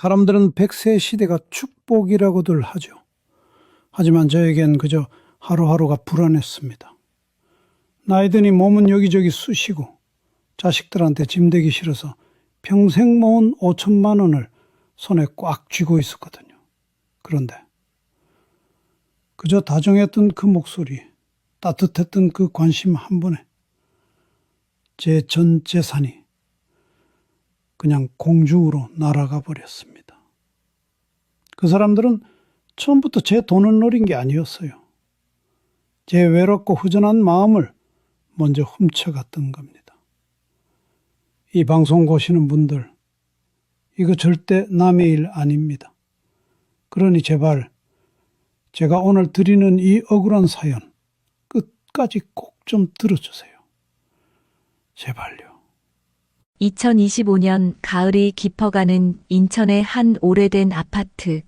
사람들은 100세 시대가 축복이라고들 하죠. 하지만 저에겐 그저 하루하루가 불안했습니다. 나이 드니 몸은 여기저기 쑤시고 자식들한테 짐되기 싫어서 평생 모은 5천만 원을 손에 꽉 쥐고 있었거든요. 그런데 그저 다정했던 그 목소리, 따뜻했던 그 관심 한 번에 제 전 재산이 그냥 공중으로 날아가 버렸습니다. 그 사람들은 처음부터 제 돈을 노린 게 아니었어요. 제 외롭고 허전한 마음을 먼저 훔쳐갔던 겁니다. 이 방송 보시는 분들, 이거 절대 남의 일 아닙니다. 그러니 제발 제가 오늘 드리는 이 억울한 사연 끝까지 꼭 좀 들어주세요. 제발요. 2025년 가을이 깊어가는 인천의 한 오래된 아파트.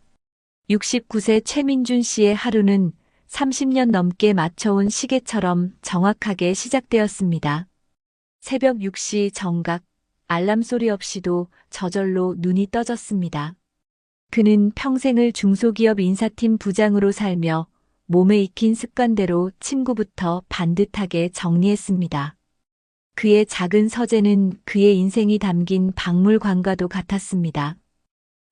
69세 최민준 씨의 하루는 30년 넘게 맞춰온 시계처럼 정확하게 시작되었습니다. 새벽 6시 정각, 알람 소리 없이도 저절로 눈이 떠졌습니다. 그는 평생을 중소기업 인사팀 부장으로 살며 몸에 익힌 습관대로 침구부터 반듯하게 정리했습니다. 그의 작은 서재는 그의 인생이 담긴 박물관과도 같았습니다.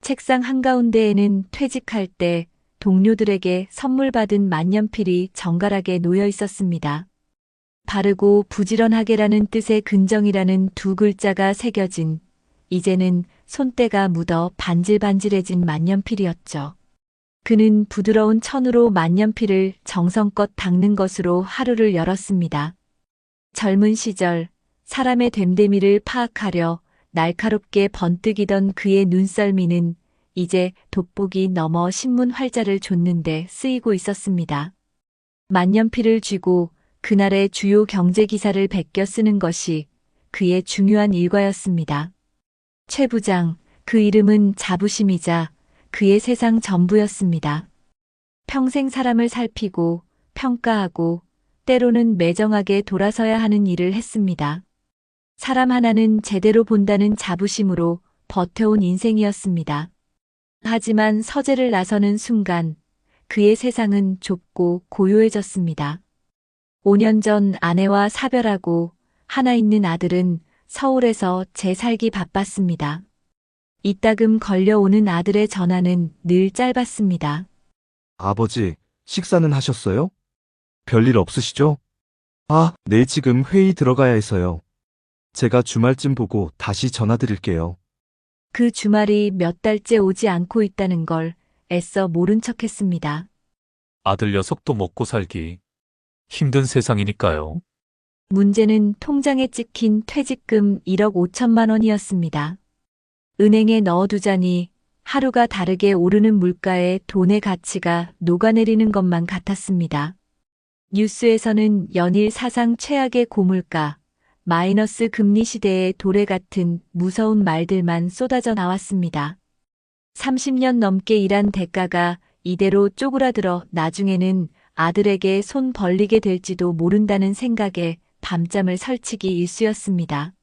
책상 한가운데에는 퇴직할 때 동료들에게 선물 받은 만년필이 정갈하게 놓여 있었습니다. 바르고 부지런하게라는 뜻의 근정이라는 두 글자가 새겨진, 이제는 손때가 묻어 반질반질해진 만년필이었죠. 그는 부드러운 천으로 만년필을 정성껏 닦는 것으로 하루를 열었습니다. 젊은 시절 사람의 됨됨이를 파악하려 날카롭게 번뜩이던 그의 눈썰미는 이제 돋보기 넘어 신문 활자를 좇는데 쓰이고 있었습니다. 만년필을 쥐고 그날의 주요 경제 기사를 베껴 쓰는 것이 그의 중요한 일과였습니다. 최 부장, 그 이름은 자부심이자 그의 세상 전부였습니다. 평생 사람을 살피고 평가하고 때로는 매정하게 돌아서야 하는 일을 했습니다. 사람 하나는 제대로 본다는 자부심으로 버텨온 인생이었습니다. 하지만 서재를 나서는 순간 그의 세상은 좁고 고요해졌습니다. 5년 전 아내와 사별하고 하나 있는 아들은 서울에서 재살기 바빴습니다. 이따금 걸려오는 아들의 전화는 늘 짧았습니다. 아버지, 식사는 하셨어요? 별일 없으시죠? 네, 지금 회의 들어가야 해서요. 제가 주말쯤 보고 다시 전화드릴게요. 그 주말이 몇 달째 오지 않고 있다는 걸 애써 모른 척했습니다. 아들 녀석도 먹고 살기 힘든 세상이니까요. 문제는 통장에 찍힌 퇴직금 1억 5천만 원이었습니다. 은행에 넣어두자니 하루가 다르게 오르는 물가에 돈의 가치가 녹아내리는 것만 같았습니다. 뉴스에서는 연일 사상 최악의 고물가, 마이너스 금리 시대의 도래 같은 무서운 말들만 쏟아져 나왔습니다. 30년 넘게 일한 대가가 이대로 쪼그라들어 나중에는 아들에게 손 벌리게 될지도 모른다는 생각에 밤잠을 설치기 일쑤였습니다.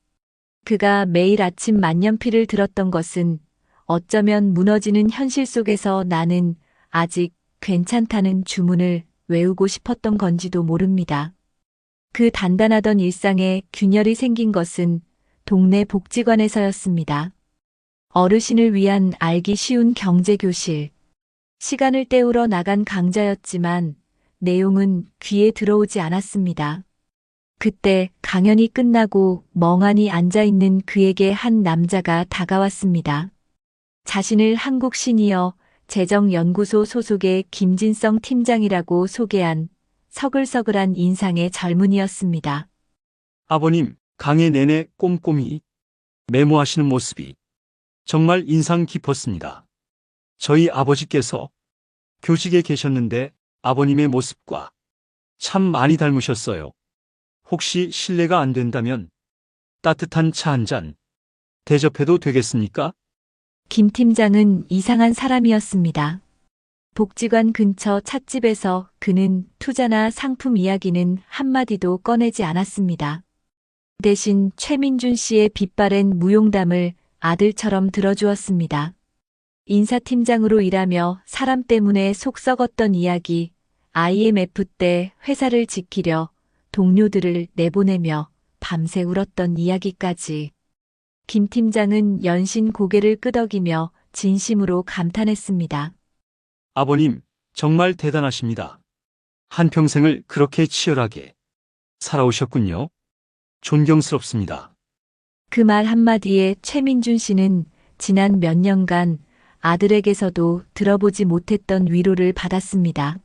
그가 매일 아침 만년필을 들었던 것은 어쩌면 무너지는 현실 속에서 나는 아직 괜찮다는 주문을 외우고 싶었던 건지도 모릅니다. 그 단단하던 일상에 균열이 생긴 것은 동네 복지관에서였습니다. 어르신을 위한 알기 쉬운 경제교실. 시간을 때우러 나간 강좌였지만 내용은 귀에 들어오지 않았습니다. 그때 강연이 끝나고 멍하니 앉아있는 그에게 한 남자가 다가왔습니다. 자신을 한국 시니어 재정연구소 소속의 김진성 팀장이라고 소개한 서글서글한 인상의 젊은이였습니다. 아버님, 강의 내내 꼼꼼히 메모하시는 모습이 정말 인상 깊었습니다. 저희 아버지께서 교직에 계셨는데 아버님의 모습과 참 많이 닮으셨어요. 혹시 실례가 안 된다면 따뜻한 차 한 잔 대접해도 되겠습니까? 김 팀장은 이상한 사람이었습니다. 복지관 근처 찻집에서 그는 투자나 상품 이야기는 한마디도 꺼내지 않았습니다. 대신 최민준 씨의 빛바랜 무용담을 아들처럼 들어주었습니다. 인사팀장으로 일하며 사람 때문에 속 썩었던 이야기, IMF 때 회사를 지키려 동료들을 내보내며 밤새 울었던 이야기까지. 김 팀장은 연신 고개를 끄덕이며 진심으로 감탄했습니다. 아버님, 정말 대단하십니다. 한평생을 그렇게 치열하게 살아오셨군요. 존경스럽습니다. 그 말 한마디에 최민준 씨는 지난 몇 년간 아들에게서도 들어보지 못했던 위로를 받았습니다.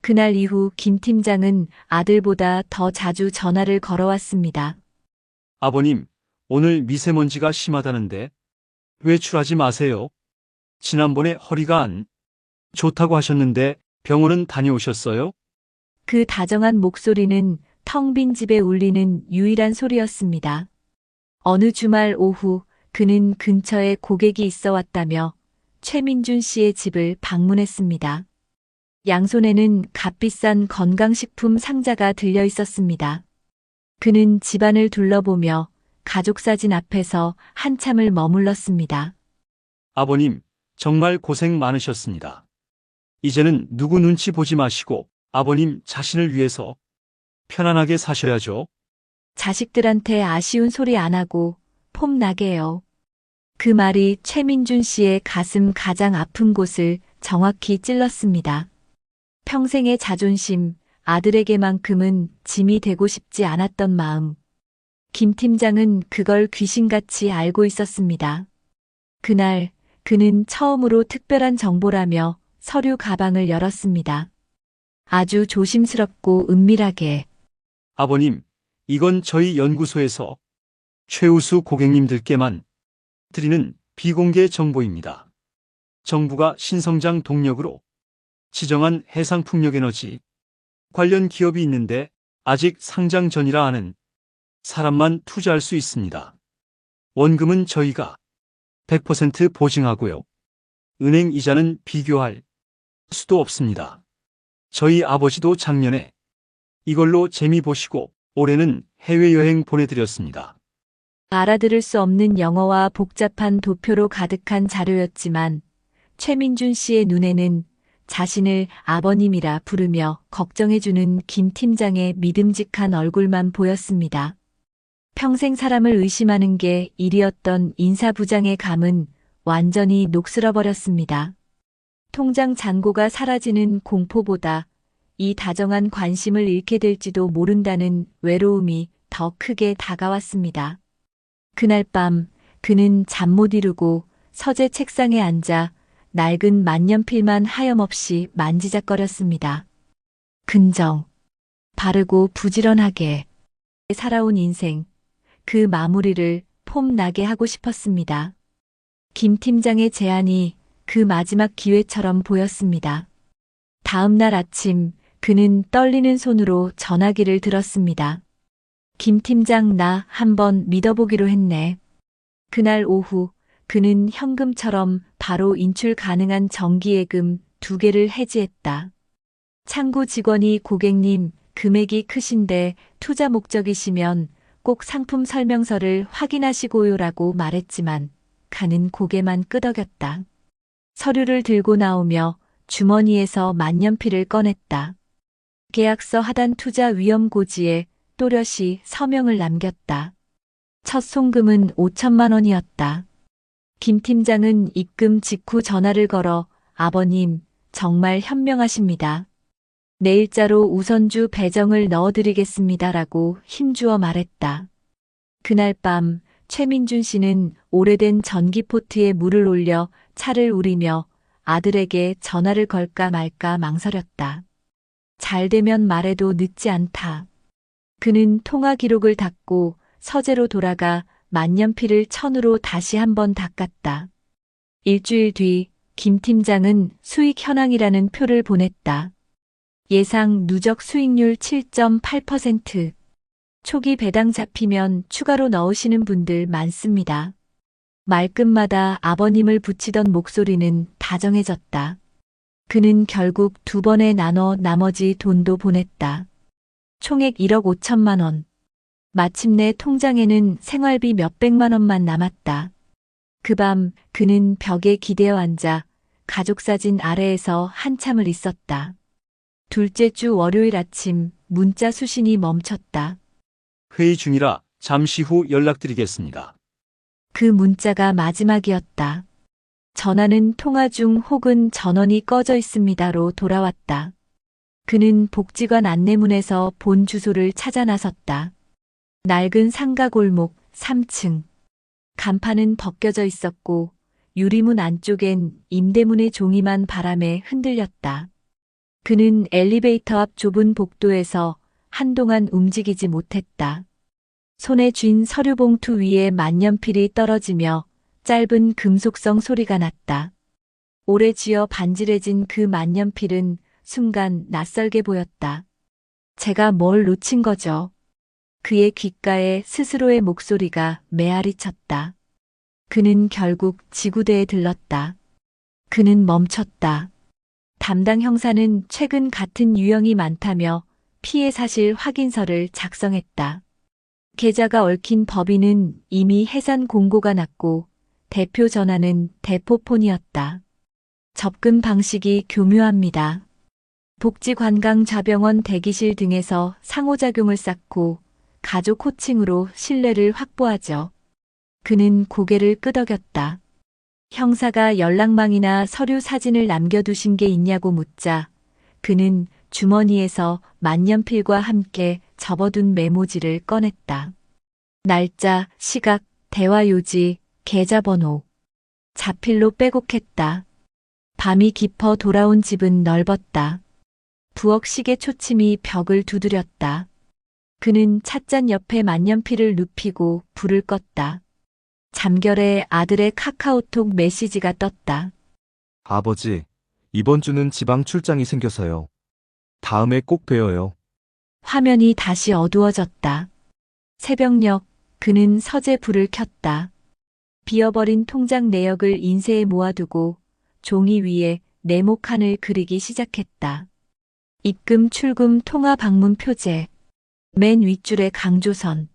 그날 이후 김 팀장은 아들보다 더 자주 전화를 걸어왔습니다. 아버님, 오늘 미세먼지가 심하다는데 외출하지 마세요. 지난번에 허리가 안 좋다고 하셨는데 병원은 다녀오셨어요? 그 다정한 목소리는 텅 빈 집에 울리는 유일한 소리였습니다. 어느 주말 오후 그는 근처에 고객이 있어 왔다며 최민준 씨의 집을 방문했습니다. 양손에는 값비싼 건강식품 상자가 들려 있었습니다. 그는 집안을 둘러보며 가족사진 앞에서 한참을 머물렀습니다. 아버님, 정말 고생 많으셨습니다. 이제는 누구 눈치 보지 마시고 아버님 자신을 위해서 편안하게 사셔야죠. 자식들한테 아쉬운 소리 안 하고 폼나게요. 그 말이 최민준 씨의 가슴 가장 아픈 곳을 정확히 찔렀습니다. 평생의 자존심, 아들에게만큼은 짐이 되고 싶지 않았던 마음. 김 팀장은 그걸 귀신같이 알고 있었습니다. 그날 그는 처음으로 특별한 정보라며 서류 가방을 열었습니다. 아주 조심스럽고 은밀하게. 아버님, 이건 저희 연구소에서 최우수 고객님들께만 드리는 비공개 정보입니다. 정부가 신성장 동력으로 지정한 해상풍력에너지 관련 기업이 있는데 아직 상장 전이라 하는 사람만 투자할 수 있습니다. 원금은 저희가 100% 보증하고요. 은행 이자는 비교할 수도 없습니다. 저희 아버지도 작년에 이걸로 재미 보시고 올해는 해외여행 보내드렸습니다. 알아들을 수 없는 영어와 복잡한 도표로 가득한 자료였지만 최민준 씨의 눈에는 자신을 아버님이라 부르며 걱정해주는 김 팀장의 믿음직한 얼굴만 보였습니다. 평생 사람을 의심하는 게 일이었던 인사부장의 감은 완전히 녹슬어버렸습니다. 통장 잔고가 사라지는 공포보다 이 다정한 관심을 잃게 될지도 모른다는 외로움이 더 크게 다가왔습니다. 그날 밤 그는 잠 못 이루고 서재 책상에 앉아 낡은 만년필만 하염없이 만지작거렸습니다. 근정, 바르고 부지런하게 살아온 인생, 그 마무리를 폼나게 하고 싶었습니다. 김 팀장의 제안이 그 마지막 기회처럼 보였습니다. 다음 날 아침 그는 떨리는 손으로 전화기를 들었습니다. 김 팀장, 나 한번 믿어보기로 했네. 그날 오후 그는 현금처럼 바로 인출 가능한 정기예금 2개를 해지했다. 창구 직원이 고객님, 금액이 크신데 투자 목적이시면 꼭 상품 설명서를 확인하시고요라고 말했지만 그는 고개만 끄덕였다. 서류를 들고 나오며 주머니에서 만년필을 꺼냈다. 계약서 하단 투자 위험 고지에 또렷이 서명을 남겼다. 첫 송금은 5천만 원이었다. 김 팀장은 입금 직후 전화를 걸어 아버님, 정말 현명하십니다. 내일자로 우선주 배정을 넣어드리겠습니다라고 힘주어 말했다. 그날 밤 최민준 씨는 오래된 전기포트에 물을 올려 차를 우리며 아들에게 전화를 걸까 말까 망설였다. 잘 되면 말해도 늦지 않다. 그는 통화 기록을 닫고 서재로 돌아가 만년필을 천으로 다시 한번 닦았다. 일주일 뒤 김 팀장은 수익 현황이라는 표를 보냈다. 예상 누적 수익률 7.8%. 초기 배당 잡히면 추가로 넣으시는 분들 많습니다. 말끝마다 아버님을 붙이던 목소리는 다정해졌다. 그는 결국 2번에 나눠 나머지 돈도 보냈다. 총액 1억 5천만 원. 마침내 통장에는 생활비 몇백만 원만 남았다. 그 밤 그는 벽에 기대어 앉아 가족 사진 아래에서 한참을 있었다. 둘째 주 월요일 아침 문자 수신이 멈췄다. 회의 중이라 잠시 후 연락드리겠습니다. 그 문자가 마지막이었다. 전화는 통화 중 혹은 전원이 꺼져 있습니다로 돌아왔다. 그는 복지관 안내문에서 본 주소를 찾아 나섰다. 낡은 상가 골목 3층. 간판은 벗겨져 있었고 유리문 안쪽엔 임대문의 종이만 바람에 흔들렸다. 그는 엘리베이터 앞 좁은 복도에서 한동안 움직이지 못했다. 손에 쥔 서류 봉투 위에 만년필이 떨어지며 짧은 금속성 소리가 났다. 오래 쥐어 반질해진 그 만년필은 순간 낯설게 보였다. 제가 뭘 놓친 거죠? 그의 귓가에 스스로의 목소리가 메아리 쳤다. 그는 결국 지구대에 들렀다. 그는 멈췄다. 담당 형사는 최근 같은 유형이 많다며 피해 사실 확인서를 작성했다. 계좌가 얽힌 법인은 이미 해산 공고가 났고 대표 전화는 대포폰이었다. 접근 방식이 교묘합니다. 복지관광좌병원 대기실 등에서 상호작용을 쌓고 가족 호칭으로 신뢰를 확보하죠. 그는 고개를 끄덕였다. 형사가 연락망이나 서류 사진을 남겨두신 게 있냐고 묻자 그는 주머니에서 만년필과 함께 접어둔 메모지를 꺼냈다. 날짜, 시각, 대화 요지, 계좌번호. 자필로 빼곡했다. 밤이 깊어 돌아온 집은 넓었다. 부엌 시계 초침이 벽을 두드렸다. 그는 찻잔 옆에 만년필을 눕히고 불을 껐다. 잠결에 아들의 카카오톡 메시지가 떴다. 아버지, 이번 주는 지방 출장이 생겨서요. 다음에 꼭 봬요. 화면이 다시 어두워졌다. 새벽녘 그는 서재 불을 켰다. 비어버린 통장 내역을 인쇄해 모아두고 종이 위에 네모칸을 그리기 시작했다. 입금, 출금, 통화 방문 표제. 맨 윗줄에 강조선.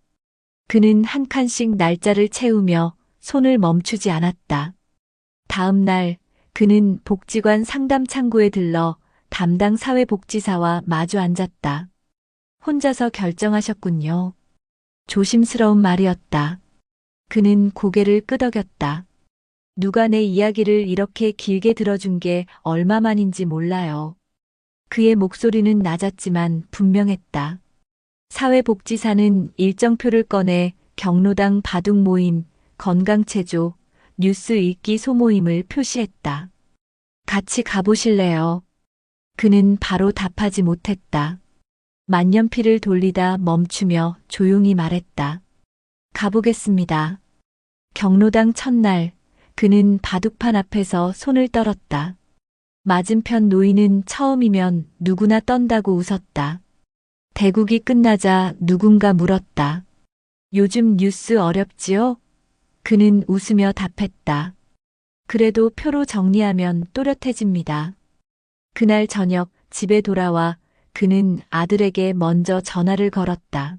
그는 한 칸씩 날짜를 채우며 손을 멈추지 않았다. 다음 날 그는 복지관 상담 창구에 들러 담당 사회복지사와 마주 앉았다. 혼자서 결정하셨군요. 조심스러운 말이었다. 그는 고개를 끄덕였다. 누가 내 이야기를 이렇게 길게 들어준 게 얼마만인지 몰라요. 그의 목소리는 낮았지만 분명했다. 사회복지사는 일정표를 꺼내 경로당 바둑 모임, 건강체조, 뉴스 읽기 소모임을 표시했다. 같이 가보실래요? 그는 바로 답하지 못했다. 만년필을 돌리다 멈추며 조용히 말했다. 가보겠습니다. 경로당 첫날 그는 바둑판 앞에서 손을 떨었다. 맞은편 노인은 처음이면 누구나 떤다고 웃었다. 대국이 끝나자 누군가 물었다. 요즘 뉴스 어렵지요? 그는 웃으며 답했다. 그래도 표로 정리하면 또렷해집니다. 그날 저녁 집에 돌아와 그는 아들에게 먼저 전화를 걸었다.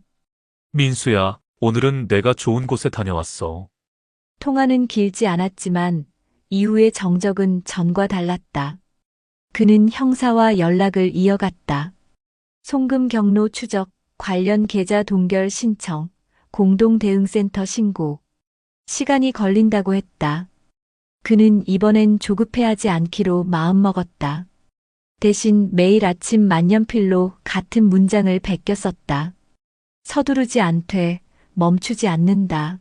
민수야, 오늘은 내가 좋은 곳에 다녀왔어. 통화는 길지 않았지만 이후의 정적은 전과 달랐다. 그는 형사와 연락을 이어갔다. 송금 경로 추적, 관련 계좌 동결 신청, 공동대응센터 신고. 시간이 걸린다고 했다. 그는 이번엔 조급해하지 않기로 마음먹었다. 대신 매일 아침 만년필로 같은 문장을 베껴 썼다. 서두르지 않되 멈추지 않는다.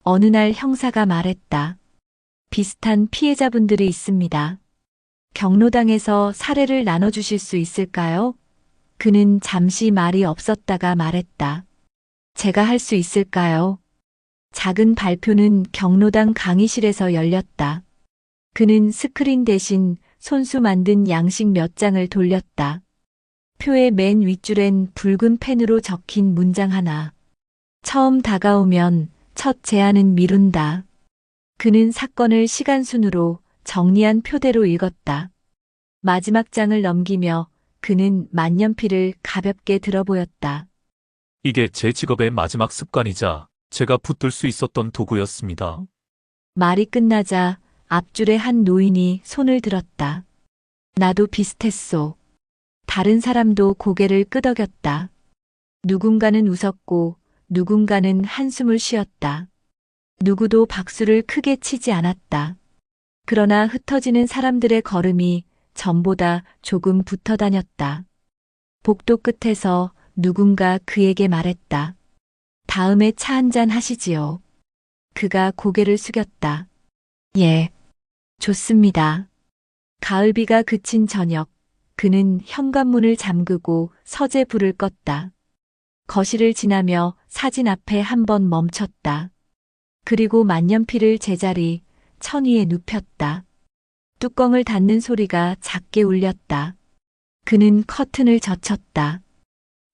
어느 날 형사가 말했다. 비슷한 피해자분들이 있습니다. 경로당에서 사례를 나눠주실 수 있을까요? 그는 잠시 말이 없었다가 말했다. 제가 할 수 있을까요? 작은 발표는 경로당 강의실에서 열렸다. 그는 스크린 대신 손수 만든 양식 몇 장을 돌렸다. 표의 맨 윗줄엔 붉은 펜으로 적힌 문장 하나. 처음 다가오면 첫 제안은 미룬다. 그는 사건을 시간순으로 정리한 표대로 읽었다. 마지막 장을 넘기며 그는 만년필을 가볍게 들어보였다. 이게 제 직업의 마지막 습관이자 제가 붙들 수 있었던 도구였습니다. 말이 끝나자 앞줄의 한 노인이 손을 들었다. 나도 비슷했소. 다른 사람도 고개를 끄덕였다. 누군가는 웃었고 누군가는 한숨을 쉬었다. 누구도 박수를 크게 치지 않았다. 그러나 흩어지는 사람들의 걸음이 전보다 조금 붙어 다녔다. 복도 끝에서 누군가 그에게 말했다. 다음에 차 한잔 하시지요. 그가 고개를 숙였다. 예, 좋습니다. 가을비가 그친 저녁, 그는 현관문을 잠그고 서재 불을 껐다. 거실을 지나며 사진 앞에 한번 멈췄다. 그리고 만년필을 제자리, 천 위에 눕혔다. 뚜껑을 닫는 소리가 작게 울렸다. 그는 커튼을 젖혔다.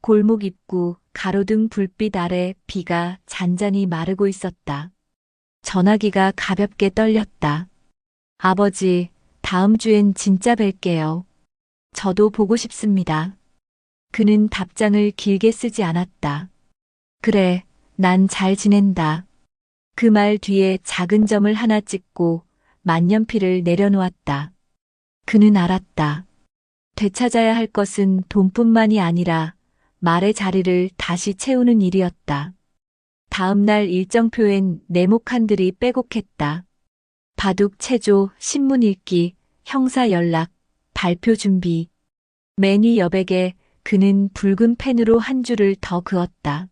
골목 입구, 가로등 불빛 아래 비가 잔잔히 마르고 있었다. 전화기가 가볍게 떨렸다. 아버지, 다음 주엔 진짜 뵐게요. 저도 보고 싶습니다. 그는 답장을 길게 쓰지 않았다. 그래, 난 잘 지낸다. 그 말 뒤에 작은 점을 하나 찍고 만년필을 내려놓았다. 그는 알았다. 되찾아야 할 것은 돈뿐만이 아니라 말의 자리를 다시 채우는 일이었다. 다음 날 일정표엔 네모칸들이 빼곡했다. 바둑 체조, 신문 읽기, 형사 연락, 발표 준비. 맨 위 여백에 그는 붉은 펜으로 한 줄을 더 그었다.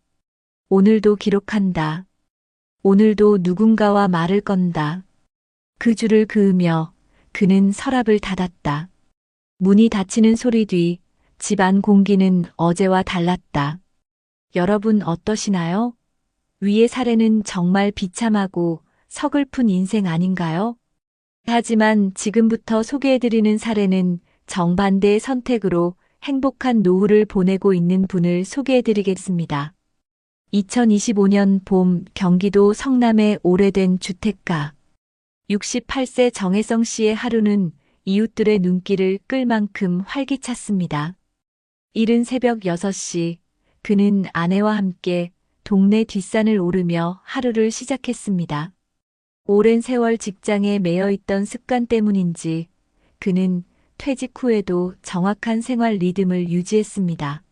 오늘도 기록한다. 오늘도 누군가와 말을 건다. 그 줄을 그으며 그는 서랍을 닫았다. 문이 닫히는 소리 뒤 집안 공기는 어제와 달랐다. 여러분 어떠시나요? 위의 사례는 정말 비참하고 서글픈 인생 아닌가요? 하지만 지금부터 소개해드리는 사례는 정반대의 선택으로 행복한 노후를 보내고 있는 분을 소개해드리겠습니다. 2025년 봄 경기도 성남의 오래된 주택가. 68세 정혜성 씨의 하루는 이웃들의 눈길을 끌 만큼 활기찼습니다. 이른 새벽 6시, 그는 아내와 함께 동네 뒷산을 오르며 하루를 시작했습니다. 오랜 세월 직장에 매여 있던 습관 때문인지 그는 퇴직 후에도 정확한 생활 리듬을 유지했습니다.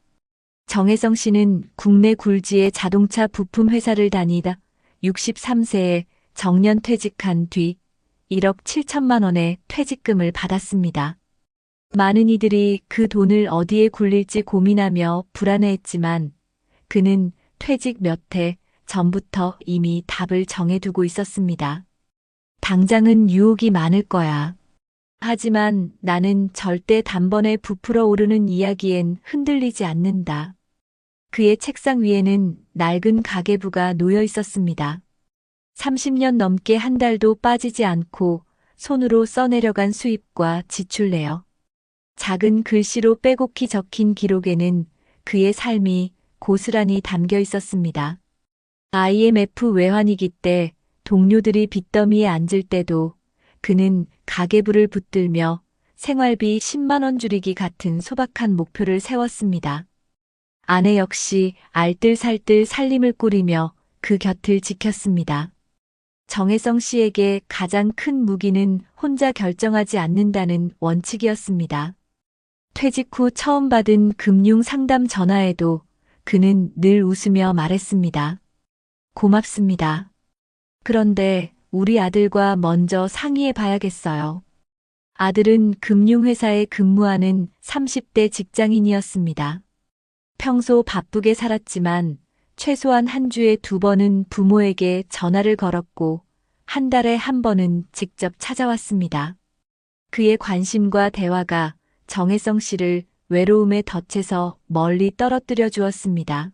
정혜성 씨는 국내 굴지의 자동차 부품 회사를 다니다 63세에 정년 퇴직한 뒤 1억 7천만 원의 퇴직금을 받았습니다. 많은 이들이 그 돈을 어디에 굴릴지 고민하며 불안해했지만 그는 퇴직 몇 해 전부터 이미 답을 정해두고 있었습니다. 당장은 유혹이 많을 거야. 하지만 나는 절대 단번에 부풀어 오르는 이야기엔 흔들리지 않는다. 그의 책상 위에는 낡은 가계부가 놓여 있었습니다. 30년 넘게 한 달도 빠지지 않고 손으로 써내려간 수입과 지출 내역. 작은 글씨로 빼곡히 적힌 기록에는 그의 삶이 고스란히 담겨 있었습니다. IMF 외환위기 때 동료들이 빚더미에 앉을 때도 그는 가계부를 붙들며 생활비 10만 원 줄이기 같은 소박한 목표를 세웠습니다. 아내 역시 알뜰살뜰 살림을 꾸리며 그 곁을 지켰습니다. 정혜성 씨에게 가장 큰 무기는 혼자 결정하지 않는다는 원칙이었습니다. 퇴직 후 처음 받은 금융 상담 전화에도 그는 늘 웃으며 말했습니다. 고맙습니다. 그런데 우리 아들과 먼저 상의해 봐야겠어요. 아들은 금융회사에 근무하는 30대 직장인이었습니다. 평소 바쁘게 살았지만 최소한 한 주에 2번은 부모에게 전화를 걸었고 한 달에 한 번은 직접 찾아왔습니다. 그의 관심과 대화가 정혜성 씨를 외로움의 덫에서 멀리 떨어뜨려 주었습니다.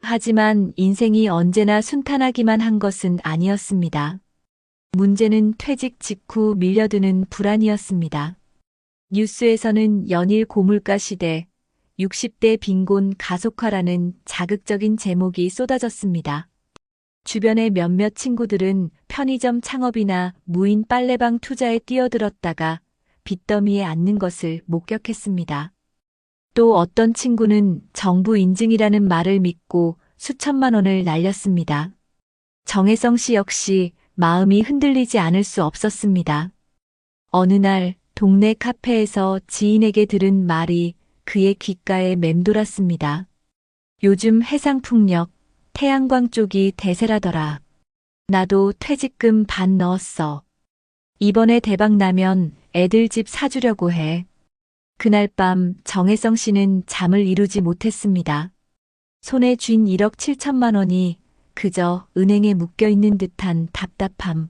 하지만 인생이 언제나 순탄하기만 한 것은 아니었습니다. 문제는 퇴직 직후 밀려드는 불안이었습니다. 뉴스에서는 연일 고물가 시대, 60대 빈곤 가속화라는 자극적인 제목이 쏟아졌습니다. 주변의 몇몇 친구들은 편의점 창업이나 무인 빨래방 투자에 뛰어들었다가 빚더미에 앉는 것을 목격했습니다. 또 어떤 친구는 정부 인증이라는 말을 믿고 수천만 원을 날렸습니다. 정혜성 씨 역시 마음이 흔들리지 않을 수 없었습니다. 어느 날 동네 카페에서 지인에게 들은 말이 그의 귓가에 맴돌았습니다. 요즘 해상풍력, 태양광 쪽이 대세라더라. 나도 퇴직금 반 넣었어. 이번에 대박 나면 애들 집 사주려고 해. 그날 밤 정혜성 씨는 잠을 이루지 못했습니다. 손에 쥔 1억 7천만 원이 그저 은행에 묶여있는 듯한 답답함.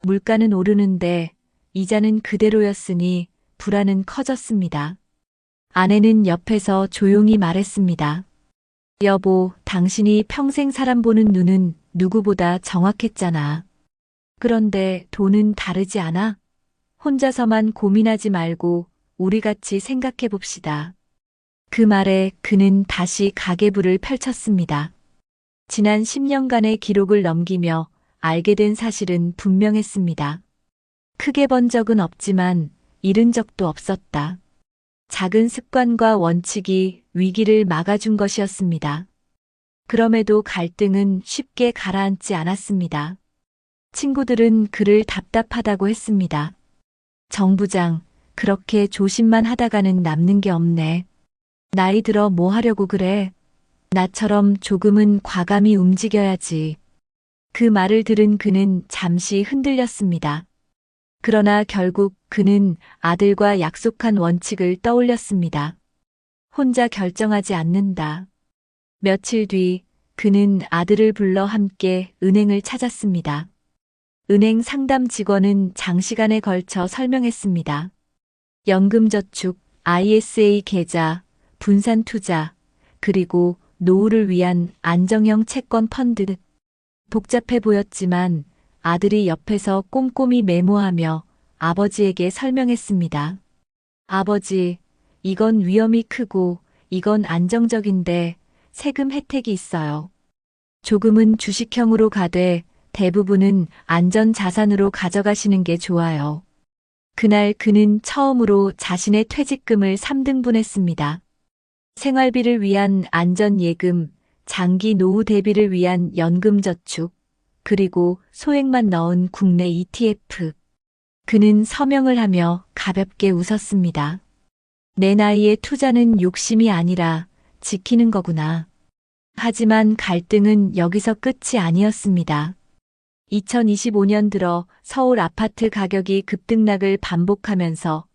물가는 오르는데 이자는 그대로였으니 불안은 커졌습니다. 아내는 옆에서 조용히 말했습니다. 여보, 당신이 평생 사람 보는 눈은 누구보다 정확했잖아. 그런데 돈은 다르지 않아? 혼자서만 고민하지 말고 우리 같이 생각해 봅시다. 그 말에 그는 다시 가계부를 펼쳤습니다. 지난 10년간의 기록을 넘기며 알게 된 사실은 분명했습니다. 크게 번 적은 없지만 잃은 적도 없었다. 작은 습관과 원칙이 위기를 막아준 것이었습니다. 그럼에도 갈등은 쉽게 가라앉지 않았습니다. 친구들은 그를 답답하다고 했습니다. 정 부장, 그렇게 조심만 하다가는 남는 게 없네. 나이 들어 뭐 하려고 그래? 나처럼 조금은 과감히 움직여야지. 그 말을 들은 그는 잠시 흔들렸습니다. 그러나 결국 그는 아들과 약속한 원칙을 떠올렸습니다. 혼자 결정하지 않는다. 며칠 뒤 그는 아들을 불러 함께 은행을 찾았습니다. 은행 상담 직원은 장시간에 걸쳐 설명했습니다. 연금저축, ISA 계좌, 분산투자, 그리고 노후를 위한 안정형 채권 펀드. 복잡해 보였지만 아들이 옆에서 꼼꼼히 메모하며 아버지에게 설명했습니다. 아버지, 이건 위험이 크고 이건 안정적인데 세금 혜택이 있어요. 조금은 주식형으로 가되 대부분은 안전자산으로 가져가시는 게 좋아요. 그날 그는 처음으로 자신의 퇴직금을 3등분했습니다. 생활비를 위한 안전예금, 장기 노후 대비를 위한 연금저축, 그리고 소액만 넣은 국내 ETF. 그는 서명을 하며 가볍게 웃었습니다. 내 나이에 투자는 욕심이 아니라 지키는 거구나. 하지만 갈등은 여기서 끝이 아니었습니다. 2025년 들어 서울 아파트 가격이 급등락을 반복하면서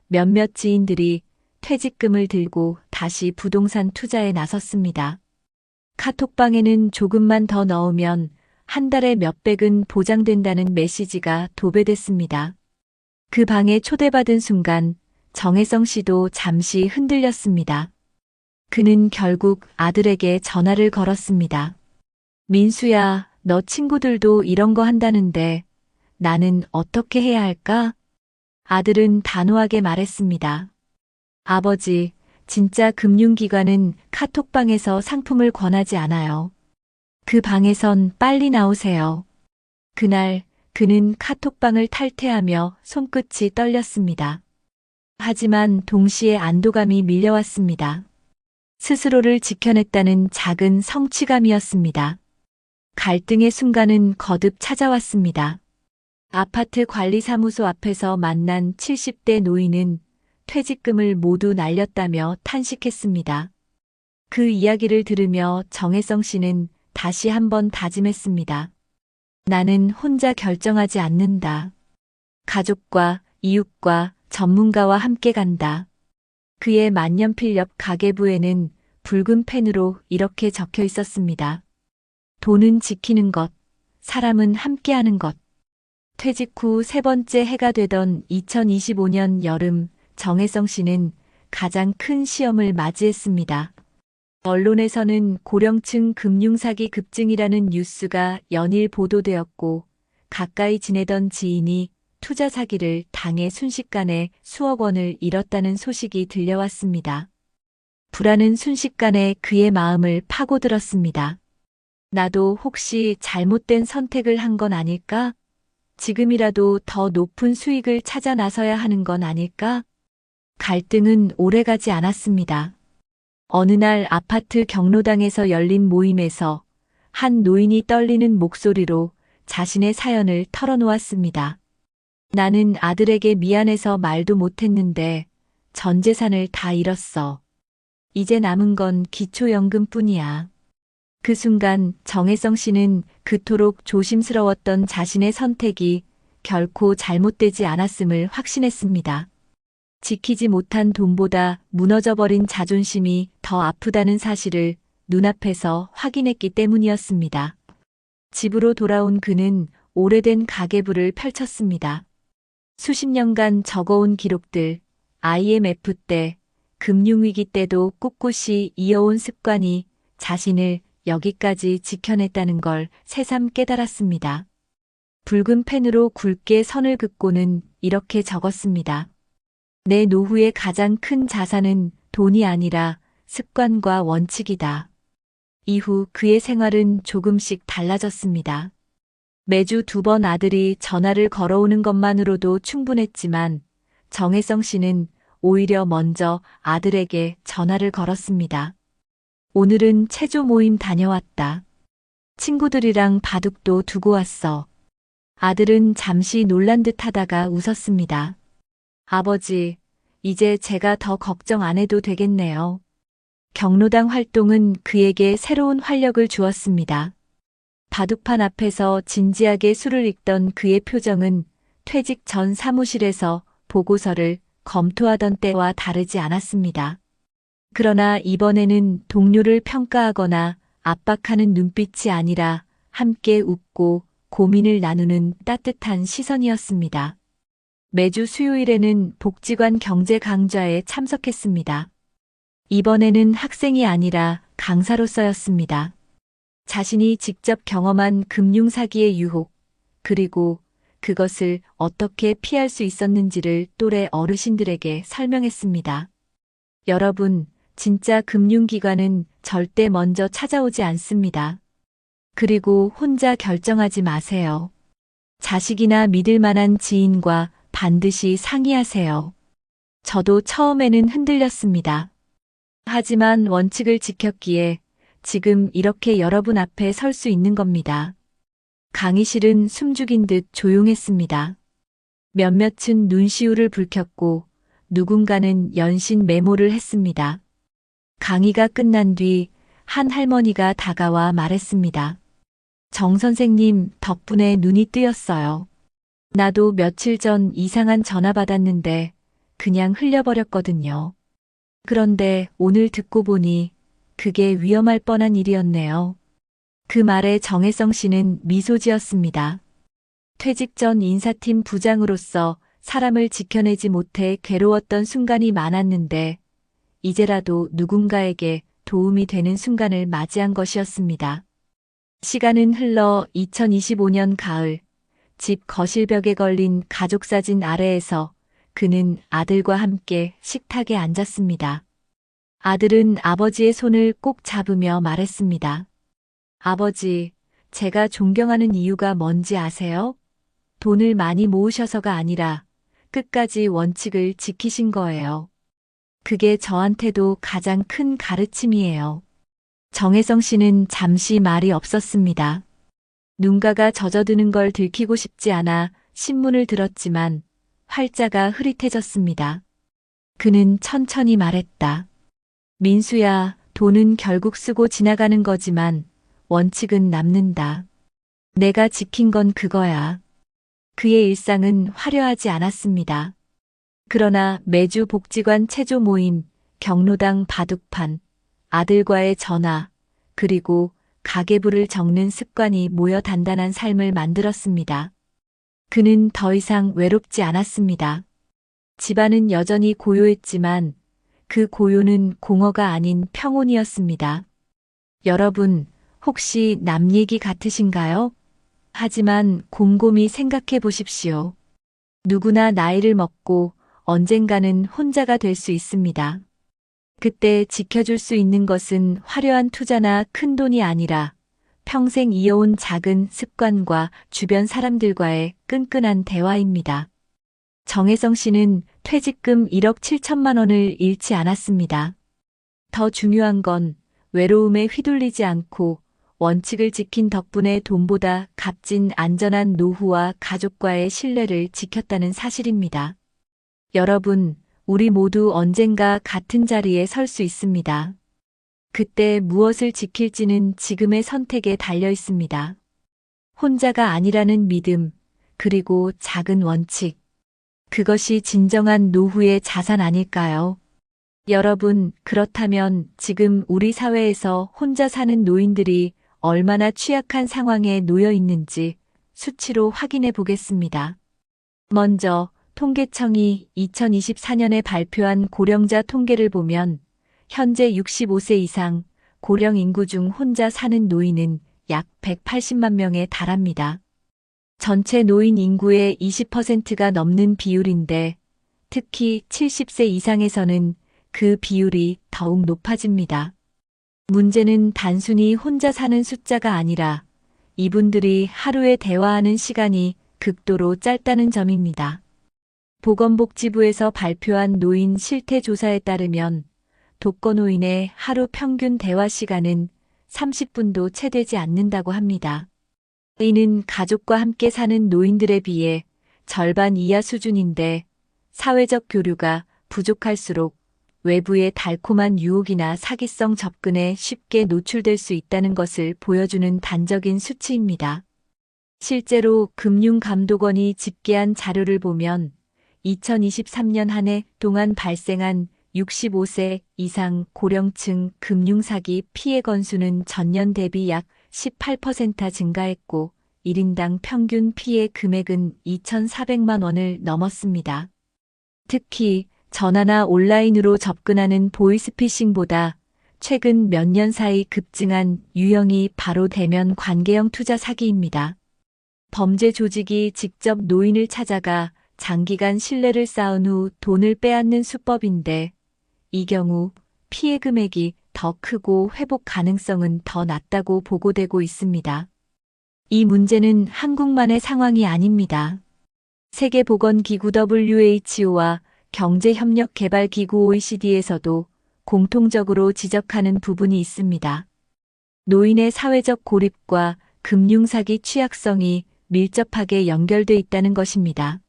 몇몇 지인들이 퇴직금을 들고 다시 부동산 투자에 나섰습니다. 카톡방에는 조금만 더 넣으면 한 달에 몇백은 보장된다는 메시지가 도배됐습니다. 그 방에 초대받은 순간 정혜성 씨도 잠시 흔들렸습니다. 그는 결국 아들에게 전화를 걸었습니다. 민수야, 너 친구들도 이런 거 한다는데 나는 어떻게 해야 할까? 아들은 단호하게 말했습니다. 아버지, 진짜 금융기관은 카톡방에서 상품을 권하지 않아요. 그 방에선 빨리 나오세요. 그날 그는 카톡방을 탈퇴하며 손끝이 떨렸습니다. 하지만 동시에 안도감이 밀려왔습니다. 스스로를 지켜냈다는 작은 성취감이었습니다. 갈등의 순간은 거듭 찾아왔습니다. 아파트 관리사무소 앞에서 만난 70대 노인은 퇴직금을 모두 날렸다며 탄식했습니다. 그 이야기를 들으며 정혜성 씨는 다시 한번 다짐했습니다. 나는 혼자 결정하지 않는다. 가족과 이웃과 전문가와 함께 간다. 그의 만년필 옆 가계부에는 붉은 펜으로 이렇게 적혀 있었습니다. 돈은 지키는 것, 사람은 함께하는 것. 퇴직 후 세 번째 해가 되던 2025년 여름, 정혜성 씨는 가장 큰 시험을 맞이했습니다. 언론에서는 고령층 금융사기 급증이라는 뉴스가 연일 보도되었고 가까이 지내던 지인이 투자 사기를 당해 순식간에 수억 원을 잃었다는 소식이 들려왔습니다. 불안은 순식간에 그의 마음을 파고들었습니다. 나도 혹시 잘못된 선택을 한 건 아닐까? 지금이라도 더 높은 수익을 찾아 나서야 하는 건 아닐까? 갈등은 오래가지 않았습니다. 어느 날 아파트 경로당에서 열린 모임에서 한 노인이 떨리는 목소리로 자신의 사연을 털어놓았습니다. 나는 아들에게 미안해서 말도 못했는데 전 재산을 다 잃었어. 이제 남은 건 기초연금뿐이야. 그 순간 정혜성 씨는 그토록 조심스러웠던 자신의 선택이 결코 잘못되지 않았음을 확신했습니다. 지키지 못한 돈보다 무너져버린 자존심이 더 아프다는 사실을 눈앞에서 확인했기 때문이었습니다. 집으로 돌아온 그는 오래된 가계부를 펼쳤습니다. 수십 년간 적어온 기록들, IMF 때, 금융위기 때도 꿋꿋이 이어온 습관이 자신을 여기까지 지켜냈다는 걸 새삼 깨달았습니다. 붉은 펜으로 굵게 선을 긋고는 이렇게 적었습니다. 내 노후의 가장 큰 자산은 돈이 아니라 습관과 원칙이다. 이후 그의 생활은 조금씩 달라졌습니다. 매주 2번 아들이 전화를 걸어오는 것만으로도 충분했지만 정혜성 씨는 오히려 먼저 아들에게 전화를 걸었습니다. 오늘은 체조 모임 다녀왔다. 친구들이랑 바둑도 두고 왔어. 아들은 잠시 놀란 듯 하다가 웃었습니다. 아버지, 이제 제가 더 걱정 안 해도 되겠네요. 경로당 활동은 그에게 새로운 활력을 주었습니다. 바둑판 앞에서 진지하게 술을 읽던 그의 표정은 퇴직 전 사무실에서 보고서를 검토하던 때와 다르지 않았습니다. 그러나 이번에는 동료를 평가하거나 압박하는 눈빛이 아니라 함께 웃고 고민을 나누는 따뜻한 시선이었습니다. 매주 수요일에는 복지관 경제 강좌에 참석했습니다. 이번에는 학생이 아니라 강사로서였습니다. 자신이 직접 경험한 금융사기의 유혹, 그리고 그것을 어떻게 피할 수 있었는지를 또래 어르신들에게 설명했습니다. 여러분, 진짜 금융기관은 절대 먼저 찾아오지 않습니다. 그리고 혼자 결정하지 마세요. 자식이나 믿을 만한 지인과 반드시 상의하세요. 저도 처음에는 흔들렸습니다. 하지만 원칙을 지켰기에 지금 이렇게 여러분 앞에 설 수 있는 겁니다. 강의실은 숨죽인 듯 조용했습니다. 몇몇은 눈시울을 붉혔고 누군가는 연신 메모를 했습니다. 강의가 끝난 뒤 한 할머니가 다가와 말했습니다. 정 선생님 덕분에 눈이 뜨였어요. 나도 며칠 전 이상한 전화 받았는데 그냥 흘려버렸거든요. 그런데 오늘 듣고 보니 그게 위험할 뻔한 일이었네요. 그 말에 정혜성 씨는 미소 지었습니다. 퇴직 전 인사팀 부장으로서 사람을 지켜내지 못해 괴로웠던 순간이 많았는데 이제라도 누군가에게 도움이 되는 순간을 맞이한 것이었습니다. 시간은 흘러 2025년 가을, 집 거실벽에 걸린 가족사진 아래에서 그는 아들과 함께 식탁에 앉았습니다. 아들은 아버지의 손을 꼭 잡으며 말했습니다. 아버지, 제가 존경하는 이유가 뭔지 아세요? 돈을 많이 모으셔서가 아니라 끝까지 원칙을 지키신 거예요. 그게 저한테도 가장 큰 가르침이에요. 정혜성 씨는 잠시 말이 없었습니다. 눈가가 젖어드는 걸 들키고 싶지 않아 신문을 들었지만 활자가 흐릿해졌습니다. 그는 천천히 말했다. 민수야, 돈은 결국 쓰고 지나가는 거지만 원칙은 남는다. 내가 지킨 건 그거야. 그의 일상은 화려하지 않았습니다. 그러나 매주 복지관 체조 모임, 경로당 바둑판, 아들과의 전화, 그리고 가계부를 적는 습관이 모여 단단한 삶을 만들었습니다. 그는 더 이상 외롭지 않았습니다. 집안은 여전히 고요했지만 그 고요는 공허가 아닌 평온이었습니다. 여러분, 혹시 남 얘기 같으신가요? 하지만 곰곰이 생각해 보십시오. 누구나 나이를 먹고 언젠가는 혼자가 될 수 있습니다. 그때 지켜줄 수 있는 것은 화려한 투자나 큰 돈이 아니라 평생 이어온 작은 습관과 주변 사람들과의 끈끈한 대화입니다. 정혜성 씨는 퇴직금 1억 7천만 원을 잃지 않았습니다. 더 중요한 건 외로움에 휘둘리지 않고 원칙을 지킨 덕분에 돈보다 값진 안전한 노후와 가족과의 신뢰를 지켰다는 사실입니다. 여러분, 우리 모두 언젠가 같은 자리에 설 수 있습니다. 그때 무엇을 지킬지는 지금의 선택에 달려 있습니다. 혼자가 아니라는 믿음, 그리고 작은 원칙. 그것이 진정한 노후의 자산 아닐까요? 여러분, 그렇다면 지금 우리 사회에서 혼자 사는 노인들이 얼마나 취약한 상황에 놓여 있는지 수치로 확인해 보겠습니다. 먼저, 통계청이 2024년에 발표한 고령자 통계를 보면 현재 65세 이상 고령 인구 중 혼자 사는 노인은 약 180만 명에 달합니다. 전체 노인 인구의 20%가 넘는 비율인데 특히 70세 이상에서는 그 비율이 더욱 높아집니다. 문제는 단순히 혼자 사는 숫자가 아니라 이분들이 하루에 대화하는 시간이 극도로 짧다는 점입니다. 보건복지부에서 발표한 노인 실태조사에 따르면 독거노인의 하루 평균 대화 시간은 30분도 채 되지 않는다고 합니다. 이는 가족과 함께 사는 노인들에 비해 절반 이하 수준인데 사회적 교류가 부족할수록 외부의 달콤한 유혹이나 사기성 접근에 쉽게 노출될 수 있다는 것을 보여주는 단적인 수치입니다. 실제로 금융감독원이 집계한 자료를 보면 2023년 한 해 동안 발생한 65세 이상 고령층 금융사기 피해 건수는 전년 대비 약 18% 증가했고 1인당 평균 피해 금액은 2,400만 원을 넘었습니다. 특히 전화나 온라인으로 접근하는 보이스피싱보다 최근 몇 년 사이 급증한 유형이 바로 대면 관계형 투자 사기입니다. 범죄 조직이 직접 노인을 찾아가 장기간 신뢰를 쌓은 후 돈을 빼앗는 수법인데 이 경우 피해 금액이 더 크고 회복 가능성은 더 낮다고 보고되고 있습니다. 이 문제는 한국만의 상황이 아닙니다. 세계보건기구 WHO와 경제협력개발기구 OECD에서도 공통적으로 지적하는 부분이 있습니다. 노인의 사회적 고립과 금융사기 취약성이 밀접하게 연결돼 있다는 것입니다.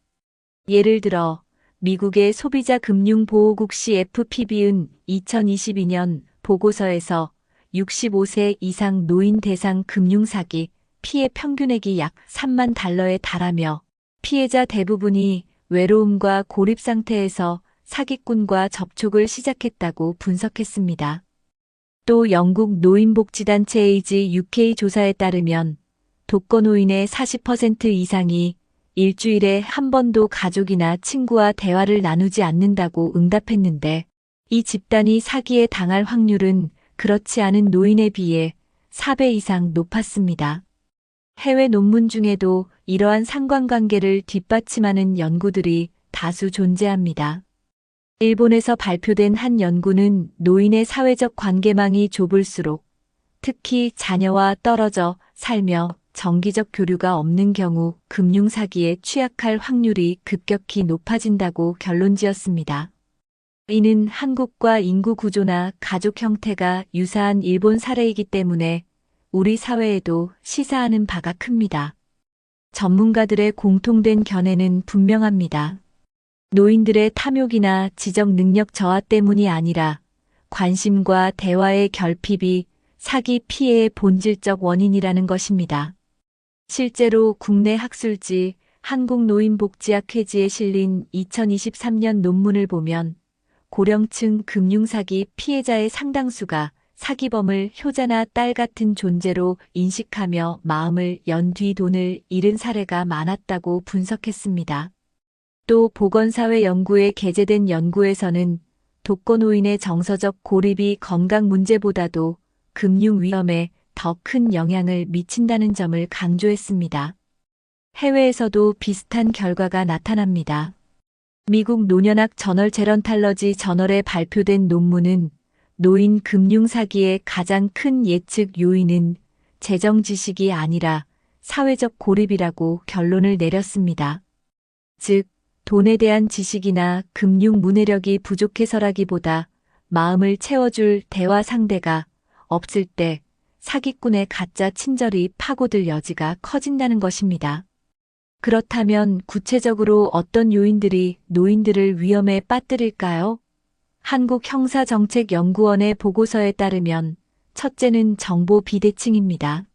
예를 들어 미국의 소비자금융보호국 CFPB은 2022년 보고서에서 65세 이상 노인 대상 금융사기 피해 평균액이 약 3만 달러에 달하며 피해자 대부분이 외로움과 고립 상태에서 사기꾼과 접촉을 시작했다고 분석했습니다. 또 영국 노인복지단체 에이지 UK 조사에 따르면 독거노인의 40% 이상이 일주일에 한 번도 가족이나 친구와 대화를 나누지 않는다고 응답했는데 이 집단이 사기에 당할 확률은 그렇지 않은 노인에 비해 4배 이상 높았습니다. 해외 논문 중에도 이러한 상관관계를 뒷받침하는 연구들이 다수 존재합니다. 일본에서 발표된 한 연구는 노인의 사회적 관계망이 좁을수록 특히 자녀와 떨어져 살며 정기적 교류가 없는 경우 금융사기에 취약할 확률이 급격히 높아진다고 결론지었습니다. 이는 한국과 인구 구조나 가족 형태가 유사한 일본 사례이기 때문에 우리 사회에도 시사하는 바가 큽니다. 전문가들의 공통된 견해는 분명합니다. 노인들의 탐욕이나 지적 능력 저하 때문이 아니라 관심과 대화의 결핍이 사기 피해의 본질적 원인이라는 것입니다. 실제로 국내 학술지 한국노인복지학회지에 실린 2023년 논문을 보면 고령층 금융사기 피해자의 상당수가 사기범을 효자나 딸 같은 존재로 인식하며 마음을 연 뒤 돈을 잃은 사례가 많았다고 분석했습니다. 또 보건사회 연구에 게재된 연구에서는 독거노인의 정서적 고립이 건강 문제보다도 금융 위험에 더 큰 영향을 미친다는 점을 강조했습니다. 해외에서도 비슷한 결과가 나타납니다. 미국 노년학 저널 제런탈러지 저널에 발표된 논문은 노인 금융사기의 가장 큰 예측 요인은 재정 지식이 아니라 사회적 고립이라고 결론을 내렸습니다. 즉, 돈에 대한 지식이나 금융 문해력이 부족해서라기보다 마음을 채워줄 대화 상대가 없을 때 사기꾼의 가짜 친절이 파고들 여지가 커진다는 것입니다. 그렇다면 구체적으로 어떤 요인들이 노인들을 위험에 빠뜨릴까요? 한국형사정책연구원의 보고서에 따르면 첫째는 정보 비대칭입니다.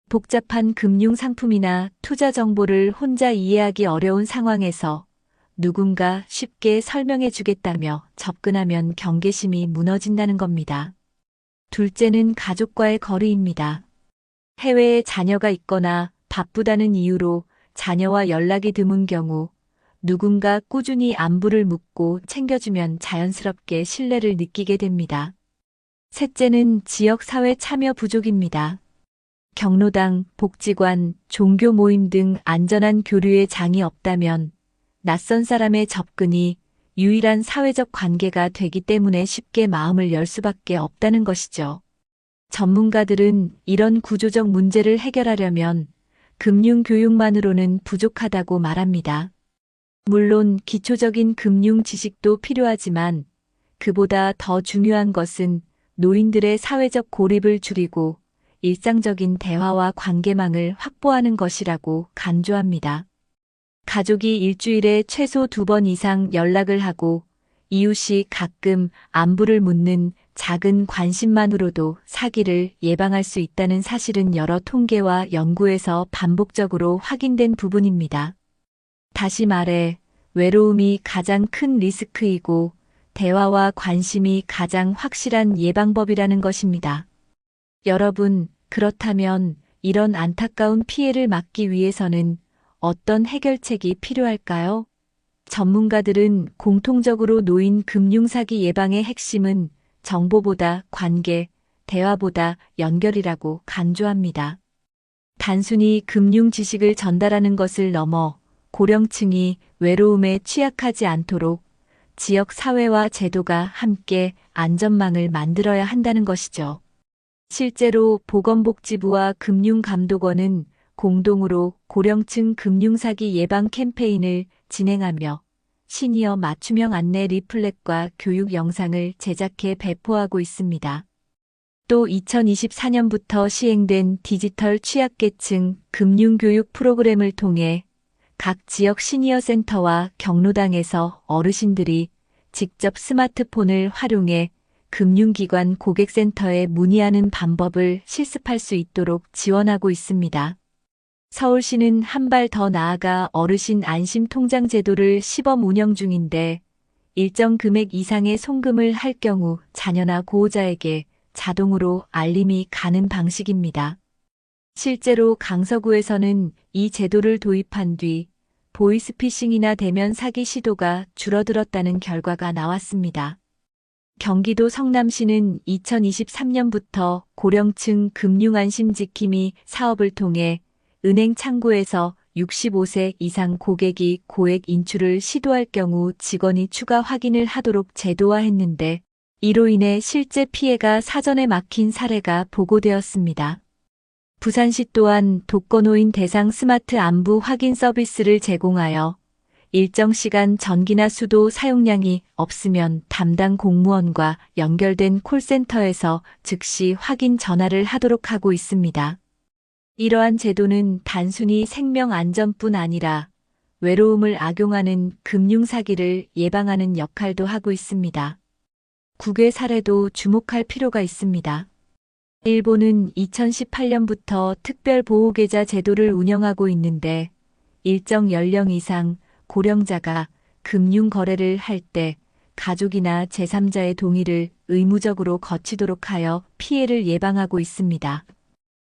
복잡한 금융상품이나 투자 정보를 혼자 이해하기 어려운 상황에서 누군가 쉽게 설명해 주겠다며 접근하면 경계심이 무너진다는 겁니다. 둘째는 가족과의 거리입니다. 해외에 자녀가 있거나 바쁘다는 이유로 자녀와 연락이 드문 경우 누군가 꾸준히 안부를 묻고 챙겨주면 자연스럽게 신뢰를 느끼게 됩니다. 셋째는 지역사회 참여 부족입니다. 경로당, 복지관, 종교 모임 등 안전한 교류의 장이 없다면 낯선 사람의 접근이 유일한 사회적 관계가 되기 때문에 쉽게 마음을 열 수밖에 없다는 것이죠. 전문가들은 이런 구조적 문제를 해결하려면 금융교육만으로는 부족하다고 말합니다. 물론 기초적인 금융 지식도 필요하지만 그보다 더 중요한 것은 노인들의 사회적 고립을 줄이고 일상적인 대화와 관계망을 확보하는 것이라고 간주합니다. 가족이 일주일에 최소 2번 이상 연락을 하고 이웃이 가끔 안부를 묻는 작은 관심만으로도 사기를 예방할 수 있다는 사실은 여러 통계와 연구에서 반복적으로 확인된 부분입니다. 다시 말해, 외로움이 가장 큰 리스크이고 대화와 관심이 가장 확실한 예방법이라는 것입니다. 여러분, 그렇다면 이런 안타까운 피해를 막기 위해서는 어떤 해결책이 필요할까요? 전문가들은 공통적으로 노인 금융사기 예방의 핵심은 정보보다 관계, 대화보다 연결이라고 간주합니다. 단순히 금융 지식을 전달하는 것을 넘어 고령층이 외로움에 취약하지 않도록 지역 사회와 제도가 함께 안전망을 만들어야 한다는 것이죠. 실제로 보건복지부와 금융감독원은 공동으로 고령층 금융사기 예방 캠페인을 진행하며 시니어 맞춤형 안내 리플렛과 교육 영상을 제작해 배포하고 있습니다. 또 2024년부터 시행된 디지털 취약계층 금융교육 프로그램을 통해 각 지역 시니어 센터와 경로당에서 어르신들이 직접 스마트폰을 활용해 금융기관 고객센터에 문의하는 방법을 실습할 수 있도록 지원하고 있습니다. 서울시는 한 발 더 나아가 어르신 안심 통장 제도를 시범 운영 중인데 일정 금액 이상의 송금을 할 경우 자녀나 보호자에게 자동으로 알림이 가는 방식입니다. 실제로 강서구에서는 이 제도를 도입한 뒤 보이스피싱이나 대면 사기 시도가 줄어들었다는 결과가 나왔습니다. 경기도 성남시는 2023년부터 고령층 금융안심지킴이 사업을 통해 은행 창구에서 65세 이상 고객이 고액 인출을 시도할 경우 직원이 추가 확인을 하도록 제도화했는데 이로 인해 실제 피해가 사전에 막힌 사례가 보고되었습니다. 부산시 또한 독거노인 대상 스마트 안부 확인 서비스를 제공하여 일정 시간 전기나 수도 사용량이 없으면 담당 공무원과 연결된 콜센터에서 즉시 확인 전화를 하도록 하고 있습니다. 이러한 제도는 단순히 생명 안전뿐 아니라 외로움을 악용하는 금융사기를 예방하는 역할도 하고 있습니다. 국외 사례도 주목할 필요가 있습니다. 일본은 2018년부터 특별보호계좌 제도를 운영하고 있는데 일정 연령 이상 고령자가 금융거래를 할 때 가족이나 제3자의 동의를 의무적으로 거치도록 하여 피해를 예방하고 있습니다.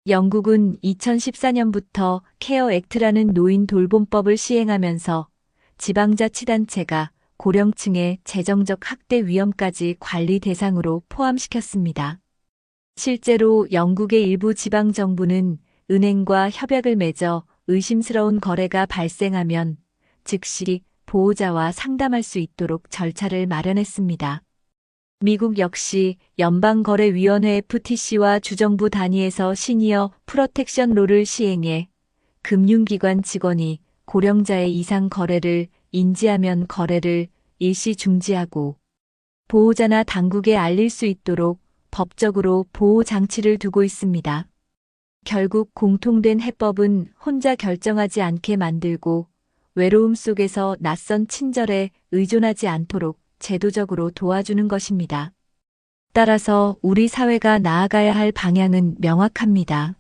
영국은 2014년부터 케어 액트라는 노인 돌봄법을 시행하면서 지방자치단체가 고령층의 재정적 학대 위험까지 관리 대상으로 포함시켰습니다. 실제로 영국의 일부 지방정부는 은행과 협약을 맺어 의심스러운 거래가 발생하면 즉시 보호자와 상담할 수 있도록 절차를 마련했습니다. 미국 역시 연방거래위원회 FTC와 주정부 단위에서 시니어 프로텍션 롤을 시행해 금융기관 직원이 고령자의 이상 거래를 인지하면 거래를 일시 중지하고 보호자나 당국에 알릴 수 있도록 법적으로 보호 장치를 두고 있습니다. 결국 공통된 해법은 혼자 결정하지 않게 만들고 외로움 속에서 낯선 친절에 의존하지 않도록 제도적으로 도와주는 것입니다. 따라서 우리 사회가 나아가야 할 방향은 명확합니다.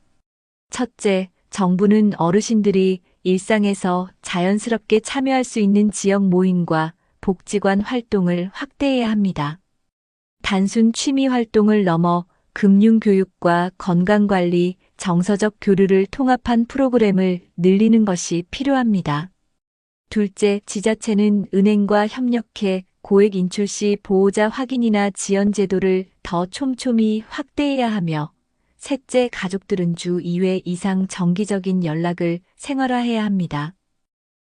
첫째, 정부는 어르신들이 일상에서 자연스럽게 참여할 수 있는 지역 모임과 복지관 활동을 확대해야 합니다. 단순 취미 활동을 넘어 금융교육과 건강관리, 정서적 교류를 통합한 프로그램을 늘리는 것이 필요합니다. 둘째, 지자체는 은행과 협력해 고액 인출 시 보호자 확인이나 지연 제도를 더 촘촘히 확대해야 하며, 셋째, 가족들은 주 2회 이상 정기적인 연락을 생활화해야 합니다.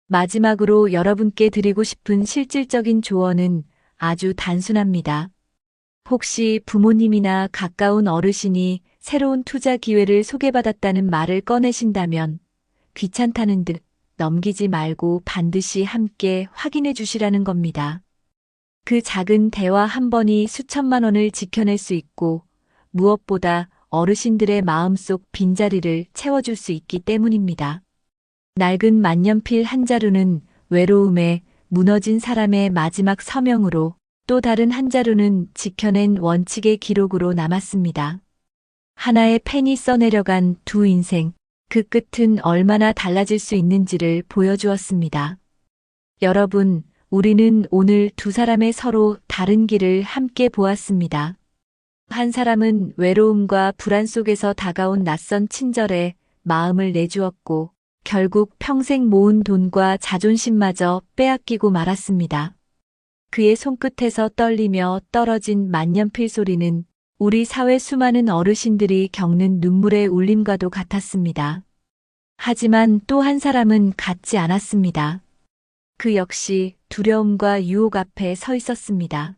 마지막으로 여러분께 드리고 싶은 실질적인 조언은 아주 단순합니다. 혹시 부모님이나 가까운 어르신이 새로운 투자 기회를 소개받았다는 말을 꺼내신다면 귀찮다는 듯 넘기지 말고 반드시 함께 확인해 주시라는 겁니다. 그 작은 대화 한 번이 수천만 원을 지켜낼 수 있고 무엇보다 어르신들의 마음속 빈자리를 채워줄 수 있기 때문입니다. 낡은 만년필 한 자루는 외로움에 무너진 사람의 마지막 서명으로, 또 다른 한 자루는 지켜낸 원칙의 기록으로 남았습니다. 하나의 펜이 써내려간 두 인생, 그 끝은 얼마나 달라질 수 있는지를 보여주었습니다. 여러분, 우리는 오늘 두 사람의 서로 다른 길을 함께 보았습니다. 한 사람은 외로움과 불안 속에서 다가온 낯선 친절에 마음을 내주었고, 결국 평생 모은 돈과 자존심마저 빼앗기고 말았습니다. 그의 손끝에서 떨리며 떨어진 만년필 소리는 우리 사회 수많은 어르신들이 겪는 눈물의 울림과도 같았습니다. 하지만 또 한 사람은 같지 않았습니다. 그 역시 두려움과 유혹 앞에 서 있었습니다.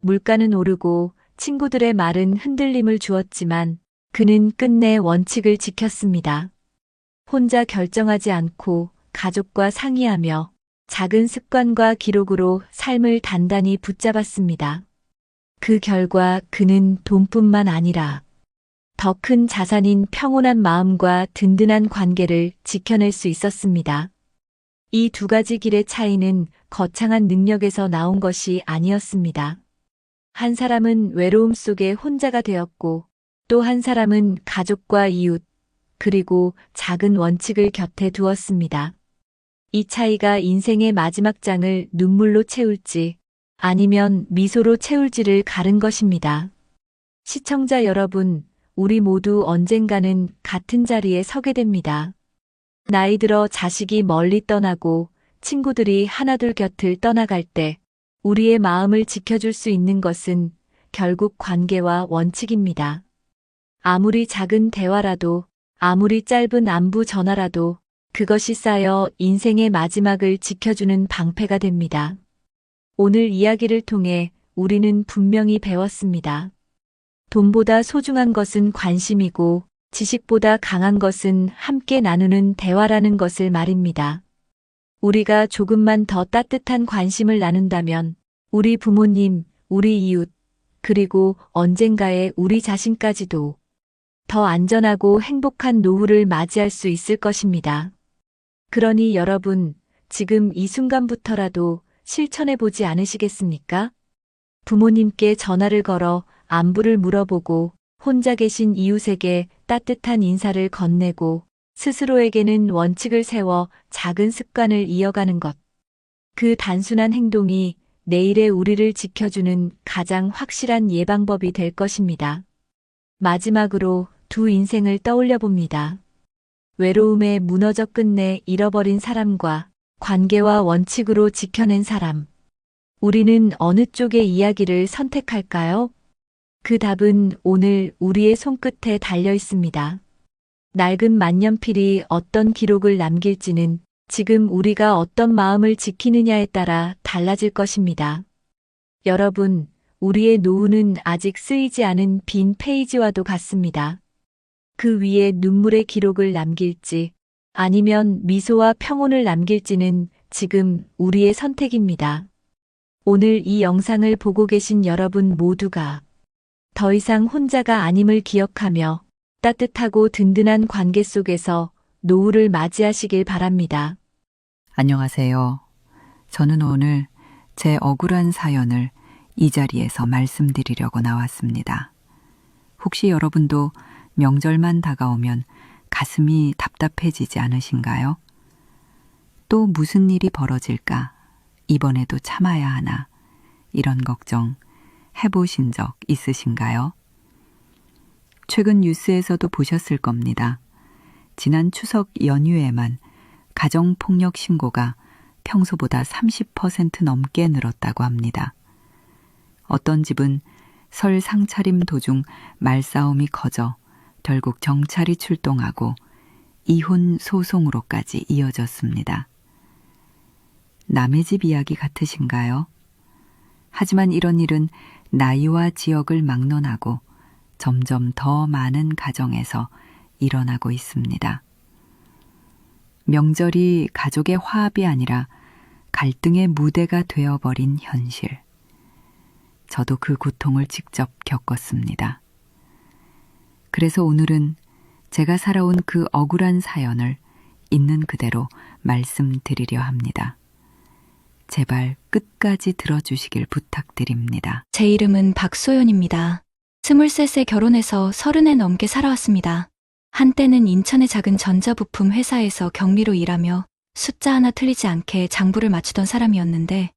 물가는 오르고 친구들의 말은 흔들림을 주었지만 그는 끝내 원칙을 지켰습니다. 혼자 결정하지 않고 가족과 상의하며 작은 습관과 기록으로 삶을 단단히 붙잡았습니다. 그 결과 그는 돈뿐만 아니라 더 큰 자산인 평온한 마음과 든든한 관계를 지켜낼 수 있었습니다. 이 두 가지 길의 차이는 거창한 능력에서 나온 것이 아니었습니다. 한 사람은 외로움 속에 혼자가 되었고, 또 한 사람은 가족과 이웃, 그리고 작은 원칙을 곁에 두었습니다. 이 차이가 인생의 마지막 장을 눈물로 채울지 아니면 미소로 채울지를 가른 것입니다. 시청자 여러분, 우리 모두 언젠가는 같은 자리에 서게 됩니다. 나이 들어 자식이 멀리 떠나고 친구들이 하나둘 곁을 떠나갈 때 우리의 마음을 지켜줄 수 있는 것은 결국 관계와 원칙입니다. 아무리 작은 대화라도, 아무리 짧은 안부 전화라도 그것이 쌓여 인생의 마지막을 지켜주는 방패가 됩니다. 오늘 이야기를 통해 우리는 분명히 배웠습니다. 돈보다 소중한 것은 관심이고 지식보다 강한 것은 함께 나누는 대화라는 것을 말입니다. 우리가 조금만 더 따뜻한 관심을 나눈다면 우리 부모님, 우리 이웃, 그리고 언젠가의 우리 자신까지도 더 안전하고 행복한 노후를 맞이할 수 있을 것입니다. 그러니 여러분, 지금 이 순간부터라도 실천해보지 않으시겠습니까? 부모님께 전화를 걸어 안부를 물어보고 혼자 계신 이웃에게 따뜻한 인사를 건네고 스스로에게는 원칙을 세워 작은 습관을 이어가는 것. 그 단순한 행동이 내일의 우리를 지켜주는 가장 확실한 예방법이 될 것입니다. 마지막으로 두 인생을 떠올려 봅니다. 외로움에 무너져 끝내 잃어버린 사람과 관계와 원칙으로 지켜낸 사람. 우리는 어느 쪽의 이야기를 선택할까요? 그 답은 오늘 우리의 손끝에 달려 있습니다. 낡은 만년필이 어떤 기록을 남길지는 지금 우리가 어떤 마음을 지키느냐에 따라 달라질 것입니다. 여러분, 우리의 노후는 아직 쓰이지 않은 빈 페이지와도 같습니다. 그 위에 눈물의 기록을 남길지 아니면 미소와 평온을 남길지는 지금 우리의 선택입니다. 오늘 이 영상을 보고 계신 여러분 모두가 더 이상 혼자가 아님을 기억하며 따뜻하고 든든한 관계 속에서 노후를 맞이하시길 바랍니다. 안녕하세요. 저는 오늘 제 억울한 사연을 이 자리에서 말씀드리려고 나왔습니다. 혹시 여러분도 명절만 다가오면 가슴이 답답해지지 않으신가요? 또 무슨 일이 벌어질까? 이번에도 참아야 하나? 이런 걱정 해보신 적 있으신가요? 최근 뉴스에서도 보셨을 겁니다. 지난 추석 연휴에만 가정폭력 신고가 평소보다 30% 넘게 늘었다고 합니다. 어떤 집은 설 상차림 도중 말싸움이 커져 결국 경찰이 출동하고 이혼 소송으로까지 이어졌습니다. 남의 집 이야기 같으신가요? 하지만 이런 일은 나이와 지역을 막론하고 점점 더 많은 가정에서 일어나고 있습니다. 명절이 가족의 화합이 아니라 갈등의 무대가 되어버린 현실. 저도 그 고통을 직접 겪었습니다. 그래서 오늘은 제가 살아온 그 억울한 사연을 있는 그대로 말씀드리려 합니다. 제발 끝까지 들어주시길 부탁드립니다. 제 이름은 박소연입니다. 23세 결혼해서 30에 넘게 살아왔습니다. 한때는 인천의 작은 전자부품 회사에서 경리로 일하며 숫자 하나 틀리지 않게 장부를 맞추던 사람이었는데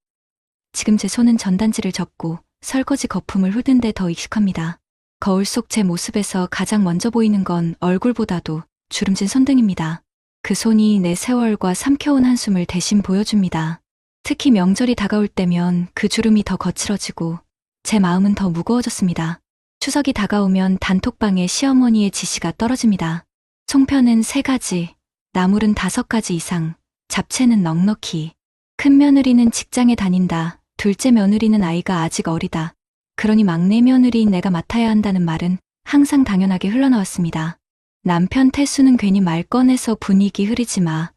지금 제 손은 전단지를 접고 설거지 거품을 훑는 데 더 익숙합니다. 거울 속 제 모습에서 가장 먼저 보이는 건 얼굴보다도 주름진 손등입니다. 그 손이 내 세월과 삼켜온 한숨을 대신 보여줍니다. 특히 명절이 다가올 때면 그 주름이 더 거칠어지고 제 마음은 더 무거워졌습니다. 추석이 다가오면 단톡방에 시어머니의 지시가 떨어집니다. 송편은 3가지, 나물은 5가지 이상, 잡채는 넉넉히. 큰 며느리는 직장에 다닌다. 둘째 며느리는 아이가 아직 어리다. 그러니 막내 며느리인 내가 맡아야 한다는 말은 항상 당연하게 흘러나왔습니다. 남편 태수는 괜히 말 꺼내서 분위기 흐리지 마.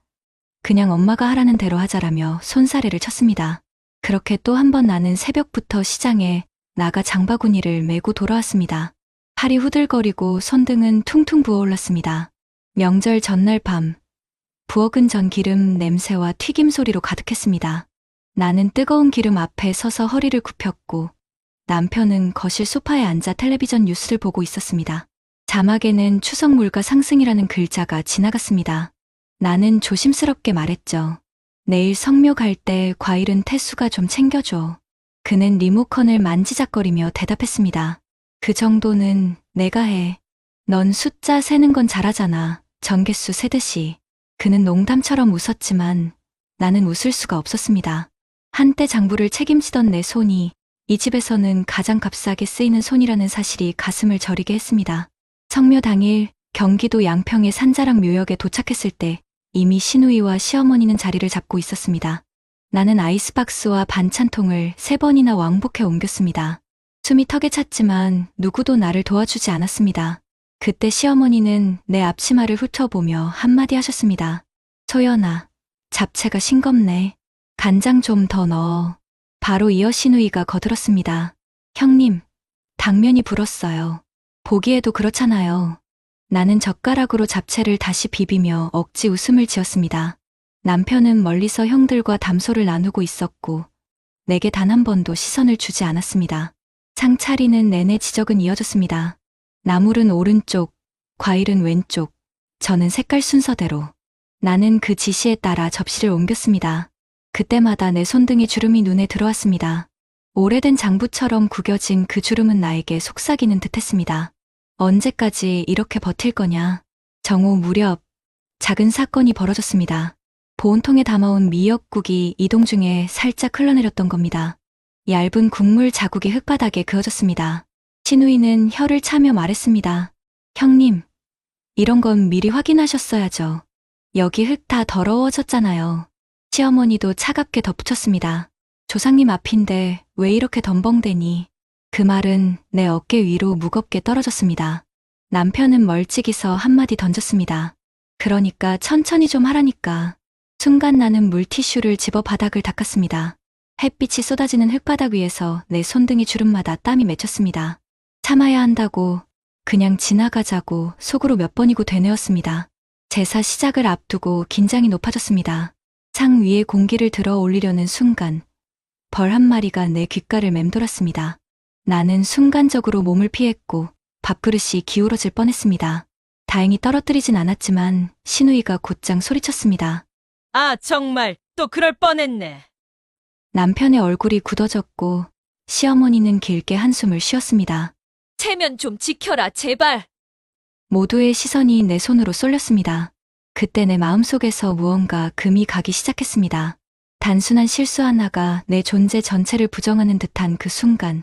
그냥 엄마가 하라는 대로 하자라며 손사래를 쳤습니다. 그렇게 또 한 번 나는 새벽부터 시장에 나가 장바구니를 메고 돌아왔습니다. 팔이 후들거리고 손등은 퉁퉁 부어올랐습니다. 명절 전날 밤, 부엌은 전기름 냄새와 튀김 소리로 가득했습니다. 나는 뜨거운 기름 앞에 서서 허리를 굽혔고 남편은 거실 소파에 앉아 텔레비전 뉴스를 보고 있었습니다. 자막에는 추석 물가 상승이라는 글자가 지나갔습니다. 나는 조심스럽게 말했죠. 내일 성묘 갈 때 과일은 태수가 좀 챙겨줘. 그는 리모컨을 만지작거리며 대답했습니다. 그 정도는 내가 해. 넌 숫자 세는 건 잘하잖아. 전개수 세듯이. 그는 농담처럼 웃었지만 나는 웃을 수가 없었습니다. 한때 장부를 책임지던 내 손이 이 집에서는 가장 값싸게 쓰이는 손이라는 사실이 가슴을 저리게 했습니다. 성묘 당일 경기도 양평의 산자락 묘역에 도착했을 때 이미 시누이와 시어머니는 자리를 잡고 있었습니다. 나는 아이스박스와 반찬통을 3번이나 왕복해 옮겼습니다. 숨이 턱에 찼지만 누구도 나를 도와주지 않았습니다. 그때 시어머니는 내 앞치마를 훑어보며 한마디 하셨습니다. 소연아, 잡채가 싱겁네. 간장 좀 더 넣어. 바로 이어 시누이가 거들었습니다. 형님, 당면이 불었어요. 보기에도 그렇잖아요. 나는 젓가락으로 잡채를 다시 비비며 억지 웃음을 지었습니다. 남편은 멀리서 형들과 담소를 나누고 있었고 내게 단 한 번도 시선을 주지 않았습니다. 상 차리는 내내 지적은 이어졌습니다. 나물은 오른쪽, 과일은 왼쪽, 저는 색깔 순서대로. 나는 그 지시에 따라 접시를 옮겼습니다. 그때마다 내 손등에 주름이 눈에 들어왔습니다. 오래된 장부처럼 구겨진 그 주름은 나에게 속삭이는 듯했습니다. 언제까지 이렇게 버틸 거냐. 정오 무렵 작은 사건이 벌어졌습니다. 보온통에 담아온 미역국이 이동 중에 살짝 흘러내렸던 겁니다. 얇은 국물 자국이 흙바닥에 그어졌습니다. 시누이는 혀를 차며 말했습니다. 형님, 이런 건 미리 확인하셨어야죠. 여기 흙 다 더러워졌잖아요. 시어머니도 차갑게 덧붙였습니다. 조상님 앞인데 왜 이렇게 덤벙대니? 그 말은 내 어깨 위로 무겁게 떨어졌습니다. 남편은 멀찍이서 한마디 던졌습니다. 그러니까 천천히 좀 하라니까. 순간 나는 물티슈를 집어 바닥을 닦았습니다. 햇빛이 쏟아지는 흙바닥 위에서 내 손등의 주름마다 땀이 맺혔습니다. 참아야 한다고, 그냥 지나가자고 속으로 몇 번이고 되뇌었습니다. 제사 시작을 앞두고 긴장이 높아졌습니다. 상 위에 공기를 들어 올리려는 순간 벌 한 마리가 내 귓가를 맴돌았습니다. 나는 순간적으로 몸을 피했고 밥그릇이 기울어질 뻔했습니다. 다행히 떨어뜨리진 않았지만 시누이가 곧장 소리쳤습니다. 아, 정말 또 그럴 뻔했네. 남편의 얼굴이 굳어졌고 시어머니는 길게 한숨을 쉬었습니다. 체면 좀 지켜라, 제발. 모두의 시선이 내 손으로 쏠렸습니다. 그때 내 마음속에서 무언가 금이 가기 시작했습니다. 단순한 실수 하나가 내 존재 전체를 부정하는 듯한 그 순간,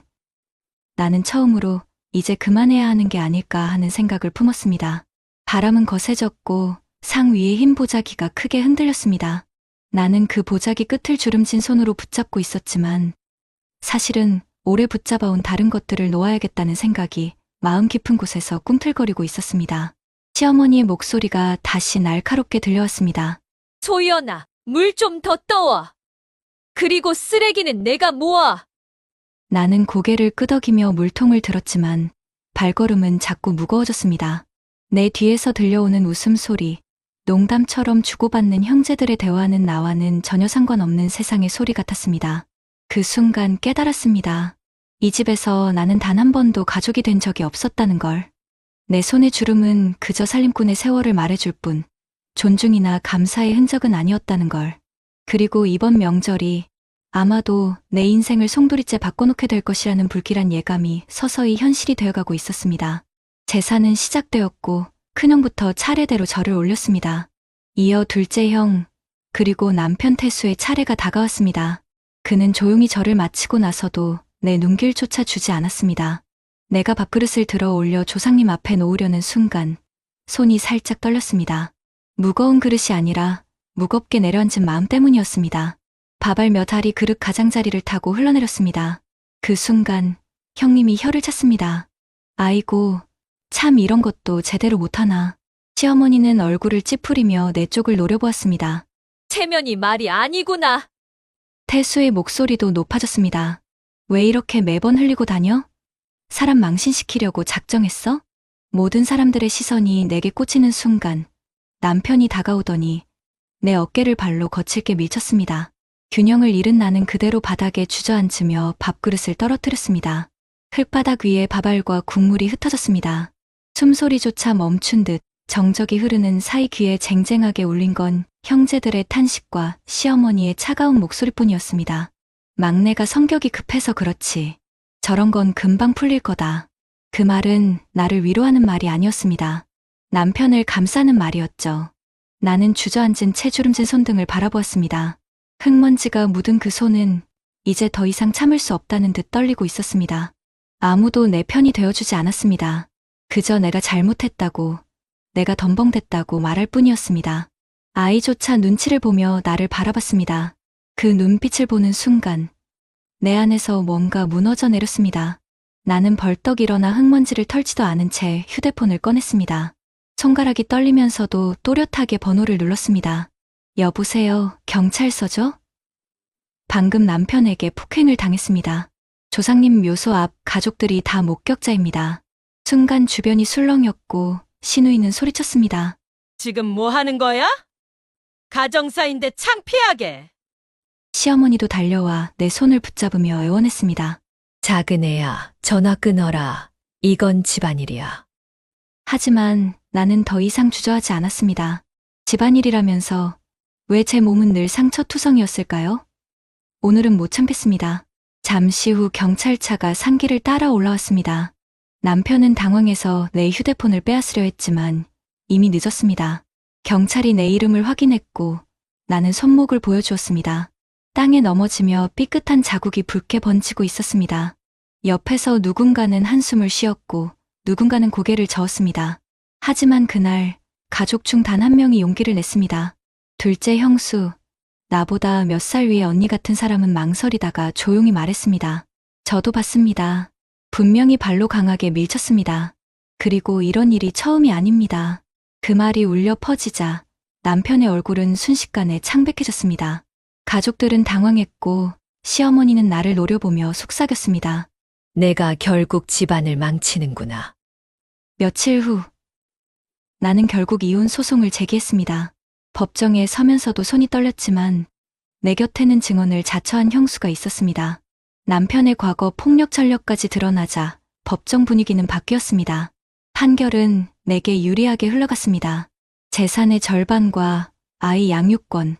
나는 처음으로 이제 그만해야 하는 게 아닐까 하는 생각을 품었습니다. 바람은 거세졌고 상 위의 흰 보자기가 크게 흔들렸습니다. 나는 그 보자기 끝을 주름진 손으로 붙잡고 있었지만 사실은 오래 붙잡아온 다른 것들을 놓아야겠다는 생각이 마음 깊은 곳에서 꿈틀거리고 있었습니다. 시어머니의 목소리가 다시 날카롭게 들려왔습니다. 소연아, 물 좀 더 떠와. 그리고 쓰레기는 내가 모아. 나는 고개를 끄덕이며 물통을 들었지만 발걸음은 자꾸 무거워졌습니다. 내 뒤에서 들려오는 웃음소리, 농담처럼 주고받는 형제들의 대화는 나와는 전혀 상관없는 세상의 소리 같았습니다. 그 순간 깨달았습니다. 이 집에서 나는 단 한 번도 가족이 된 적이 없었다는 걸. 내 손의 주름은 그저 살림꾼의 세월을 말해줄 뿐 존중이나 감사의 흔적은 아니었다는 걸. 그리고 이번 명절이 아마도 내 인생을 송두리째 바꿔놓게 될 것이라는 불길한 예감이 서서히 현실이 되어가고 있었습니다. 제사는 시작되었고 큰형부터 차례대로 절을 올렸습니다. 이어 둘째 형, 그리고 남편 태수의 차례가 다가왔습니다. 그는 조용히 절을 마치고 나서도 내 눈길조차 주지 않았습니다. 내가 밥그릇을 들어 올려 조상님 앞에 놓으려는 순간 손이 살짝 떨렸습니다. 무거운 그릇이 아니라 무겁게 내려앉은 마음 때문이었습니다. 밥알 몇 알이 그릇 가장자리를 타고 흘러내렸습니다. 그 순간 형님이 혀를 찼습니다. 아이고, 참 이런 것도 제대로 못하나. 시어머니는 얼굴을 찌푸리며 내 쪽을 노려보았습니다. 체면이 말이 아니구나. 태수의 목소리도 높아졌습니다. 왜 이렇게 매번 흘리고 다녀? 사람 망신시키려고 작정했어? 모든 사람들의 시선이 내게 꽂히는 순간 남편이 다가오더니 내 어깨를 발로 거칠게 밀쳤습니다. 균형을 잃은 나는 그대로 바닥에 주저앉으며 밥그릇을 떨어뜨렸습니다. 흙바닥 위에 밥알과 국물이 흩어졌습니다. 숨소리조차 멈춘 듯 정적이 흐르는 사이 귀에 쟁쟁하게 울린 건 형제들의 탄식과 시어머니의 차가운 목소리뿐이었습니다. 막내가 성격이 급해서 그렇지. 저런 건 금방 풀릴 거다. 그 말은 나를 위로하는 말이 아니었습니다. 남편을 감싸는 말이었죠. 나는 주저앉은 채 주름진 손등을 바라보았습니다. 흙먼지가 묻은 그 손은 이제 더 이상 참을 수 없다는 듯 떨리고 있었습니다. 아무도 내 편이 되어주지 않았습니다. 그저 내가 잘못했다고, 내가 덤벙댔다고 말할 뿐이었습니다. 아이조차 눈치를 보며 나를 바라봤습니다. 그 눈빛을 보는 순간 내 안에서 뭔가 무너져 내렸습니다. 나는 벌떡 일어나 흙먼지를 털지도 않은 채 휴대폰을 꺼냈습니다. 손가락이 떨리면서도 또렷하게 번호를 눌렀습니다. 여보세요, 경찰서죠? 방금 남편에게 폭행을 당했습니다. 조상님 묘소 앞 가족들이 다 목격자입니다. 순간 주변이 술렁였고 시누이는 소리쳤습니다. 지금 뭐 하는 거야? 가정사인데 창피하게. 시어머니도 달려와 내 손을 붙잡으며 애원했습니다. 작은 애야, 전화 끊어라. 이건 집안일이야. 하지만 나는 더 이상 주저하지 않았습니다. 집안일이라면서 왜 제 몸은 늘 상처투성이었을까요? 오늘은 못 참겠습니다. 잠시 후 경찰차가 산길을 따라 올라왔습니다. 남편은 당황해서 내 휴대폰을 빼앗으려 했지만 이미 늦었습니다. 경찰이 내 이름을 확인했고 나는 손목을 보여주었습니다. 땅에 넘어지며 삐끗한 자국이 붉게 번지고 있었습니다. 옆에서 누군가는 한숨을 쉬었고 누군가는 고개를 저었습니다. 하지만 그날 가족 중 단 한 명이 용기를 냈습니다. 둘째 형수, 나보다 몇 살 위의 언니 같은 사람은 망설이다가 조용히 말했습니다. 저도 봤습니다. 분명히 발로 강하게 밀쳤습니다. 그리고 이런 일이 처음이 아닙니다. 그 말이 울려 퍼지자 남편의 얼굴은 순식간에 창백해졌습니다. 가족들은 당황했고 시어머니는 나를 노려보며 속삭였습니다. 내가 결국 집안을 망치는구나. 며칠 후 나는 결국 이혼 소송을 제기했습니다. 법정에 서면서도 손이 떨렸지만 내 곁에는 증언을 자처한 형수가 있었습니다. 남편의 과거 폭력 전력까지 드러나자 법정 분위기는 바뀌었습니다. 판결은 내게 유리하게 흘러갔습니다. 재산의 절반과 아이 양육권,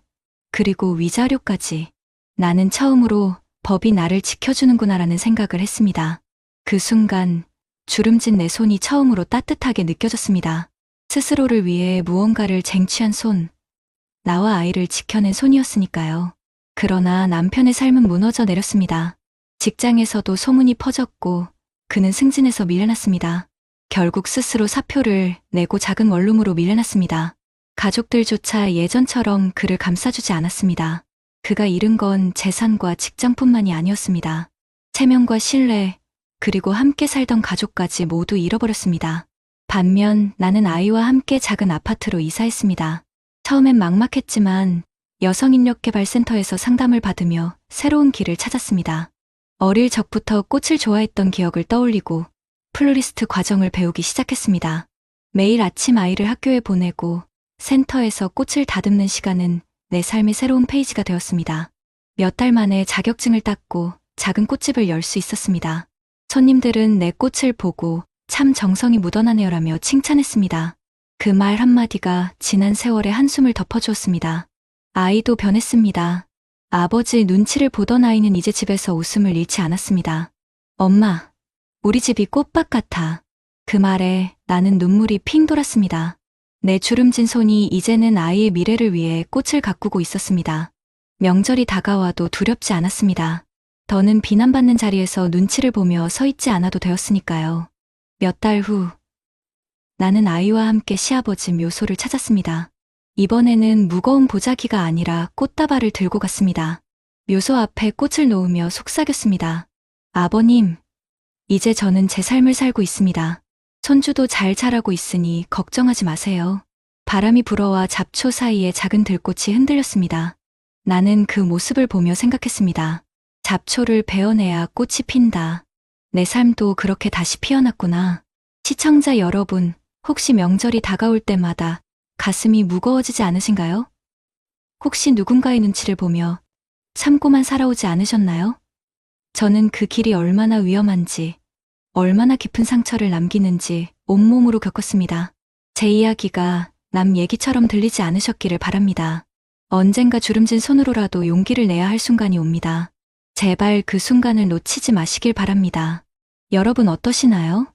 그리고 위자료까지. 나는 처음으로 법이 나를 지켜주는구나라는 생각을 했습니다. 그 순간 주름진 내 손이 처음으로 따뜻하게 느껴졌습니다. 스스로를 위해 무언가를 쟁취한 손, 나와 아이를 지켜낸 손이었으니까요. 그러나 남편의 삶은 무너져 내렸습니다. 직장에서도 소문이 퍼졌고 그는 승진해서 밀려났습니다. 결국 스스로 사표를 내고 작은 원룸으로 밀려났습니다. 가족들조차 예전처럼 그를 감싸주지 않았습니다. 그가 잃은 건 재산과 직장뿐만이 아니었습니다. 체면과 신뢰, 그리고 함께 살던 가족까지 모두 잃어버렸습니다. 반면 나는 아이와 함께 작은 아파트로 이사했습니다. 처음엔 막막했지만 여성인력개발센터에서 상담을 받으며 새로운 길을 찾았습니다. 어릴 적부터 꽃을 좋아했던 기억을 떠올리고 플로리스트 과정을 배우기 시작했습니다. 매일 아침 아이를 학교에 보내고 센터에서 꽃을 다듬는 시간은 내 삶의 새로운 페이지가 되었습니다. 몇 달 만에 자격증을 땄고 작은 꽃집을 열 수 있었습니다. 손님들은 내 꽃을 보고 참 정성이 묻어나네요라며 칭찬했습니다. 그 말 한마디가 지난 세월의 한숨을 덮어주었습니다. 아이도 변했습니다. 아버지 눈치를 보던 아이는 이제 집에서 웃음을 잃지 않았습니다. 엄마, 우리 집이 꽃밭 같아. 그 말에 나는 눈물이 핑 돌았습니다. 내 주름진 손이 이제는 아이의 미래를 위해 꽃을 가꾸고 있었습니다. 명절이 다가와도 두렵지 않았습니다. 더는 비난받는 자리에서 눈치를 보며 서 있지 않아도 되었으니까요. 몇 달 후, 나는 아이와 함께 시아버지 묘소를 찾았습니다. 이번에는 무거운 보자기가 아니라 꽃다발을 들고 갔습니다. 묘소 앞에 꽃을 놓으며 속삭였습니다. 아버님, 이제 저는 제 삶을 살고 있습니다. 손주도 잘 자라고 있으니 걱정하지 마세요. 바람이 불어와 잡초 사이에 작은 들꽃이 흔들렸습니다. 나는 그 모습을 보며 생각했습니다. 잡초를 베어내야 꽃이 핀다. 내 삶도 그렇게 다시 피어났구나. 시청자 여러분, 혹시 명절이 다가올 때마다 가슴이 무거워지지 않으신가요? 혹시 누군가의 눈치를 보며 참고만 살아오지 않으셨나요? 저는 그 길이 얼마나 위험한지, 얼마나 깊은 상처를 남기는지 온몸으로 겪었습니다. 제 이야기가 남 얘기처럼 들리지 않으셨기를 바랍니다. 언젠가 주름진 손으로라도 용기를 내야 할 순간이 옵니다. 제발 그 순간을 놓치지 마시길 바랍니다. 여러분 어떠시나요?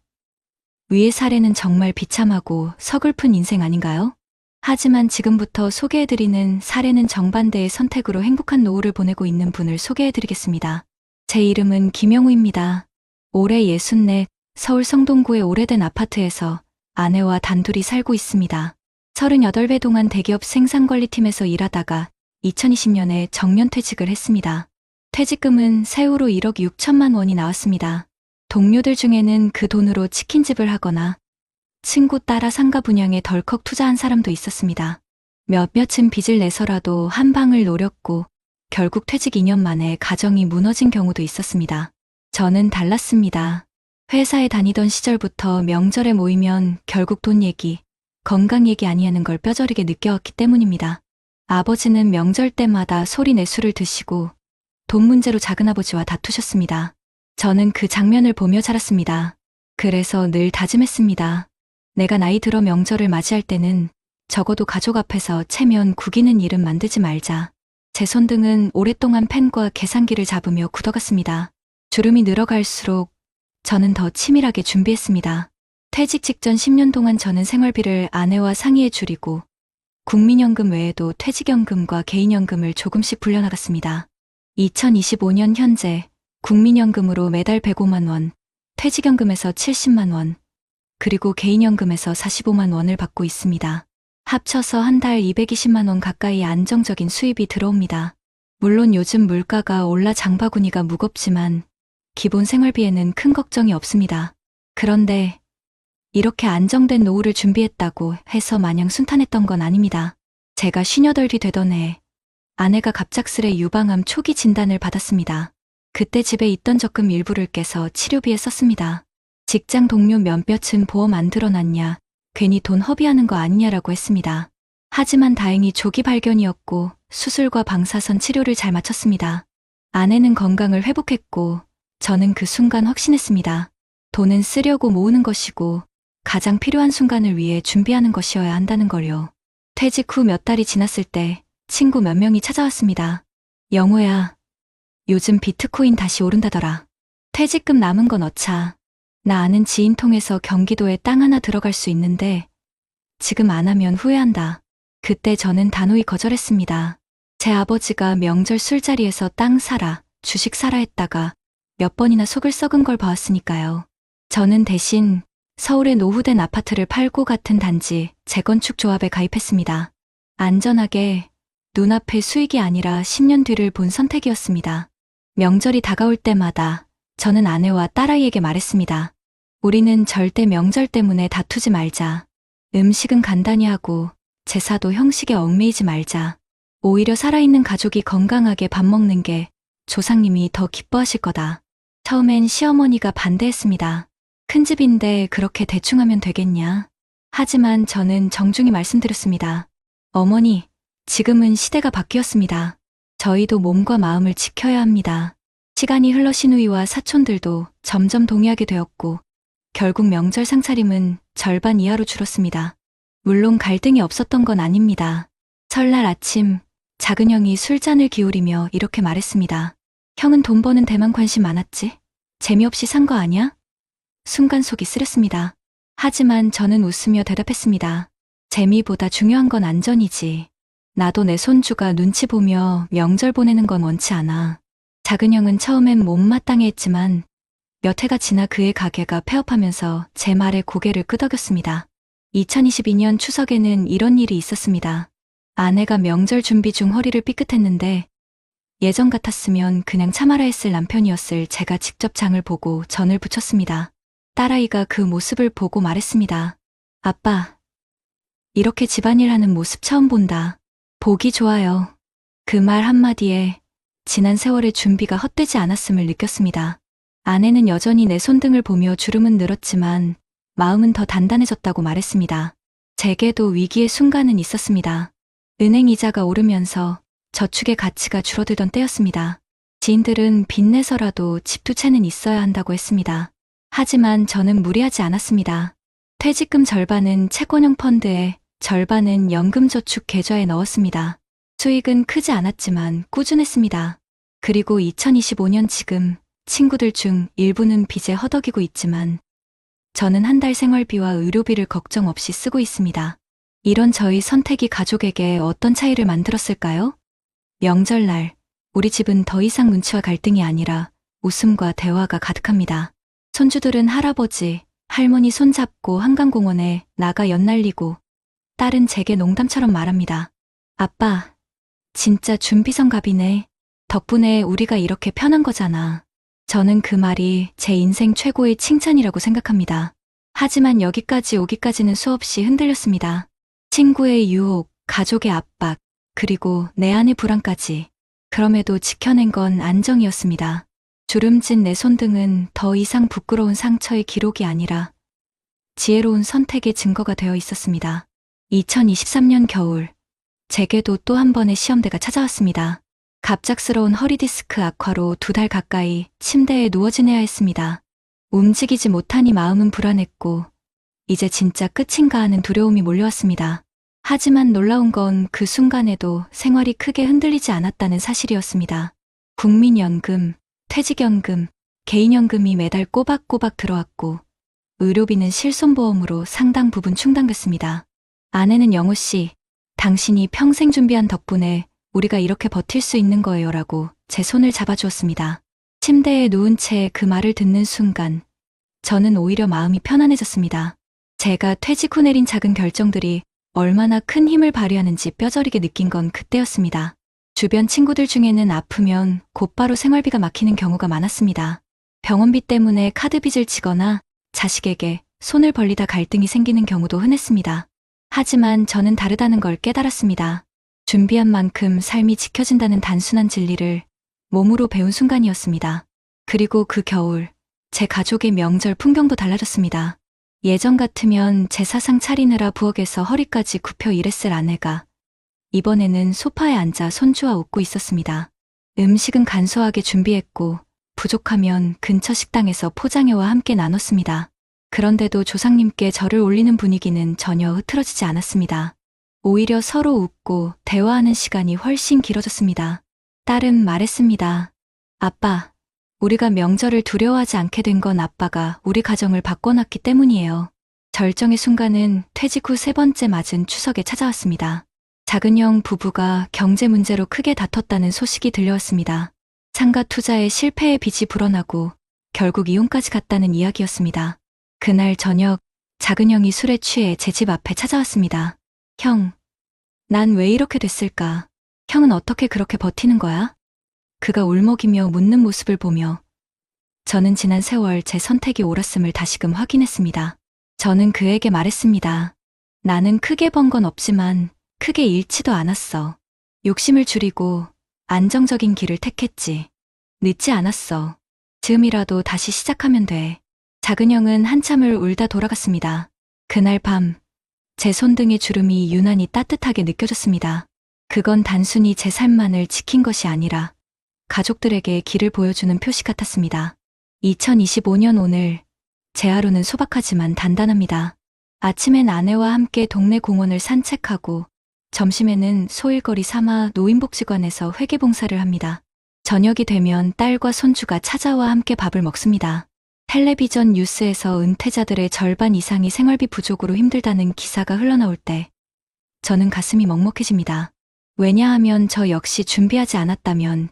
위의 사례는 정말 비참하고 서글픈 인생 아닌가요? 하지만 지금부터 소개해드리는 사례는 정반대의 선택으로 행복한 노후를 보내고 있는 분을 소개해드리겠습니다. 제 이름은 김영우입니다. 올해 64, 서울 성동구의 오래된 아파트에서 아내와 단둘이 살고 있습니다. 38배 동안 대기업 생산관리팀에서 일하다가 2020년에 정년퇴직을 했습니다. 퇴직금은 세후로 1억 6천만 원이 나왔습니다. 동료들 중에는 그 돈으로 치킨집을 하거나 친구 따라 상가 분양에 덜컥 투자한 사람도 있었습니다. 몇몇은 빚을 내서라도 한 방을 노렸고 결국 퇴직 2년 만에 가정이 무너진 경우도 있었습니다. 저는 달랐습니다. 회사에 다니던 시절부터 명절에 모이면 결국 돈 얘기, 건강 얘기 아니하는 걸 뼈저리게 느껴왔기 때문입니다. 아버지는 명절 때마다 소리 내술을 드시고 돈 문제로 작은아버지와 다투셨습니다. 저는 그 장면을 보며 자랐습니다. 그래서 늘 다짐했습니다. 내가 나이 들어 명절을 맞이할 때는 적어도 가족 앞에서 체면 구기는 일은 만들지 말자. 제 손등은 오랫동안 펜과 계산기를 잡으며 굳어갔습니다. 주름이 늘어갈수록 저는 더 치밀하게 준비했습니다. 퇴직 직전 10년 동안 저는 생활비를 아내와 상의해 줄이고 국민연금 외에도 퇴직연금과 개인연금을 조금씩 불려나갔습니다. 2025년 현재 국민연금으로 매달 105만 원, 퇴직연금에서 70만 원, 그리고 개인연금에서 45만 원을 받고 있습니다. 합쳐서 한 달 220만 원 가까이 안정적인 수입이 들어옵니다. 물론 요즘 물가가 올라 장바구니가 무겁지만 기본 생활비에는 큰 걱정이 없습니다. 그런데 이렇게 안정된 노후를 준비했다고 해서 마냥 순탄했던 건 아닙니다. 제가 58이 되던 해 아내가 갑작스레 유방암 초기 진단을 받았습니다. 그때 집에 있던 적금 일부를 깨서 치료비에 썼습니다. 직장 동료 몇몇은 보험 안 들어놨냐, 괜히 돈 허비하는 거 아니냐라고 했습니다. 하지만 다행히 조기 발견이었고 수술과 방사선 치료를 잘 마쳤습니다. 아내는 건강을 회복했고 저는 그 순간 확신했습니다. 돈은 쓰려고 모으는 것이고 가장 필요한 순간을 위해 준비하는 것이어야 한다는 걸요. 퇴직 후 몇 달이 지났을 때 친구 몇 명이 찾아왔습니다. 영호야, 요즘 비트코인 다시 오른다더라. 퇴직금 남은 거 넣자. 나 아는 지인 통해서 경기도에 땅 하나 들어갈 수 있는데 지금 안 하면 후회한다. 그때 저는 단호히 거절했습니다. 제 아버지가 명절 술자리에서 땅 사라, 주식 사라 했다가 몇 번이나 속을 썩은 걸 봐왔으니까요. 저는 대신 서울의 노후된 아파트를 팔고 같은 단지 재건축 조합에 가입했습니다. 안전하게 눈앞의 수익이 아니라 10년 뒤를 본 선택이었습니다. 명절이 다가올 때마다 저는 아내와 딸아이에게 말했습니다. 우리는 절대 명절 때문에 다투지 말자. 음식은 간단히 하고 제사도 형식에 얽매이지 말자. 오히려 살아있는 가족이 건강하게 밥 먹는 게 조상님이 더 기뻐하실 거다. 처음엔 시어머니가 반대했습니다. 큰 집인데 그렇게 대충 하면 되겠냐. 하지만 저는 정중히 말씀드렸습니다. 어머니, 지금은 시대가 바뀌었습니다. 저희도 몸과 마음을 지켜야 합니다. 시간이 흘러 시누이와 사촌들도 점점 동의하게 되었고 결국 명절 상차림은 절반 이하로 줄었습니다. 물론 갈등이 없었던 건 아닙니다. 설날 아침 작은 형이 술잔을 기울이며 이렇게 말했습니다. 형은 돈 버는 데만 관심 많았지? 재미없이 산 거 아냐? 순간 속이 쓰렸습니다. 하지만 저는 웃으며 대답했습니다. 재미보다 중요한 건 안전이지. 나도 내 손주가 눈치 보며 명절 보내는 건 원치 않아. 작은 형은 처음엔 못마땅해 했지만 몇 해가 지나 그의 가게가 폐업하면서 제 말에 고개를 끄덕였습니다. 2022년 추석에는 이런 일이 있었습니다. 아내가 명절 준비 중 허리를 삐끗했는데 예전 같았으면 그냥 참아라 했을 남편이었을 제가 직접 장을 보고 전을 부쳤습니다. 딸아이가 그 모습을 보고 말했습니다. 아빠, 이렇게 집안일 하는 모습 처음 본다. 보기 좋아요. 그 말 한마디에 지난 세월의 준비가 헛되지 않았음을 느꼈습니다. 아내는 여전히 내 손등을 보며 주름은 늘었지만 마음은 더 단단해졌다고 말했습니다. 제게도 위기의 순간은 있었습니다. 은행 이자가 오르면서 저축의 가치가 줄어들던 때였습니다. 지인들은 빚내서라도 집 두 채는 있어야 한다고 했습니다. 하지만 저는 무리하지 않았습니다. 퇴직금 절반은 채권형 펀드에 절반은 연금저축 계좌에 넣었습니다. 수익은 크지 않았지만 꾸준했습니다. 그리고 2025년 지금 친구들 중 일부는 빚에 허덕이고 있지만 저는 한 달 생활비와 의료비를 걱정 없이 쓰고 있습니다. 이런 저희 선택이 가족에게 어떤 차이를 만들었을까요? 명절날 우리 집은 더 이상 눈치와 갈등이 아니라 웃음과 대화가 가득합니다. 손주들은 할아버지, 할머니 손잡고 한강공원에 나가 연날리고 딸은 제게 농담처럼 말합니다. 아빠, 진짜 준비성갑이네. 덕분에 우리가 이렇게 편한 거잖아. 저는 그 말이 제 인생 최고의 칭찬이라고 생각합니다. 하지만 여기까지 오기까지는 수없이 흔들렸습니다. 친구의 유혹, 가족의 압박, 그리고 내 안의 불안까지. 그럼에도 지켜낸 건 안정이었습니다. 주름진 내 손등은 더 이상 부끄러운 상처의 기록이 아니라 지혜로운 선택의 증거가 되어 있었습니다. 2023년 겨울, 제게도 또 한 번의 시험대가 찾아왔습니다. 갑작스러운 허리디스크 악화로 2달 가까이 침대에 누워 지내야 했습니다. 움직이지 못하니 마음은 불안했고 이제 진짜 끝인가 하는 두려움이 몰려왔습니다. 하지만 놀라운 건 그 순간에도 생활이 크게 흔들리지 않았다는 사실이었습니다. 국민연금, 퇴직연금, 개인연금이 매달 꼬박꼬박 들어왔고 의료비는 실손보험으로 상당 부분 충당됐습니다. 아내는 영호 씨, 당신이 평생 준비한 덕분에 우리가 이렇게 버틸 수 있는 거예요 라고 제 손을 잡아주었습니다. 침대에 누운 채 그 말을 듣는 순간 저는 오히려 마음이 편안해졌습니다. 제가 퇴직 후 내린 작은 결정들이 얼마나 큰 힘을 발휘하는지 뼈저리게 느낀 건 그때였습니다. 주변 친구들 중에는 아프면 곧바로 생활비가 막히는 경우가 많았습니다. 병원비 때문에 카드빚을 지거나 자식에게 손을 벌리다 갈등이 생기는 경우도 흔했습니다. 하지만 저는 다르다는 걸 깨달았습니다. 준비한 만큼 삶이 지켜진다는 단순한 진리를 몸으로 배운 순간이었습니다. 그리고 그 겨울, 제 가족의 명절 풍경도 달라졌습니다. 예전 같으면 제사상 차리느라 부엌에서 허리까지 굽혀 일했을 아내가 이번에는 소파에 앉아 손주와 웃고 있었습니다. 음식은 간소하게 준비했고 부족하면 근처 식당에서 포장해와 함께 나눴습니다. 그런데도 조상님께 절을 올리는 분위기는 전혀 흐트러지지 않았습니다. 오히려 서로 웃고 대화하는 시간이 훨씬 길어졌습니다. 딸은 말했습니다. 아빠, 우리가 명절을 두려워하지 않게 된 건 아빠가 우리 가정을 바꿔놨기 때문이에요. 절정의 순간은 퇴직 후 3번째 맞은 추석에 찾아왔습니다. 작은 형 부부가 경제 문제로 크게 다퉜다는 소식이 들려왔습니다. 상가 투자에 실패의 빚이 불어나고 결국 이혼까지 갔다는 이야기였습니다. 그날 저녁 작은 형이 술에 취해 제 집 앞에 찾아왔습니다. 형, 난 왜 이렇게 됐을까? 형은 어떻게 그렇게 버티는 거야? 그가 울먹이며 묻는 모습을 보며 저는 지난 세월 제 선택이 옳았음을 다시금 확인했습니다. 저는 그에게 말했습니다. 나는 크게 번 건 없지만 크게 잃지도 않았어. 욕심을 줄이고 안정적인 길을 택했지. 늦지 않았어. 지금이라도 다시 시작하면 돼. 작은 형은 한참을 울다 돌아갔습니다. 그날 밤, 제 손등의 주름이 유난히 따뜻하게 느껴졌습니다. 그건 단순히 제 삶만을 지킨 것이 아니라 가족들에게 길을 보여주는 표시 같았습니다. 2025년 오늘, 제 하루는 소박하지만 단단합니다. 아침엔 아내와 함께 동네 공원을 산책하고 점심에는 소일거리 삼아 노인복지관에서 회계봉사를 합니다. 저녁이 되면 딸과 손주가 찾아와 함께 밥을 먹습니다. 텔레비전 뉴스에서 은퇴자들의 절반 이상이 생활비 부족으로 힘들다는 기사가 흘러나올 때 저는 가슴이 먹먹해집니다. 왜냐하면 저 역시 준비하지 않았다면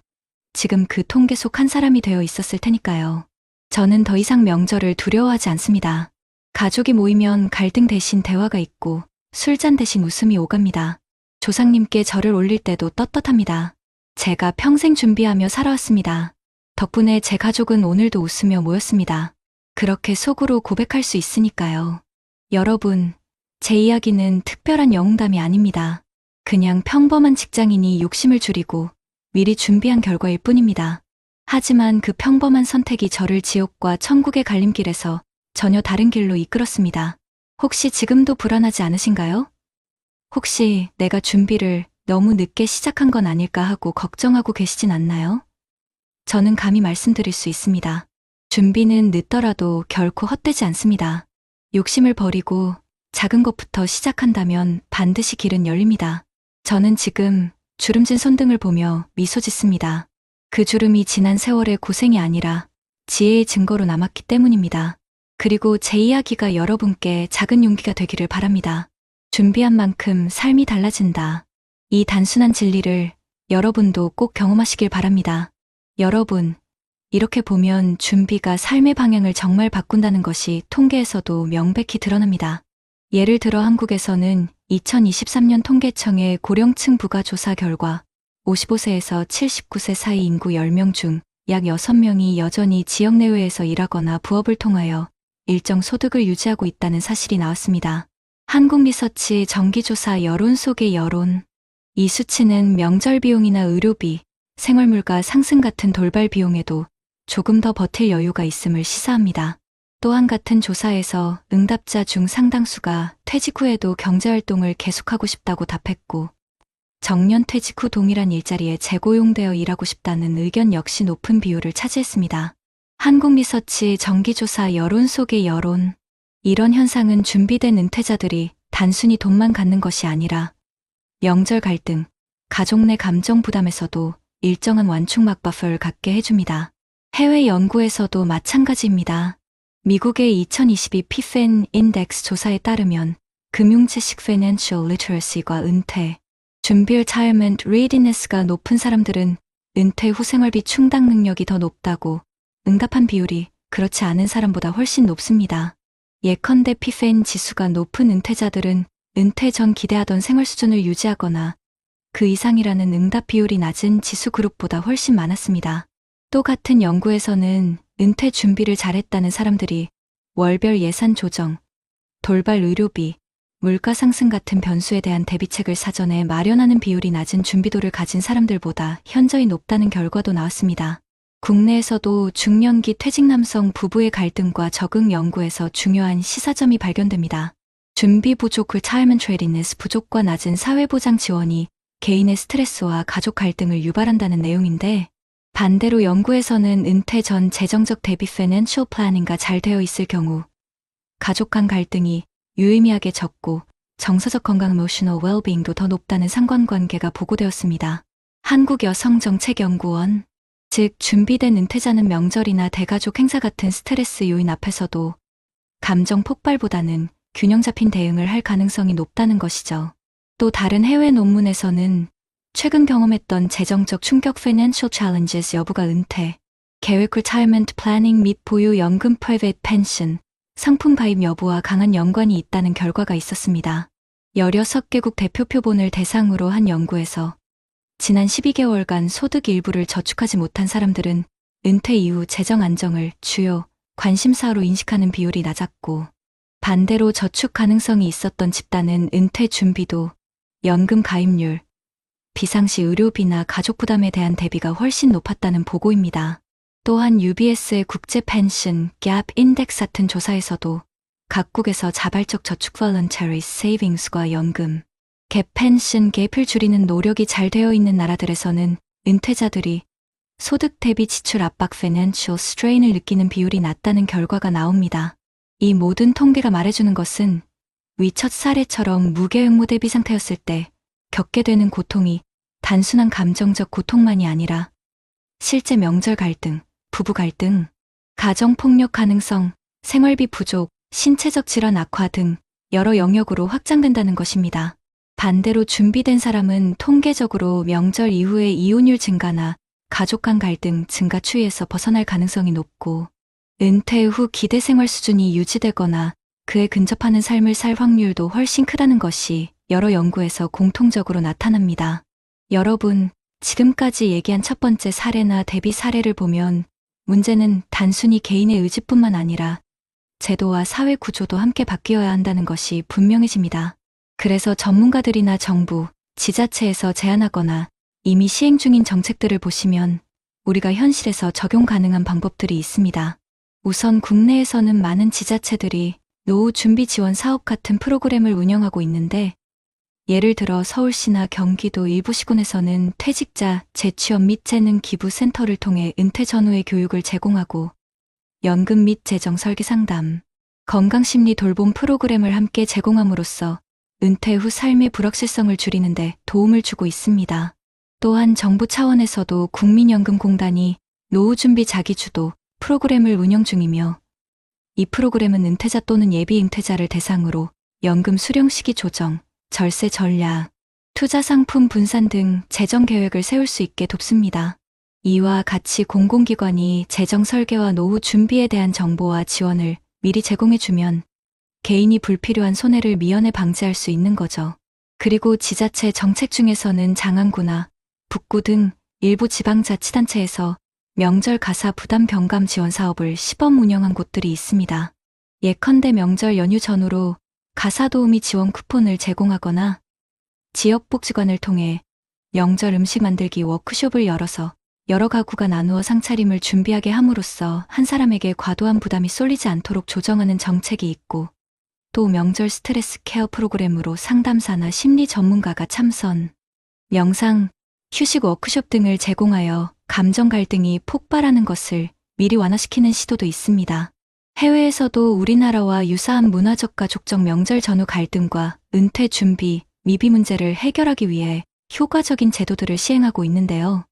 지금 그 통계 속 한 사람이 되어 있었을 테니까요. 저는 더 이상 명절을 두려워하지 않습니다. 가족이 모이면 갈등 대신 대화가 있고 술잔 대신 웃음이 오갑니다. 조상님께 절을 올릴 때도 떳떳합니다. 제가 평생 준비하며 살아왔습니다. 덕분에 제 가족은 오늘도 웃으며 모였습니다. 그렇게 속으로 고백할 수 있으니까요. 여러분, 제 이야기는 특별한 영웅담이 아닙니다. 그냥 평범한 직장인이 욕심을 줄이고 미리 준비한 결과일 뿐입니다. 하지만 그 평범한 선택이 저를 지옥과 천국의 갈림길에서 전혀 다른 길로 이끌었습니다. 혹시 지금도 불안하지 않으신가요? 혹시 내가 준비를 너무 늦게 시작한 건 아닐까 하고 걱정하고 계시진 않나요? 저는 감히 말씀드릴 수 있습니다. 준비는 늦더라도 결코 헛되지 않습니다. 욕심을 버리고 작은 것부터 시작한다면 반드시 길은 열립니다. 저는 지금 주름진 손등을 보며 미소 짓습니다. 그 주름이 지난 세월의 고생이 아니라 지혜의 증거로 남았기 때문입니다. 그리고 제 이야기가 여러분께 작은 용기가 되기를 바랍니다. 준비한 만큼 삶이 달라진다. 이 단순한 진리를 여러분도 꼭 경험하시길 바랍니다. 여러분, 이렇게 보면 준비가 삶의 방향을 정말 바꾼다는 것이 통계에서도 명백히 드러납니다. 예를 들어 한국에서는 2023년 통계청의 고령층 부가 조사 결과 55세에서 79세 사이 인구 10명 중 약 6명이 여전히 지역 내외에서 일하거나 부업을 통하여 일정 소득을 유지하고 있다는 사실이 나왔습니다. 한국리서치 정기조사 여론 속의 여론. 이 수치는 명절 비용이나 의료비, 생활물가 상승 같은 돌발 비용에도 조금 더 버틸 여유가 있음을 시사합니다. 또한 같은 조사에서 응답자 중 상당수가 퇴직 후에도 경제활동을 계속하고 싶다고 답했고, 정년 퇴직 후 동일한 일자리에 재고용되어 일하고 싶다는 의견 역시 높은 비율을 차지했습니다. 한국리서치 정기조사 여론 속의 여론. 이런 현상은 준비된 은퇴자들이 단순히 돈만 갖는 것이 아니라 명절 갈등, 가족 내 감정 부담에서도 일정한 완충 막바를 갖게 해줍니다. 해외 연구에서도 마찬가지입니다. 미국의 2022 피펜 인덱스 조사에 따르면 금융지식 Financial Literacy과 은퇴, 준비 Retirement Readiness가 높은 사람들은 은퇴 후 생활비 충당 능력이 더 높다고 응답한 비율이 그렇지 않은 사람보다 훨씬 높습니다. 예컨대 피펜 지수가 높은 은퇴자들은 은퇴 전 기대하던 생활 수준을 유지하거나 그 이상이라는 응답 비율이 낮은 지수 그룹보다 훨씬 많았습니다. 또 같은 연구에서는 은퇴 준비를 잘했다는 사람들이 월별 예산 조정, 돌발 의료비, 물가 상승 같은 변수에 대한 대비책을 사전에 마련하는 비율이 낮은 준비도를 가진 사람들보다 현저히 높다는 결과도 나왔습니다. 국내에서도 중년기 퇴직 남성 부부의 갈등과 적응 연구에서 중요한 시사점이 발견됩니다. 준비 부족 retirement readiness 부족과 낮은 사회보장 지원이 개인의 스트레스와 가족 갈등을 유발한다는 내용인데, 반대로 연구에서는 은퇴 전 재정적 대비 financial planning가 잘 되어 있을 경우 가족 간 갈등이 유의미하게 적고 정서적 건강 emotional well-being도 더 높다는 상관관계가 보고되었습니다. 한국여성정책연구원, 즉 준비된 은퇴자는 명절이나 대가족 행사 같은 스트레스 요인 앞에서도 감정 폭발보다는 균형 잡힌 대응을 할 가능성이 높다는 것이죠. 또 다른 해외 논문에서는 최근 경험했던 재정적 충격 financial challenges 여부가 은퇴, 계획 retirement planning 및 보유 연금 private pension, 상품 가입 여부와 강한 연관이 있다는 결과가 있었습니다. 16개국 대표 표본을 대상으로 한 연구에서 지난 12개월간 소득 일부를 저축하지 못한 사람들은 은퇴 이후 재정 안정을 주요 관심사로 인식하는 비율이 낮았고, 반대로 저축 가능성이 있었던 집단은 은퇴 준비도, 연금 가입률, 비상시 의료비나 가족 부담에 대한 대비가 훨씬 높았다는 보고입니다. 또한 UBS의 국제 펜션 갭 인덱스 같은 조사에서도 각국에서 자발적 저축 voluntary savings과 연금 갭 펜션 갭을 줄이는 노력이 잘 되어 있는 나라들에서는 은퇴자들이 소득 대비 지출 압박 financial strain을 느끼는 비율이 낮다는 결과가 나옵니다. 이 모든 통계가 말해주는 것은 위 첫 사례처럼 무계획무 대비 상태였을 때 겪게 되는 고통이 단순한 감정적 고통만이 아니라 실제 명절 갈등, 부부 갈등, 가정폭력 가능성, 생활비 부족, 신체적 질환 악화 등 여러 영역으로 확장된다는 것입니다. 반대로 준비된 사람은 통계적으로 명절 이후의 이혼율 증가나 가족 간 갈등 증가 추이에서 벗어날 가능성이 높고, 은퇴 후 기대 생활 수준이 유지되거나 그에 근접하는 삶을 살 확률도 훨씬 크다는 것이 여러 연구에서 공통적으로 나타납니다. 여러분, 지금까지 얘기한 첫 번째 사례나 대비 사례를 보면 문제는 단순히 개인의 의지뿐만 아니라 제도와 사회 구조도 함께 바뀌어야 한다는 것이 분명해집니다. 그래서 전문가들이나 정부, 지자체에서 제안하거나 이미 시행 중인 정책들을 보시면 우리가 현실에서 적용 가능한 방법들이 있습니다. 우선 국내에서는 많은 지자체들이 노후 준비 지원 사업 같은 프로그램을 운영하고 있는데, 예를 들어 서울시나 경기도 일부 시군에서는 퇴직자 재취업 및 재능 기부 센터를 통해 은퇴 전후의 교육을 제공하고, 연금 및 재정 설계 상담, 건강심리 돌봄 프로그램을 함께 제공함으로써 은퇴 후 삶의 불확실성을 줄이는 데 도움을 주고 있습니다. 또한 정부 차원에서도 국민연금공단이 노후준비 자기주도 프로그램을 운영 중이며, 이 프로그램은 은퇴자 또는 예비 은퇴자를 대상으로 연금 수령 시기 조정, 절세 전략, 투자 상품 분산 등 재정 계획을 세울 수 있게 돕습니다. 이와 같이 공공기관이 재정 설계와 노후 준비에 대한 정보와 지원을 미리 제공해주면 개인이 불필요한 손해를 미연에 방지할 수 있는 거죠. 그리고 지자체 정책 중에서는 장안구나 북구 등 일부 지방자치단체에서 명절 가사 부담 경감 지원 사업을 시범 운영한 곳들이 있습니다. 예컨대 명절 연휴 전후로 가사 도우미 지원 쿠폰을 제공하거나 지역복지관을 통해 명절 음식 만들기 워크숍을 열어서 여러 가구가 나누어 상차림을 준비하게 함으로써 한 사람에게 과도한 부담이 쏠리지 않도록 조정하는 정책이 있고, 또 명절 스트레스 케어 프로그램으로 상담사나 심리 전문가가 참선, 명상, 휴식 워크숍 등을 제공하여 감정 갈등이 폭발하는 것을 미리 완화시키는 시도도 있습니다. 해외에서도 우리나라와 유사한 문화적 가족적 명절 전후 갈등과 은퇴 준비, 미비 문제를 해결하기 위해 효과적인 제도들을 시행하고 있는데요.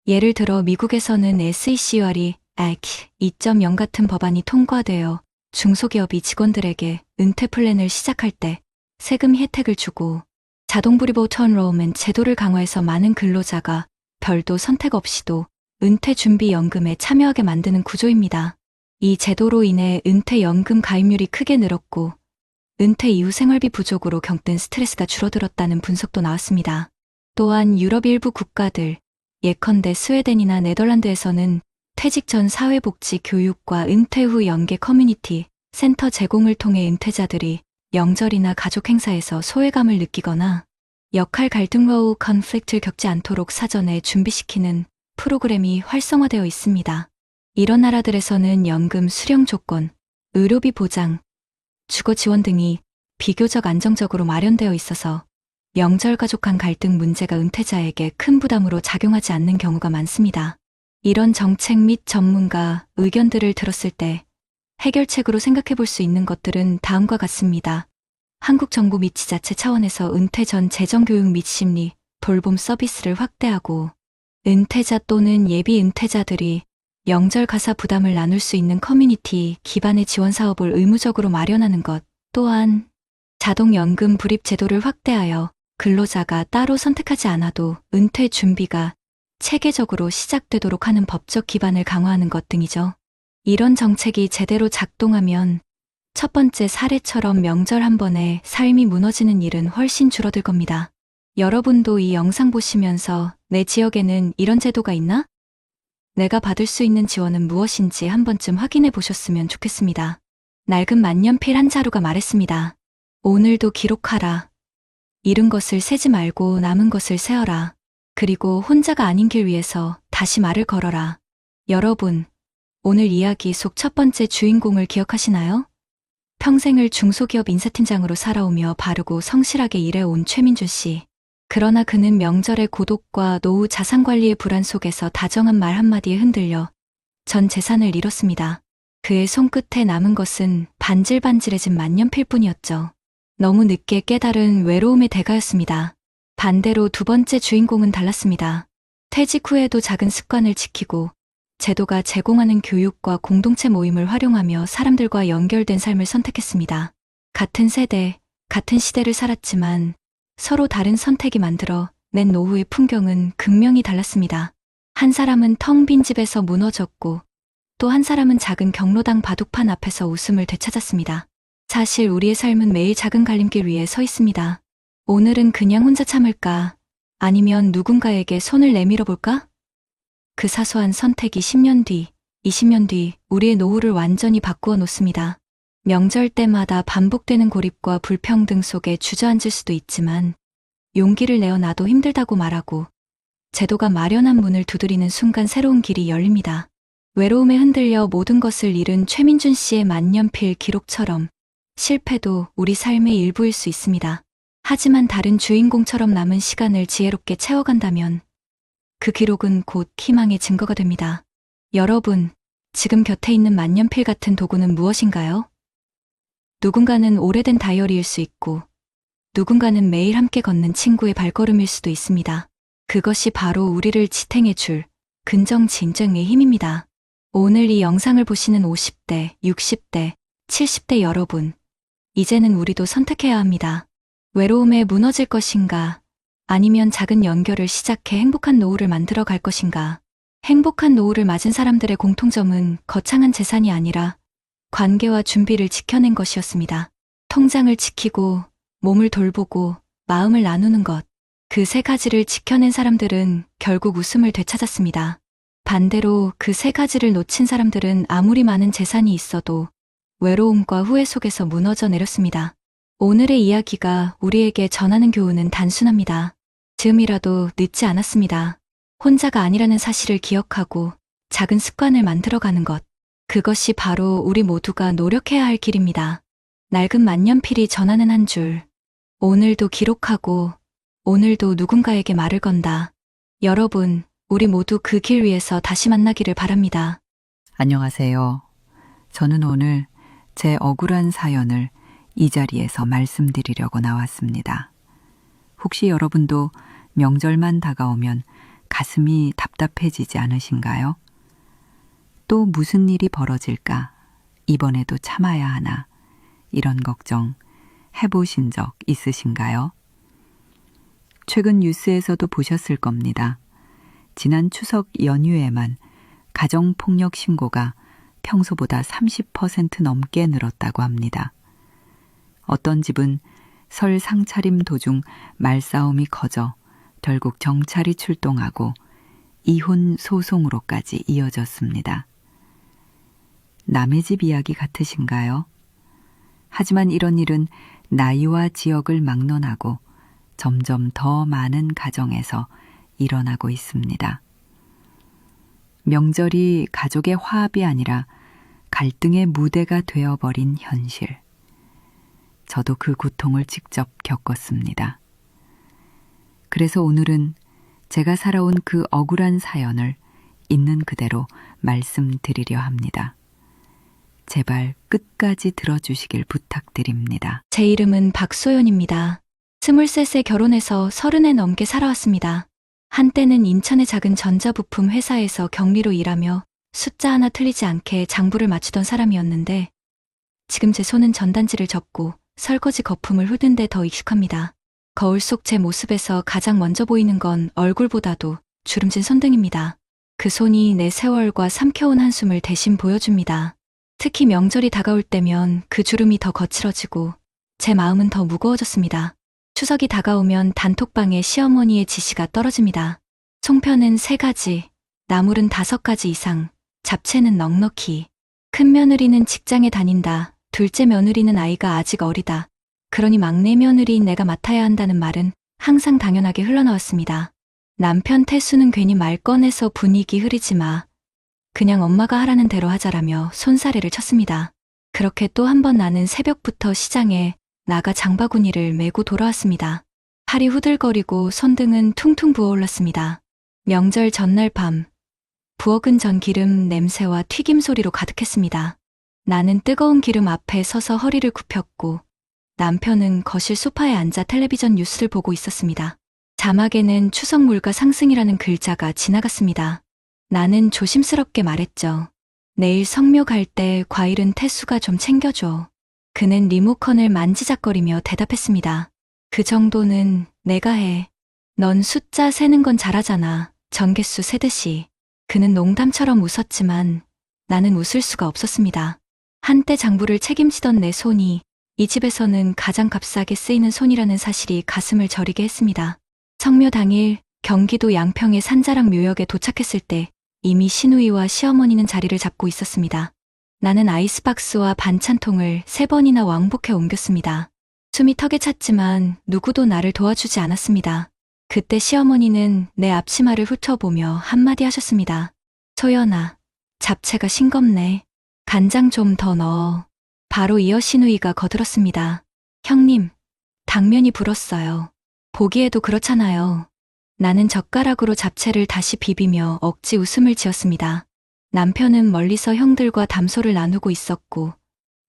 예를 들어 미국에서는 SECUR이 Act 2.0 같은 법안이 통과되어 중소기업이 직원들에게 은퇴 플랜을 시작할 때 세금 혜택을 주고, 자동불입 오토엔롤먼트 제도를 강화해서 많은 근로자가 별도 선택 없이도 은퇴 준비 연금에 참여하게 만드는 구조입니다. 이 제도로 인해 은퇴 연금 가입률이 크게 늘었고, 은퇴 이후 생활비 부족으로 겪는 스트레스가 줄어들었다는 분석도 나왔습니다. 또한 유럽 일부 국가들, 예컨대 스웨덴이나 네덜란드에서는 퇴직 전 사회복지 교육과 은퇴 후 연계 커뮤니티, 센터 제공을 통해 은퇴자들이 명절이나 가족 행사에서 소외감을 느끼거나 역할 갈등로 컨플릭트를 겪지 않도록 사전에 준비시키는 프로그램이 활성화되어 있습니다. 이런 나라들에서는 연금 수령 조건, 의료비 보장, 주거 지원 등이 비교적 안정적으로 마련되어 있어서 명절 가족 간 갈등 문제가 은퇴자에게 큰 부담으로 작용하지 않는 경우가 많습니다. 이런 정책 및 전문가 의견들을 들었을 때 해결책으로 생각해 볼 수 있는 것들은 다음과 같습니다. 한국 정부 및 지자체 차원에서 은퇴 전 재정교육 및 심리, 돌봄 서비스를 확대하고 은퇴자 또는 예비 은퇴자들이 명절 가사 부담을 나눌 수 있는 커뮤니티 기반의 지원 사업을 의무적으로 마련하는 것, 또한 자동연금 불입 제도를 확대하여 근로자가 따로 선택하지 않아도 은퇴 준비가 체계적으로 시작되도록 하는 법적 기반을 강화하는 것 등이죠. 이런 정책이 제대로 작동하면 첫 번째 사례처럼 명절 한 번에 삶이 무너지는 일은 훨씬 줄어들 겁니다. 여러분도 이 영상 보시면서 내 지역에는 이런 제도가 있나? 내가 받을 수 있는 지원은 무엇인지 한 번쯤 확인해 보셨으면 좋겠습니다. 낡은 만년필 한 자루가 말했습니다. 오늘도 기록하라. 잃은 것을 세지 말고 남은 것을 세어라. 그리고 혼자가 아닌 길 위에서 다시 말을 걸어라. 여러분, 오늘 이야기 속 첫 번째 주인공을 기억하시나요? 평생을 중소기업 인사팀장으로 살아오며 바르고 성실하게 일해온 최민준 씨. 그러나 그는 명절의 고독과 노후 자산관리의 불안 속에서 다정한 말 한마디에 흔들려 전 재산을 잃었습니다. 그의 손끝에 남은 것은 반질반질해진 만년필뿐이었죠. 너무 늦게 깨달은 외로움의 대가였습니다. 반대로 두 번째 주인공은 달랐습니다. 퇴직 후에도 작은 습관을 지키고 제도가 제공하는 교육과 공동체 모임을 활용하며 사람들과 연결된 삶을 선택했습니다. 같은 세대, 같은 시대를 살았지만 서로 다른 선택이 만들어 낸 노후의 풍경은 극명히 달랐습니다. 한 사람은 텅 빈 집에서 무너졌고 또 한 사람은 작은 경로당 바둑판 앞에서 웃음을 되찾았습니다. 사실 우리의 삶은 매일 작은 갈림길 위에 서 있습니다. 오늘은 그냥 혼자 참을까? 아니면 누군가에게 손을 내밀어 볼까? 그 사소한 선택이 10년 뒤, 20년 뒤 우리의 노후를 완전히 바꾸어 놓습니다. 명절 때마다 반복되는 고립과 불평등 속에 주저앉을 수도 있지만 용기를 내어 나도 힘들다고 말하고 제도가 마련한 문을 두드리는 순간 새로운 길이 열립니다. 외로움에 흔들려 모든 것을 잃은 최민준 씨의 만년필 기록처럼 실패도 우리 삶의 일부일 수 있습니다. 하지만 다른 주인공처럼 남은 시간을 지혜롭게 채워간다면 그 기록은 곧 희망의 증거가 됩니다. 여러분, 지금 곁에 있는 만년필 같은 도구는 무엇인가요? 누군가는 오래된 다이어리일 수 있고 누군가는 매일 함께 걷는 친구의 발걸음일 수도 있습니다. 그것이 바로 우리를 지탱해줄 근정진정의 힘입니다. 오늘 이 영상을 보시는 50대, 60대, 70대 여러분, 이제는 우리도 선택해야 합니다. 외로움에 무너질 것인가? 아니면 작은 연결을 시작해 행복한 노후를 만들어 갈 것인가? 행복한 노후를 맞은 사람들의 공통점은 거창한 재산이 아니라 관계와 준비를 지켜낸 것이었습니다. 통장을 지키고, 몸을 돌보고, 마음을 나누는 것. 그 세 가지를 지켜낸 사람들은 결국 웃음을 되찾았습니다. 반대로 그 세 가지를 놓친 사람들은 아무리 많은 재산이 있어도 외로움과 후회 속에서 무너져 내렸습니다. 오늘의 이야기가 우리에게 전하는 교훈은 단순합니다. 지금이라도 늦지 않았습니다. 혼자가 아니라는 사실을 기억하고 작은 습관을 만들어가는 것. 그것이 바로 우리 모두가 노력해야 할 길입니다. 낡은 만년필이 전하는 한 줄. 오늘도 기록하고 오늘도 누군가에게 말을 건다. 여러분, 우리 모두 그 길 위에서 다시 만나기를 바랍니다. 안녕하세요. 저는 오늘 제 억울한 사연을 이 자리에서 말씀드리려고 나왔습니다. 혹시 여러분도 명절만 다가오면 가슴이 답답해지지 않으신가요? 또 무슨 일이 벌어질까? 이번에도 참아야 하나? 이런 걱정 해보신 적 있으신가요? 최근 뉴스에서도 보셨을 겁니다. 지난 추석 연휴에만 가정폭력 신고가 평소보다 30% 넘게 늘었다고 합니다. 어떤 집은 설 상차림 도중 말싸움이 커져 결국 경찰이 출동하고 이혼 소송으로까지 이어졌습니다. 남의 집 이야기 같으신가요? 하지만 이런 일은 나이와 지역을 막론하고 점점 더 많은 가정에서 일어나고 있습니다. 명절이 가족의 화합이 아니라 갈등의 무대가 되어버린 현실. 저도 그 고통을 직접 겪었습니다. 그래서 오늘은 제가 살아온 그 억울한 사연을 있는 그대로 말씀드리려 합니다. 제발 끝까지 들어주시길 부탁드립니다. 제 이름은 박소연입니다. 23세 결혼해서 30에 넘게 살아왔습니다. 한때는 인천의 작은 전자부품 회사에서 경리로 일하며 숫자 하나 틀리지 않게 장부를 맞추던 사람이었는데 지금 제 손은 전단지를 접고 설거지 거품을 훑는 데 더 익숙합니다. 거울 속 제 모습에서 가장 먼저 보이는 건 얼굴보다도 주름진 손등입니다. 그 손이 내 세월과 삼켜온 한숨을 대신 보여줍니다. 특히 명절이 다가올 때면 그 주름이 더 거칠어지고 제 마음은 더 무거워졌습니다. 추석이 다가오면 단톡방에 시어머니의 지시가 떨어집니다. 송편은 3가지, 나물은 5가지 이상, 잡채는 넉넉히. 큰 며느리는 직장에 다닌다. 둘째 며느리는 아이가 아직 어리다. 그러니 막내 며느리인 내가 맡아야 한다는 말은 항상 당연하게 흘러나왔습니다. 남편 태수는 괜히 말 꺼내서 분위기 흐리지 마. 그냥 엄마가 하라는 대로 하자라며 손사래를 쳤습니다. 그렇게 또 한 번 나는 새벽부터 시장에 나가 장바구니를 메고 돌아왔습니다. 팔이 후들거리고 손등은 퉁퉁 부어올랐습니다. 명절 전날 밤, 부엌은 전기름 냄새와 튀김 소리로 가득했습니다. 나는 뜨거운 기름 앞에 서서 허리를 굽혔고 남편은 거실 소파에 앉아 텔레비전 뉴스를 보고 있었습니다. 자막에는 추석 물가 상승이라는 글자가 지나갔습니다. 나는 조심스럽게 말했죠. 내일 성묘 갈 때 과일은 태수가 좀 챙겨줘. 그는 리모컨을 만지작거리며 대답했습니다. 그 정도는 내가 해. 넌 숫자 세는 건 잘하잖아. 전개수 세듯이. 그는 농담처럼 웃었지만 나는 웃을 수가 없었습니다. 한때 장부를 책임지던 내 손이 이 집에서는 가장 값싸게 쓰이는 손이라는 사실이 가슴을 저리게 했습니다. 성묘 당일 경기도 양평의 산자락 묘역에 도착했을 때 이미 시누이와 시어머니는 자리를 잡고 있었습니다. 나는 아이스박스와 반찬통을 3번이나 왕복해 옮겼습니다. 숨이 턱에 찼지만 누구도 나를 도와주지 않았습니다. 그때 시어머니는 내 앞치마를 훑어보며 한마디 하셨습니다. 소연아, 잡채가 싱겁네. 간장 좀 더 넣어. 바로 이어 시누이가 거들었습니다. 형님, 당면이 불었어요. 보기에도 그렇잖아요. 나는 젓가락으로 잡채를 다시 비비며 억지 웃음을 지었습니다. 남편은 멀리서 형들과 담소를 나누고 있었고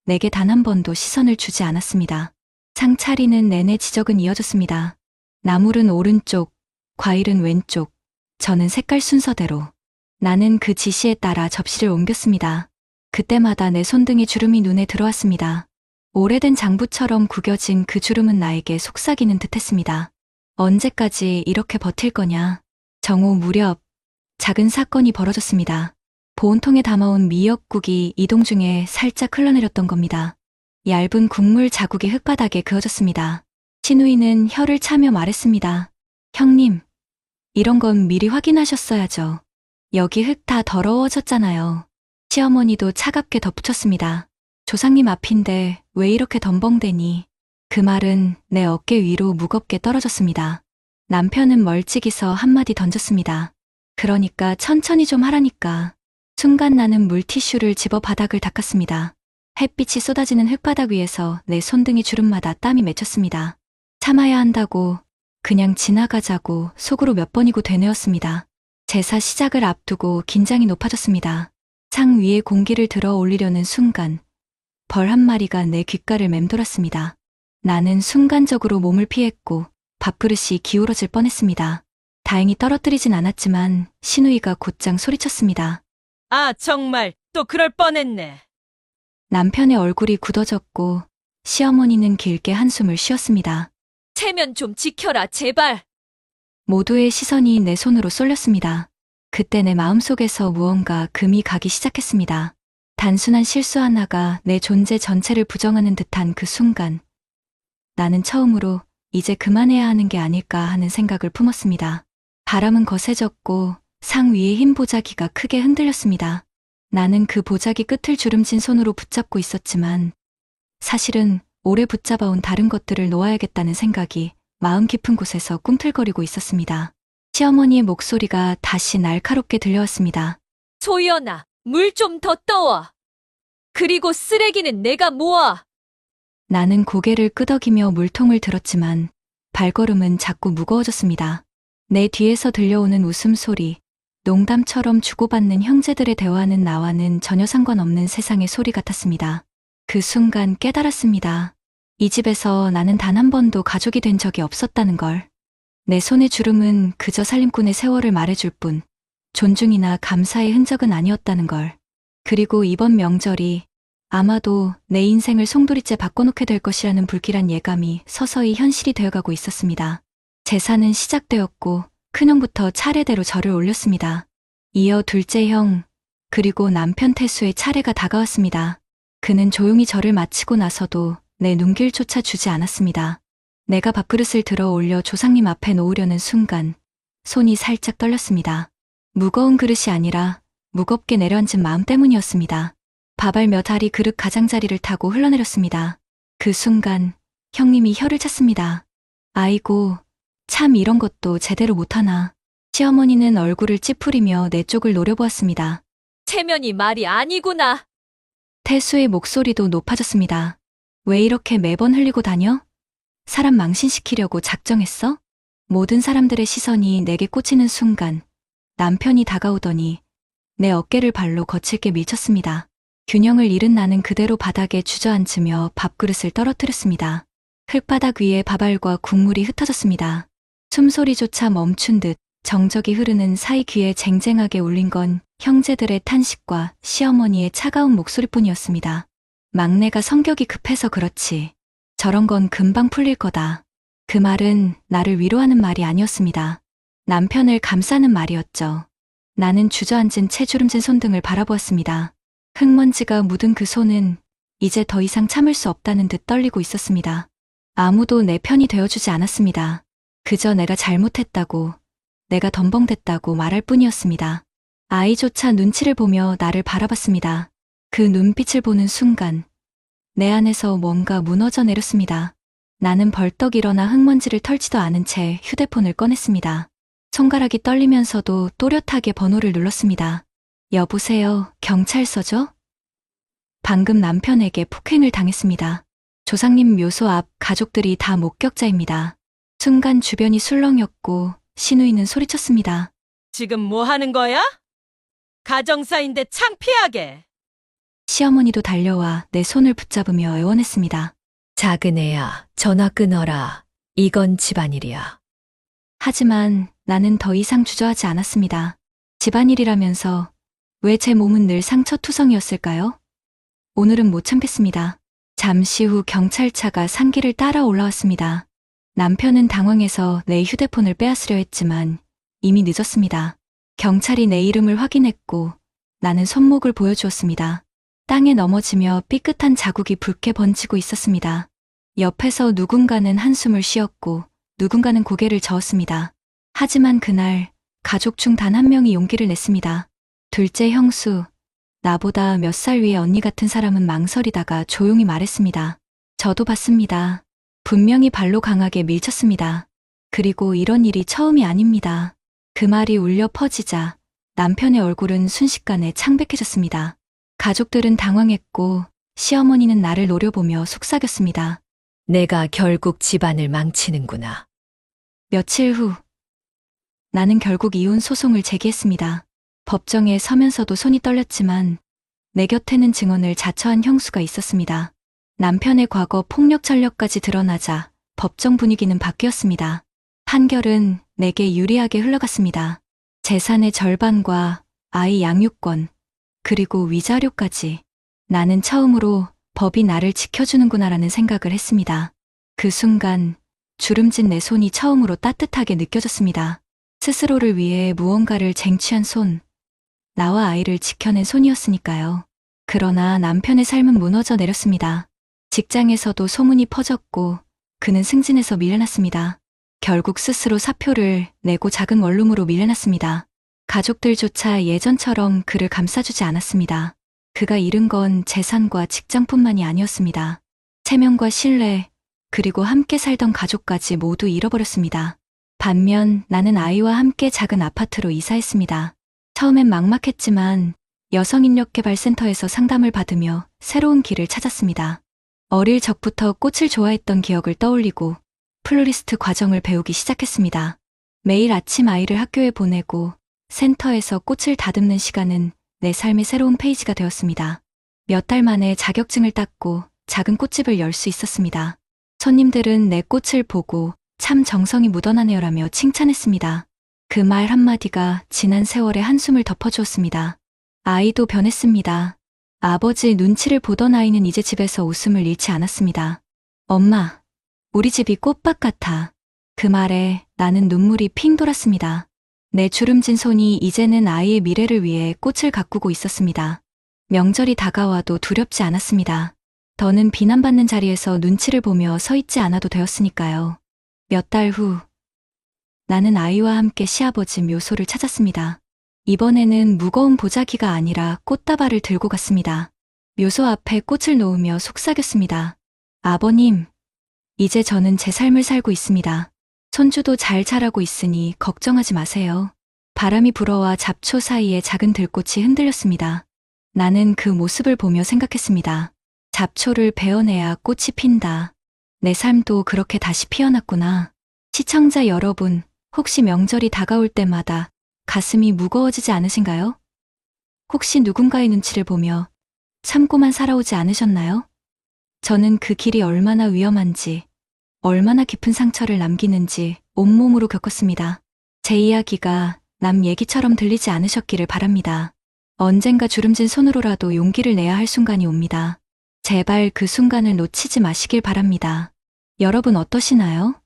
내게 단 한 번도 시선을 주지 않았습니다. 상 차리는 내내 지적은 이어졌습니다. 나물은 오른쪽, 과일은 왼쪽, 저는 색깔 순서대로. 나는 그 지시에 따라 접시를 옮겼습니다. 그때마다 내 손등에 주름이 눈에 들어왔습니다. 오래된 장부처럼 구겨진 그 주름은 나에게 속삭이는 듯했습니다. 언제까지 이렇게 버틸 거냐. 정오 무렵 작은 사건이 벌어졌습니다. 보온통에 담아온 미역국이 이동 중에 살짝 흘러내렸던 겁니다. 얇은 국물 자국이 흙바닥에 그어졌습니다. 시누이는 혀를 차며 말했습니다. 형님, 이런 건 미리 확인하셨어야죠. 여기 흙 다 더러워졌잖아요. 시어머니도 차갑게 덧붙였습니다. 조상님 앞인데 왜 이렇게 덤벙대니. 그 말은 내 어깨 위로 무겁게 떨어졌습니다. 남편은 멀찍이서 한마디 던졌습니다. 그러니까 천천히 좀 하라니까. 순간 나는 물티슈를 집어 바닥을 닦았습니다. 햇빛이 쏟아지는 흙바닥 위에서 내 손등이 주름마다 땀이 맺혔습니다. 참아야 한다고, 그냥 지나가자고 속으로 몇 번이고 되뇌었습니다. 제사 시작을 앞두고 긴장이 높아졌습니다. 상 위에 공기를 들어 올리려는 순간 벌 한 마리가 내 귓가를 맴돌았습니다. 나는 순간적으로 몸을 피했고 밥그릇이 기울어질 뻔했습니다. 다행히 떨어뜨리진 않았지만 시누이가 곧장 소리쳤습니다. 아, 정말 또 그럴 뻔했네. 남편의 얼굴이 굳어졌고 시어머니는 길게 한숨을 쉬었습니다. 체면 좀 지켜라, 제발. 모두의 시선이 내 손으로 쏠렸습니다. 그때 내 마음속에서 무언가 금이 가기 시작했습니다. 단순한 실수 하나가 내 존재 전체를 부정하는 듯한 그 순간 나는 처음으로 이제 그만해야 하는 게 아닐까 하는 생각을 품었습니다. 바람은 거세졌고 상 위의 흰 보자기가 크게 흔들렸습니다. 나는 그 보자기 끝을 주름진 손으로 붙잡고 있었지만 사실은 오래 붙잡아온 다른 것들을 놓아야겠다는 생각이 마음 깊은 곳에서 꿈틀거리고 있었습니다. 시어머니의 목소리가 다시 날카롭게 들려왔습니다. 소연아, 물 좀 더 떠와. 그리고 쓰레기는 내가 모아. 나는 고개를 끄덕이며 물통을 들었지만 발걸음은 자꾸 무거워졌습니다. 내 뒤에서 들려오는 웃음소리, 농담처럼 주고받는 형제들의 대화는 나와는 전혀 상관없는 세상의 소리 같았습니다. 그 순간 깨달았습니다. 이 집에서 나는 단 한 번도 가족이 된 적이 없었다는 걸. 내 손의 주름은 그저 살림꾼의 세월을 말해줄 뿐 존중이나 감사의 흔적은 아니었다는 걸. 그리고 이번 명절이 아마도 내 인생을 송두리째 바꿔놓게 될 것이라는 불길한 예감이 서서히 현실이 되어가고 있었습니다. 제사는 시작되었고 큰형부터 차례대로 절을 올렸습니다. 이어 둘째 형, 그리고 남편 태수의 차례가 다가왔습니다. 그는 조용히 절을 마치고 나서도 내 눈길조차 주지 않았습니다. 내가 밥그릇을 들어 올려 조상님 앞에 놓으려는 순간 손이 살짝 떨렸습니다. 무거운 그릇이 아니라 무겁게 내려앉은 마음 때문이었습니다. 밥알 몇 알이 그릇 가장자리를 타고 흘러내렸습니다. 그 순간 형님이 혀를 찼습니다. 아이고, 참 이런 것도 제대로 못하나. 시어머니는 얼굴을 찌푸리며 내 쪽을 노려보았습니다. 체면이 말이 아니구나. 태수의 목소리도 높아졌습니다. 왜 이렇게 매번 흘리고 다녀? 사람 망신시키려고 작정했어? 모든 사람들의 시선이 내게 꽂히는 순간 남편이 다가오더니 내 어깨를 발로 거칠게 밀쳤습니다. 균형을 잃은 나는 그대로 바닥에 주저앉으며 밥그릇을 떨어뜨렸습니다. 흙바닥 위에 밥알과 국물이 흩어졌습니다. 숨소리조차 멈춘 듯 정적이 흐르는 사이 귀에 쟁쟁하게 울린 건 형제들의 탄식과 시어머니의 차가운 목소리뿐이었습니다. 막내가 성격이 급해서 그렇지. 저런 건 금방 풀릴 거다. 그 말은 나를 위로하는 말이 아니었습니다. 남편을 감싸는 말이었죠. 나는 주저앉은 채 주름진 손등을 바라보았습니다. 흙먼지가 묻은 그 손은 이제 더 이상 참을 수 없다는 듯 떨리고 있었습니다. 아무도 내 편이 되어주지 않았습니다. 그저 내가 잘못했다고, 내가 덤벙댔다고 말할 뿐이었습니다. 아이조차 눈치를 보며 나를 바라봤습니다. 그 눈빛을 보는 순간 내 안에서 뭔가 무너져 내렸습니다. 나는 벌떡 일어나 흙먼지를 털지도 않은 채 휴대폰을 꺼냈습니다. 손가락이 떨리면서도 또렷하게 번호를 눌렀습니다. 여보세요, 경찰서죠? 방금 남편에게 폭행을 당했습니다. 조상님 묘소 앞 가족들이 다 목격자입니다. 순간 주변이 술렁였고 시누이는 소리쳤습니다. 지금 뭐 하는 거야? 가정사인데 창피하게. 시어머니도 달려와 내 손을 붙잡으며 애원했습니다. 작은 애야, 전화 끊어라. 이건 집안일이야. 하지만 나는 더 이상 주저하지 않았습니다. 집안일이라면서 왜 제 몸은 늘 상처투성이었을까요? 오늘은 못 참겠습니다. 잠시 후 경찰차가 산길을 따라 올라왔습니다. 남편은 당황해서 내 휴대폰을 빼앗으려 했지만 이미 늦었습니다. 경찰이 내 이름을 확인했고 나는 손목을 보여주었습니다. 땅에 넘어지며 삐끗한 자국이 붉게 번지고 있었습니다. 옆에서 누군가는 한숨을 쉬었고 누군가는 고개를 저었습니다. 하지만 그날 가족 중 단 한 명이 용기를 냈습니다. 둘째 형수, 나보다 몇 살 위의 언니 같은 사람은 망설이다가 조용히 말했습니다. 저도 봤습니다. 분명히 발로 강하게 밀쳤습니다. 그리고 이런 일이 처음이 아닙니다. 그 말이 울려 퍼지자 남편의 얼굴은 순식간에 창백해졌습니다. 가족들은 당황했고 시어머니는 나를 노려보며 속삭였습니다. 내가 결국 집안을 망치는구나. 며칠 후 나는 결국 이혼 소송을 제기했습니다. 법정에 서면서도 손이 떨렸지만 내 곁에는 증언을 자처한 형수가 있었습니다. 남편의 과거 폭력 전력까지 드러나자 법정 분위기는 바뀌었습니다. 판결은 내게 유리하게 흘러갔습니다. 재산의 절반과 아이 양육권, 그리고 위자료까지. 나는 처음으로 법이 나를 지켜주는구나라는 생각을 했습니다. 그 순간 주름진 내 손이 처음으로 따뜻하게 느껴졌습니다. 스스로를 위해 무언가를 쟁취한 손, 나와 아이를 지켜낸 손이었으니까요. 그러나 남편의 삶은 무너져 내렸습니다. 직장에서도 소문이 퍼졌고 그는 승진해서 밀려났습니다. 결국 스스로 사표를 내고 작은 원룸으로 밀려났습니다. 가족들조차 예전처럼 그를 감싸주지 않았습니다. 그가 잃은 건 재산과 직장뿐만이 아니었습니다. 체면과 신뢰, 그리고 함께 살던 가족까지 모두 잃어버렸습니다. 반면 나는 아이와 함께 작은 아파트로 이사했습니다. 처음엔 막막했지만 여성인력개발센터에서 상담을 받으며 새로운 길을 찾았습니다. 어릴 적부터 꽃을 좋아했던 기억을 떠올리고 플로리스트 과정을 배우기 시작했습니다. 매일 아침 아이를 학교에 보내고 센터에서 꽃을 다듬는 시간은 내 삶의 새로운 페이지가 되었습니다. 몇 달 만에 자격증을 땄고 작은 꽃집을 열 수 있었습니다. 손님들은 내 꽃을 보고 참 정성이 묻어나네요라며 칭찬했습니다. 그 말 한마디가 지난 세월의 한숨을 덮어주었습니다. 아이도 변했습니다. 아버지 눈치를 보던 아이는 이제 집에서 웃음을 잃지 않았습니다. 엄마, 우리 집이 꽃밭 같아. 그 말에 나는 눈물이 핑 돌았습니다. 내 주름진 손이 이제는 아이의 미래를 위해 꽃을 가꾸고 있었습니다. 명절이 다가와도 두렵지 않았습니다. 더는 비난받는 자리에서 눈치를 보며 서 있지 않아도 되었으니까요. 몇 달 후, 나는 아이와 함께 시아버지 묘소를 찾았습니다. 이번에는 무거운 보자기가 아니라 꽃다발을 들고 갔습니다. 묘소 앞에 꽃을 놓으며 속삭였습니다. 아버님, 이제 저는 제 삶을 살고 있습니다. 손주도 잘 자라고 있으니 걱정하지 마세요. 바람이 불어와 잡초 사이에 작은 들꽃이 흔들렸습니다. 나는 그 모습을 보며 생각했습니다. 잡초를 베어내야 꽃이 핀다. 내 삶도 그렇게 다시 피어났구나. 시청자 여러분, 혹시 명절이 다가올 때마다 가슴이 무거워지지 않으신가요? 혹시 누군가의 눈치를 보며 참고만 살아오지 않으셨나요? 저는 그 길이 얼마나 위험한지, 얼마나 깊은 상처를 남기는지 온몸으로 겪었습니다. 제 이야기가 남 얘기처럼 들리지 않으셨기를 바랍니다. 언젠가 주름진 손으로라도 용기를 내야 할 순간이 옵니다. 제발 그 순간을 놓치지 마시길 바랍니다. 여러분 어떠시나요?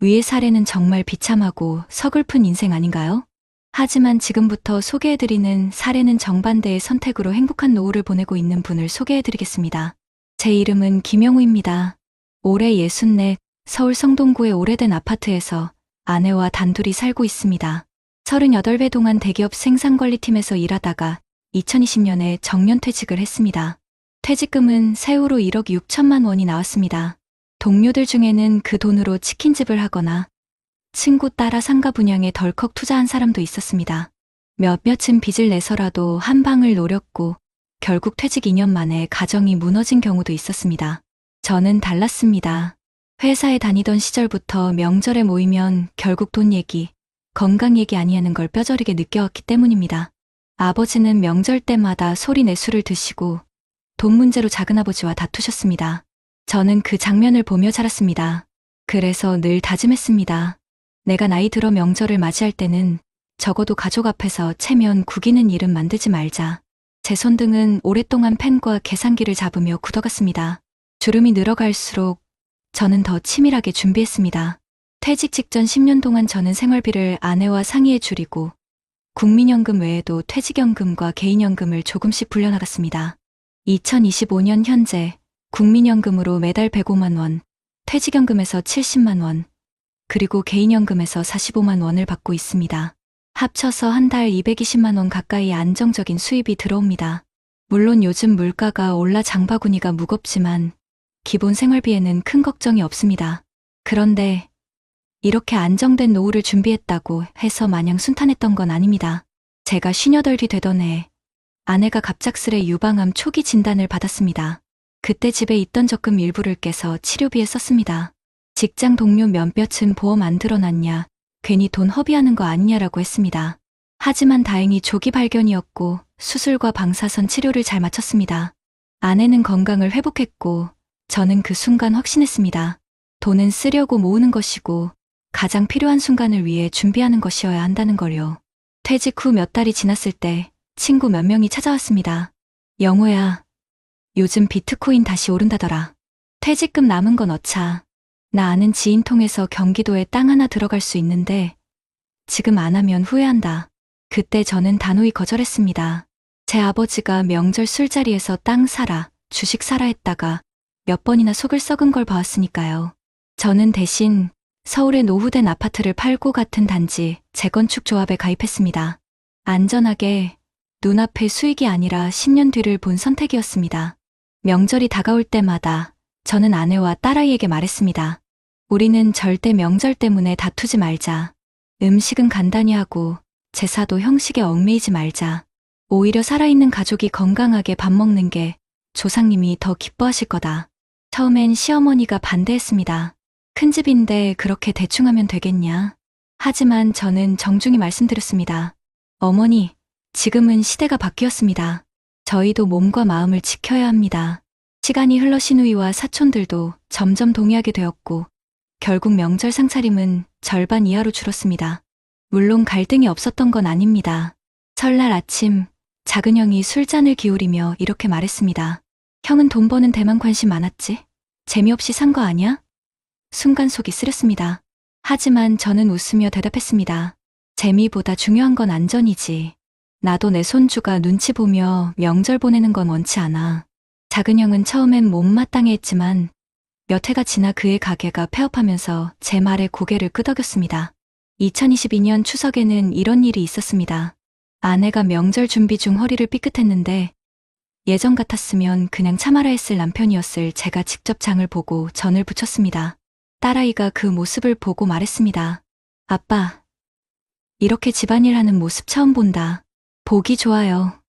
위의 사례는 정말 비참하고 서글픈 인생 아닌가요? 하지만 지금부터 소개해드리는 사례는 정반대의 선택으로 행복한 노후를 보내고 있는 분을 소개해드리겠습니다. 제 이름은 김영우입니다. 올해 64, 서울 성동구의 오래된 아파트에서 아내와 단둘이 살고 있습니다. 38배 동안 대기업 생산관리팀에서 일하다가 2020년에 정년퇴직을 했습니다. 퇴직금은 세후로 1억 6천만 원이 나왔습니다. 동료들 중에는 그 돈으로 치킨집을 하거나 친구 따라 상가 분양에 덜컥 투자한 사람도 있었습니다. 몇몇은 빚을 내서라도 한 방을 노렸고 결국 퇴직 2년 만에 가정이 무너진 경우도 있었습니다. 저는 달랐습니다. 회사에 다니던 시절부터 명절에 모이면 결국 돈 얘기, 건강 얘기 아니하는 걸 뼈저리게 느껴왔기 때문입니다. 아버지는 명절 때마다 소리 내술을 드시고 돈 문제로 작은아버지와 다투셨습니다. 저는 그 장면을 보며 자랐습니다. 그래서 늘 다짐했습니다. 내가 나이 들어 명절을 맞이할 때는 적어도 가족 앞에서 체면 구기는 일은 만들지 말자. 제 손등은 오랫동안 펜과 계산기를 잡으며 굳어갔습니다. 주름이 늘어갈수록 저는 더 치밀하게 준비했습니다. 퇴직 직전 10년 동안 저는 생활비를 아내와 상의해 줄이고 국민연금 외에도 퇴직연금과 개인연금을 조금씩 불려나갔습니다. 2025년 현재 국민연금으로 매달 105만 원, 퇴직연금에서 70만 원, 그리고 개인연금에서 45만 원을 받고 있습니다. 합쳐서 한 달 220만 원 가까이 안정적인 수입이 들어옵니다. 물론 요즘 물가가 올라 장바구니가 무겁지만 기본 생활비에는 큰 걱정이 없습니다. 그런데 이렇게 안정된 노후를 준비했다고 해서 마냥 순탄했던 건 아닙니다. 제가 58이 되던 해 아내가 갑작스레 유방암 초기 진단을 받았습니다. 그때 집에 있던 적금 일부를 깨서 치료비에 썼습니다. 직장 동료 몇몇은 보험 안 들어놨냐, 괜히 돈 허비하는 거 아니냐라고 했습니다. 하지만 다행히 조기 발견이었고 수술과 방사선 치료를 잘 마쳤습니다. 아내는 건강을 회복했고 저는 그 순간 확신했습니다. 돈은 쓰려고 모으는 것이고 가장 필요한 순간을 위해 준비하는 것이어야 한다는 걸요. 퇴직 후 몇 달이 지났을 때 친구 몇 명이 찾아왔습니다. 영우야, 요즘 비트코인 다시 오른다더라. 퇴직금 남은 거 넣자. 나 아는 지인 통해서 경기도에 땅 하나 들어갈 수 있는데 지금 안 하면 후회한다. 그때 저는 단호히 거절했습니다. 제 아버지가 명절 술자리에서 땅 사라, 주식 사라 했다가 몇 번이나 속을 썩은 걸 봐왔으니까요. 저는 대신 서울의 노후된 아파트를 팔고 같은 단지 재건축 조합에 가입했습니다. 안전하게 눈앞의 수익이 아니라 10년 뒤를 본 선택이었습니다. 명절이 다가올 때마다 저는 아내와 딸아이에게 말했습니다. 우리는 절대 명절 때문에 다투지 말자. 음식은 간단히 하고 제사도 형식에 얽매이지 말자. 오히려 살아있는 가족이 건강하게 밥 먹는 게 조상님이 더 기뻐하실 거다. 처음엔 시어머니가 반대했습니다. 큰 집인데 그렇게 대충 하면 되겠냐. 하지만 저는 정중히 말씀드렸습니다. 어머니, 지금은 시대가 바뀌었습니다. 저희도 몸과 마음을 지켜야 합니다. 시간이 흘러 시누이와 사촌들도 점점 동의하게 되었고 결국 명절 상차림은 절반 이하로 줄었습니다. 물론 갈등이 없었던 건 아닙니다. 설날 아침 작은 형이 술잔을 기울이며 이렇게 말했습니다. 형은 돈 버는 데만 관심 많았지? 재미없이 산 거 아니야? 순간 속이 쓰렸습니다. 하지만 저는 웃으며 대답했습니다. 재미보다 중요한 건 안전이지. 나도 내 손주가 눈치 보며 명절 보내는 건 원치 않아. 작은 형은 처음엔 못마땅해 했지만 몇 해가 지나 그의 가게가 폐업하면서 제 말에 고개를 끄덕였습니다. 2022년 추석에는 이런 일이 있었습니다. 아내가 명절 준비 중 허리를 삐끗했는데 예전 같았으면 그냥 참아라 했을 남편이었을 제가 직접 장을 보고 전을 붙였습니다. 딸아이가 그 모습을 보고 말했습니다. 아빠, 이렇게 집안일 하는 모습 처음 본다. 보기 좋아요.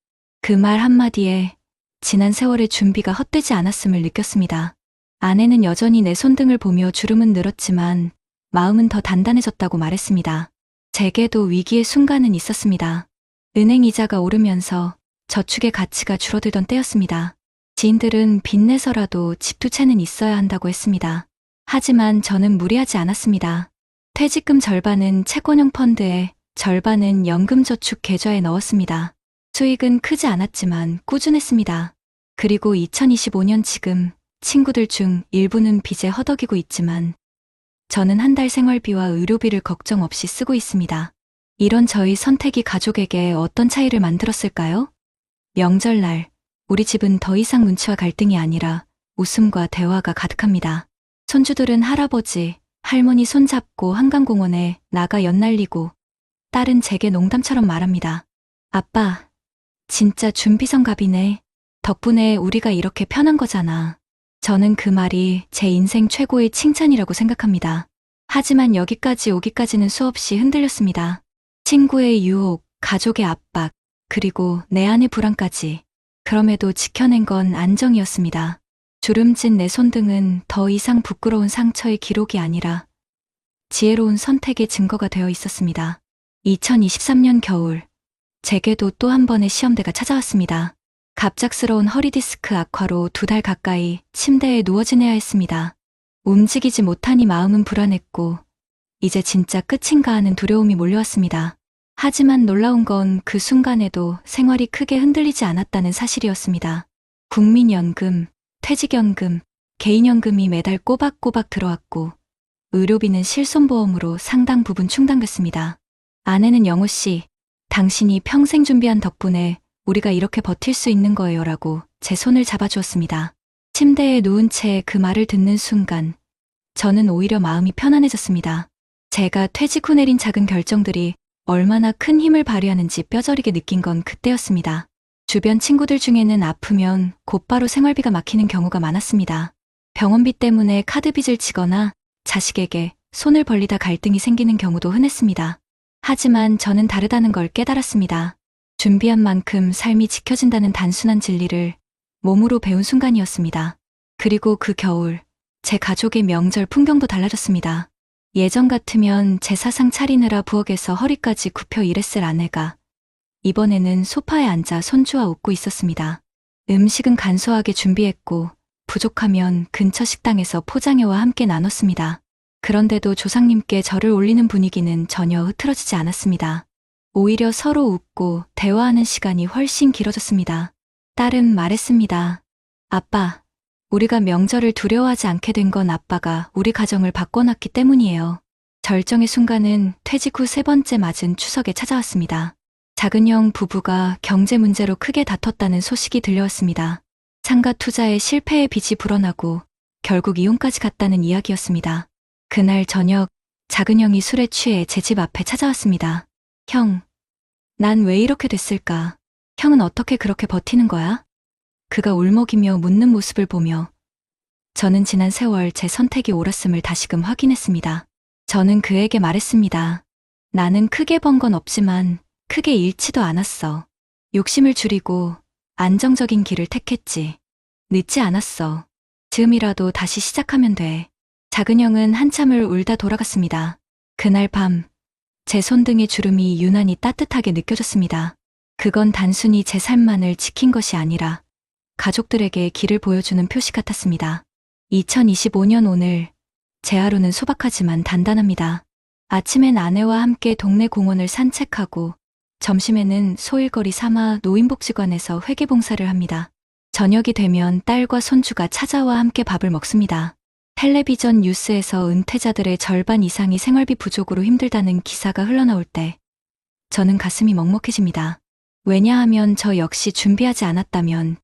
그 말 한마디에 지난 세월의 준비가 헛되지 않았음을 느꼈습니다. 아내는 여전히 내 손등을 보며 주름은 늘었지만 마음은 더 단단해졌다고 말했습니다. 제게도 위기의 순간은 있었습니다. 은행 이자가 오르면서 저축의 가치가 줄어들던 때였습니다. 지인들은 빚내서라도 집 두 채는 있어야 한다고 했습니다. 하지만 저는 무리하지 않았습니다. 퇴직금 절반은 채권형 펀드에 절반은 연금저축 계좌에 넣었습니다. 수익은 크지 않았지만 꾸준했습니다. 그리고 2025년 지금 친구들 중 일부는 빚에 허덕이고 있지만 저는 한 달 생활비와 의료비를 걱정 없이 쓰고 있습니다. 이런 저희 선택이 가족에게 어떤 차이를 만들었을까요? 명절날 우리 집은 더 이상 눈치와 갈등이 아니라 웃음과 대화가 가득합니다. 손주들은 할아버지, 할머니 손잡고 한강공원에 나가 연날리고 딸은 제게 농담처럼 말합니다. 아빠, 진짜 준비성갑이네. 덕분에 우리가 이렇게 편한 거잖아. 저는 그 말이 제 인생 최고의 칭찬이라고 생각합니다. 하지만 여기까지 오기까지는 수없이 흔들렸습니다. 친구의 유혹, 가족의 압박, 그리고 내 안의 불안까지. 그럼에도 지켜낸 건 안정이었습니다. 주름진 내 손등은 더 이상 부끄러운 상처의 기록이 아니라 지혜로운 선택의 증거가 되어 있었습니다. 2023년 겨울, 제게도 또 한 번의 시험대가 찾아왔습니다. 갑작스러운 허리디스크 악화로 2달 가까이 침대에 누워 지내야 했습니다. 움직이지 못하니 마음은 불안했고 이제 진짜 끝인가 하는 두려움이 몰려왔습니다. 하지만 놀라운 건 그 순간에도 생활이 크게 흔들리지 않았다는 사실이었습니다. 국민연금, 퇴직연금, 개인연금이 매달 꼬박꼬박 들어왔고 의료비는 실손보험으로 상당 부분 충당됐습니다. 아내는 영호 씨, 당신이 평생 준비한 덕분에 우리가 이렇게 버틸 수 있는 거예요 라고 제 손을 잡아주었습니다. 침대에 누운 채 그 말을 듣는 순간 저는 오히려 마음이 편안해졌습니다. 제가 퇴직 후 내린 작은 결정들이 얼마나 큰 힘을 발휘하는지 뼈저리게 느낀 건 그때였습니다. 주변 친구들 중에는 아프면 곧바로 생활비가 막히는 경우가 많았습니다. 병원비 때문에 카드빚을 지거나 자식에게 손을 벌리다 갈등이 생기는 경우도 흔했습니다. 하지만 저는 다르다는 걸 깨달았습니다. 준비한 만큼 삶이 지켜진다는 단순한 진리를 몸으로 배운 순간이었습니다. 그리고 그 겨울, 제 가족의 명절 풍경도 달라졌습니다. 예전 같으면 제사상 차리느라 부엌에서 허리까지 굽혀 일했을 아내가 이번에는 소파에 앉아 손주와 웃고 있었습니다. 음식은 간소하게 준비했고 부족하면 근처 식당에서 포장해와 함께 나눴습니다. 그런데도 조상님께 절을 올리는 분위기는 전혀 흐트러지지 않았습니다. 오히려 서로 웃고 대화하는 시간이 훨씬 길어졌습니다. 딸은 말했습니다. 아빠, 우리가 명절을 두려워하지 않게 된 건 아빠가 우리 가정을 바꿔놨기 때문이에요. 절정의 순간은 퇴직 후 3번째 맞은 추석에 찾아왔습니다. 작은 형 부부가 경제 문제로 크게 다퉜다는 소식이 들려왔습니다. 상가 투자에 실패의 빚이 불어나고 결국 이혼까지 갔다는 이야기였습니다. 그날 저녁 작은 형이 술에 취해 제 집 앞에 찾아왔습니다. 형, 난 왜 이렇게 됐을까? 형은 어떻게 그렇게 버티는 거야? 그가 울먹이며 묻는 모습을 보며 저는 지난 세월 제 선택이 옳았음을 다시금 확인했습니다. 저는 그에게 말했습니다. 나는 크게 번 건 없지만 크게 잃지도 않았어. 욕심을 줄이고 안정적인 길을 택했지. 늦지 않았어. 지금이라도 다시 시작하면 돼. 작은 형은 한참을 울다 돌아갔습니다. 그날 밤, 제 손등의 주름이 유난히 따뜻하게 느껴졌습니다. 그건 단순히 제 삶만을 지킨 것이 아니라 가족들에게 길을 보여주는 표시 같았습니다. 2025년 오늘, 제 하루는 소박하지만 단단합니다. 아침엔 아내와 함께 동네 공원을 산책하고, 점심에는 소일거리 삼아 노인복지관에서 회계봉사를 합니다. 저녁이 되면 딸과 손주가 찾아와 함께 밥을 먹습니다. 텔레비전 뉴스에서 은퇴자들의 절반 이상이 생활비 부족으로 힘들다는 기사가 흘러나올 때 저는 가슴이 먹먹해집니다. 왜냐하면 저 역시 준비하지 않았다면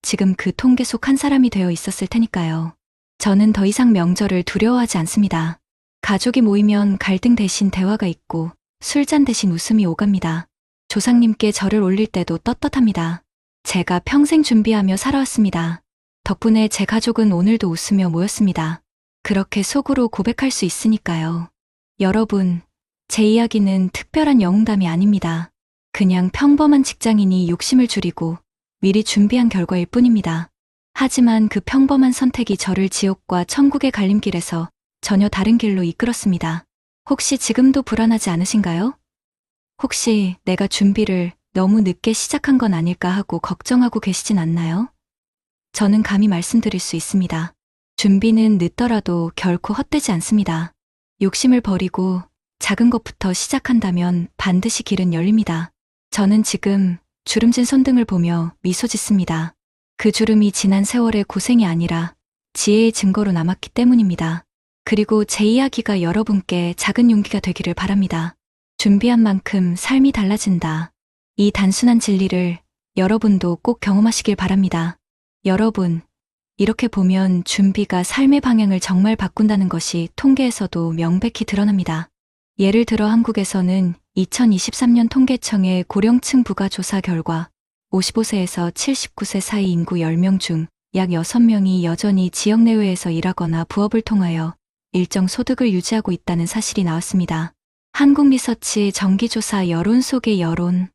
지금 그 통계 속 한 사람이 되어 있었을 테니까요. 저는 더 이상 명절을 두려워하지 않습니다. 가족이 모이면 갈등 대신 대화가 있고 술잔 대신 웃음이 오갑니다. 조상님께 절을 올릴 때도 떳떳합니다. 제가 평생 준비하며 살아왔습니다. 덕분에 제 가족은 오늘도 웃으며 모였습니다. 그렇게 속으로 고백할 수 있으니까요. 여러분, 제 이야기는 특별한 영웅담이 아닙니다. 그냥 평범한 직장인이 욕심을 줄이고 미리 준비한 결과일 뿐입니다. 하지만 그 평범한 선택이 저를 지옥과 천국의 갈림길에서 전혀 다른 길로 이끌었습니다. 혹시 지금도 불안하지 않으신가요? 혹시 내가 준비를 너무 늦게 시작한 건 아닐까 하고 걱정하고 계시진 않나요? 저는 감히 말씀드릴 수 있습니다. 준비는 늦더라도 결코 헛되지 않습니다. 욕심을 버리고 작은 것부터 시작한다면 반드시 길은 열립니다. 저는 지금 주름진 손등을 보며 미소 짓습니다. 그 주름이 지난 세월의 고생이 아니라 지혜의 증거로 남았기 때문입니다. 그리고 제 이야기가 여러분께 작은 용기가 되기를 바랍니다. 준비한 만큼 삶이 달라진다. 이 단순한 진리를 여러분도 꼭 경험하시길 바랍니다. 여러분, 이렇게 보면 준비가 삶의 방향을 정말 바꾼다는 것이 통계에서도 명백히 드러납니다. 예를 들어 한국에서는 2023년 통계청의 고령층 부가 조사 결과 55세에서 79세 사이 인구 10명 중 약 6명이 여전히 지역 내외에서 일하거나 부업을 통하여 일정 소득을 유지하고 있다는 사실이 나왔습니다. 한국리서치 정기조사 여론 속의 여론.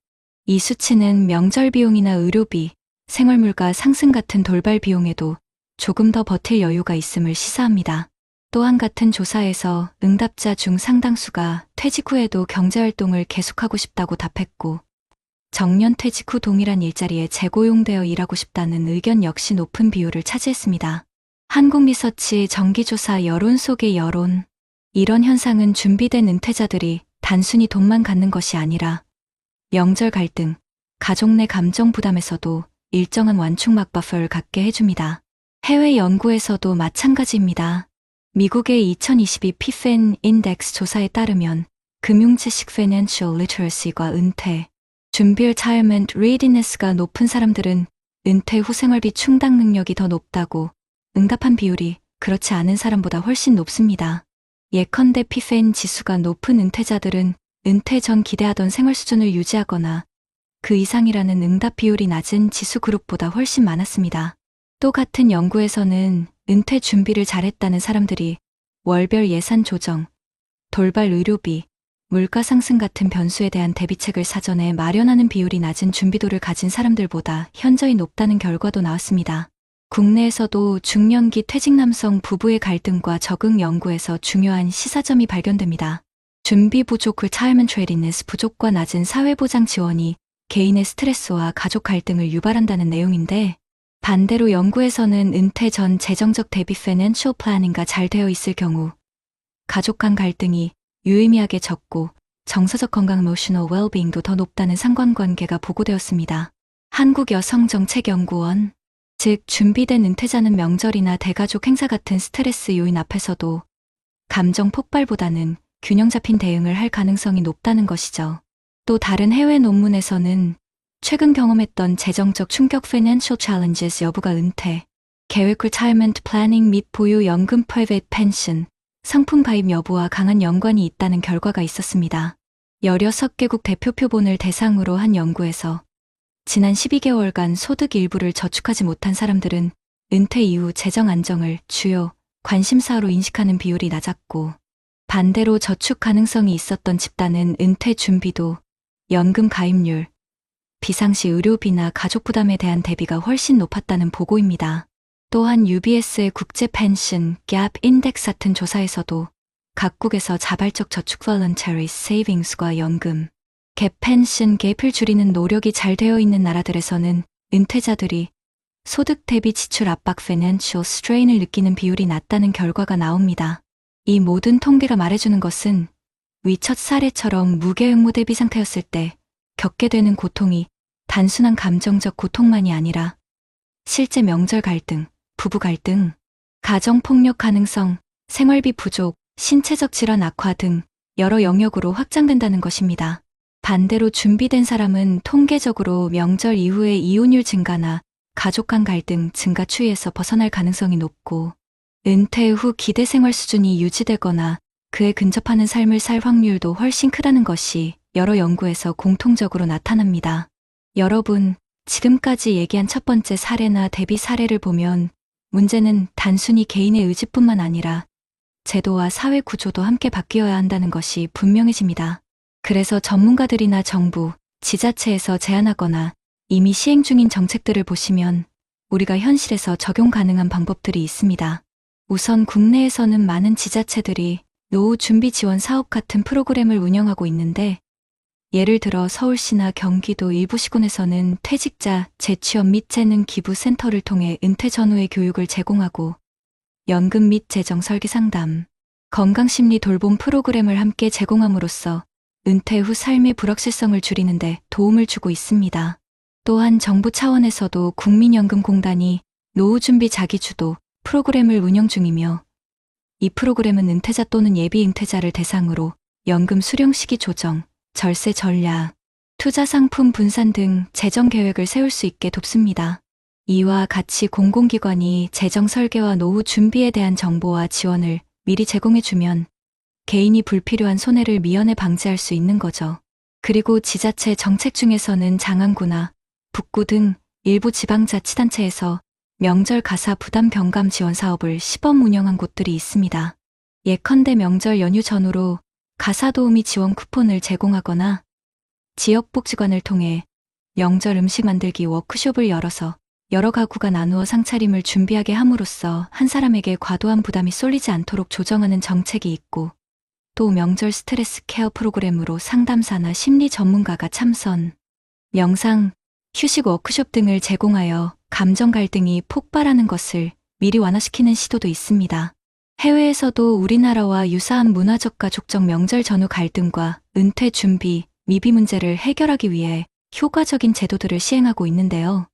이 수치는 명절 비용이나 의료비, 생활물가 상승 같은 돌발 비용에도 조금 더 버틸 여유가 있음을 시사합니다. 또한 같은 조사에서 응답자 중 상당수가 퇴직 후에도 경제활동을 계속하고 싶다고 답했고, 정년 퇴직 후 동일한 일자리에 재고용되어 일하고 싶다는 의견 역시 높은 비율을 차지했습니다. 한국리서치 정기조사 여론 속의 여론. 이런 현상은 준비된 은퇴자들이 단순히 돈만 갖는 것이 아니라 명절 갈등, 가족 내 감정 부담에서도 일정한 완충막 버퍼를 갖게 해줍니다. 해외 연구에서도 마찬가지입니다. 미국의 2022 피펜 인덱스 조사에 따르면 금융지식 Financial Literacy과 은퇴, 준비 Retirement Readiness가 높은 사람들은 은퇴 후 생활비 충당 능력이 더 높다고 응답한 비율이 그렇지 않은 사람보다 훨씬 높습니다. 예컨대 피펜 지수가 높은 은퇴자들은 은퇴 전 기대하던 생활 수준을 유지하거나 그 이상이라는 응답 비율이 낮은 지수 그룹보다 훨씬 많았습니다. 또 같은 연구에서는 은퇴 준비를 잘했다는 사람들이 월별 예산 조정, 돌발 의료비, 물가 상승 같은 변수에 대한 대비책을 사전에 마련하는 비율이 낮은 준비도를 가진 사람들보다 현저히 높다는 결과도 나왔습니다. 국내에서도 중년기 퇴직 남성 부부의 갈등과 적응 연구에서 중요한 시사점이 발견됩니다. 준비 부족 Retirement Readiness 부족과 낮은 사회보장 지원이 개인의 스트레스와 가족 갈등을 유발한다는 내용인데, 반대로 연구에서는 은퇴 전 재정적 대비 Financial Planning가 잘 되어 있을 경우 가족 간 갈등이 유의미하게 적고 정서적 건강 Emotional Well-being도 더 높다는 상관관계가 보고되었습니다. 한국여성정책연구원, 즉 준비된 은퇴자는 명절이나 대가족 행사 같은 스트레스 요인 앞에서도 감정 폭발보다는 균형 잡힌 대응을 할 가능성이 높다는 것이죠. 또 다른 해외 논문에서는 최근 경험했던 재정적 충격 Financial Challenges 여부가 은퇴, 계획 Retirement Planning 및 보유연금 Private Pension, 상품 가입 여부와 강한 연관이 있다는 결과가 있었습니다. 16개국 대표 표본을 대상으로 한 연구에서 지난 12개월간 소득 일부를 저축하지 못한 사람들은 은퇴 이후 재정 안정을 주요 관심사로 인식하는 비율이 낮았고, 반대로 저축 가능성이 있었던 집단은 은퇴 준비도, 연금 가입률, 비상시 의료비나 가족 부담에 대한 대비가 훨씬 높았다는 보고입니다. 또한 UBS의 국제 펜션 갭 인덱스 같은 조사에서도 각국에서 자발적 저축 voluntary savings과 연금, 갭 펜션 갭을 줄이는 노력이 잘 되어 있는 나라들에서는 은퇴자들이 소득 대비 지출 압박 financial strain을 느끼는 비율이 낮다는 결과가 나옵니다. 이 모든 통계가 말해주는 것은 위첫 사례처럼 무계획무 대비 상태였을 때 겪게 되는 고통이 단순한 감정적 고통만이 아니라 실제 명절 갈등, 부부 갈등, 가정폭력 가능성, 생활비 부족, 신체적 질환 악화 등 여러 영역으로 확장된다는 것입니다. 반대로 준비된 사람은 통계적으로 명절 이후의 이혼율 증가나 가족 간 갈등 증가 추이에서 벗어날 가능성이 높고, 은퇴 후 기대 생활 수준이 유지되거나 그에 근접하는 삶을 살 확률도 훨씬 크다는 것이 여러 연구에서 공통적으로 나타납니다. 여러분, 지금까지 얘기한 첫 번째 사례나 대비 사례를 보면 문제는 단순히 개인의 의지뿐만 아니라 제도와 사회 구조도 함께 바뀌어야 한다는 것이 분명해집니다. 그래서 전문가들이나 정부, 지자체에서 제안하거나 이미 시행 중인 정책들을 보시면 우리가 현실에서 적용 가능한 방법들이 있습니다. 우선 국내에서는 많은 지자체들이 노후 준비 지원 사업 같은 프로그램을 운영하고 있는데, 예를 들어 서울시나 경기도 일부 시군에서는 퇴직자 재취업 및 재능 기부 센터를 통해 은퇴 전후의 교육을 제공하고, 연금 및 재정 설계 상담, 건강심리 돌봄 프로그램을 함께 제공함으로써 은퇴 후 삶의 불확실성을 줄이는 데 도움을 주고 있습니다. 또한 정부 차원에서도 국민연금공단이 노후준비 자기주도 프로그램을 운영 중이며, 이 프로그램은 은퇴자 또는 예비 은퇴자를 대상으로 연금 수령 시기 조정, 절세 전략, 투자 상품 분산 등 재정 계획을 세울 수 있게 돕습니다. 이와 같이 공공기관이 재정 설계와 노후 준비에 대한 정보와 지원을 미리 제공해주면 개인이 불필요한 손해를 미연에 방지할 수 있는 거죠. 그리고 지자체 정책 중에서는 장안구나 북구 등 일부 지방자치단체에서 명절 가사 부담 경감 지원 사업을 시범 운영한 곳들이 있습니다. 예컨대 명절 연휴 전후로 가사 도우미 지원 쿠폰을 제공하거나 지역복지관을 통해 명절 음식 만들기 워크숍을 열어서 여러 가구가 나누어 상차림을 준비하게 함으로써 한 사람에게 과도한 부담이 쏠리지 않도록 조정하는 정책이 있고, 또 명절 스트레스 케어 프로그램으로 상담사나 심리 전문가가 참선, 명상, 휴식 워크숍 등을 제공하여 감정 갈등이 폭발하는 것을 미리 완화시키는 시도도 있습니다. 해외에서도 우리나라와 유사한 문화적 가족적 명절 전후 갈등과 은퇴 준비, 미비 문제를 해결하기 위해 효과적인 제도들을 시행하고 있는데요.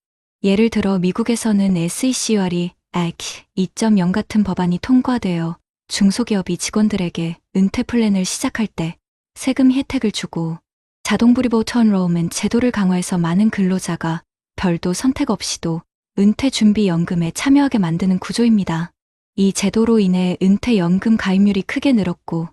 예를 들어 미국에서는 SECR이 Act 2.0 같은 법안이 통과되어 중소기업이 직원들에게 은퇴 플랜을 시작할 때 세금 혜택을 주고, 자동불입 오토엔로먼트 제도를 강화해서 많은 근로자가 별도 선택 없이도 은퇴 준비 연금에 참여하게 만드는 구조입니다. 이 제도로 인해 은퇴 연금 가입률이 크게 늘었고,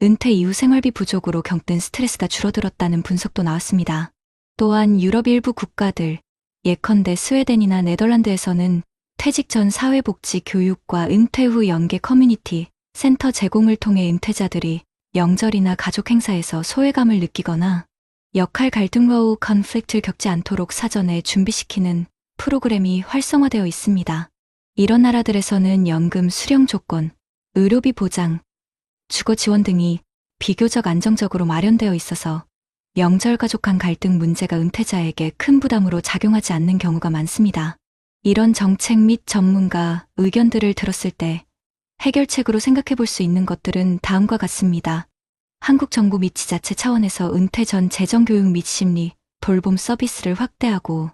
은퇴 이후 생활비 부족으로 겪는 스트레스가 줄어들었다는 분석도 나왔습니다. 또한 유럽 일부 국가들, 예컨대 스웨덴이나 네덜란드에서는 퇴직 전 사회복지 교육과 은퇴 후 연계 커뮤니티 센터 제공을 통해 은퇴자들이 명절이나 가족 행사에서 소외감을 느끼거나 역할 갈등로 컨플릭트를 겪지 않도록 사전에 준비시키는 프로그램이 활성화되어 있습니다. 이런 나라들에서는 연금 수령 조건, 의료비 보장, 주거 지원 등이 비교적 안정적으로 마련되어 있어서 명절 가족 간 갈등 문제가 은퇴자에게 큰 부담으로 작용하지 않는 경우가 많습니다. 이런 정책 및 전문가 의견들을 들었을 때 해결책으로 생각해 볼 수 있는 것들은 다음과 같습니다. 한국 정부 및 지자체 차원에서 은퇴 전 재정교육 및 심리, 돌봄 서비스를 확대하고,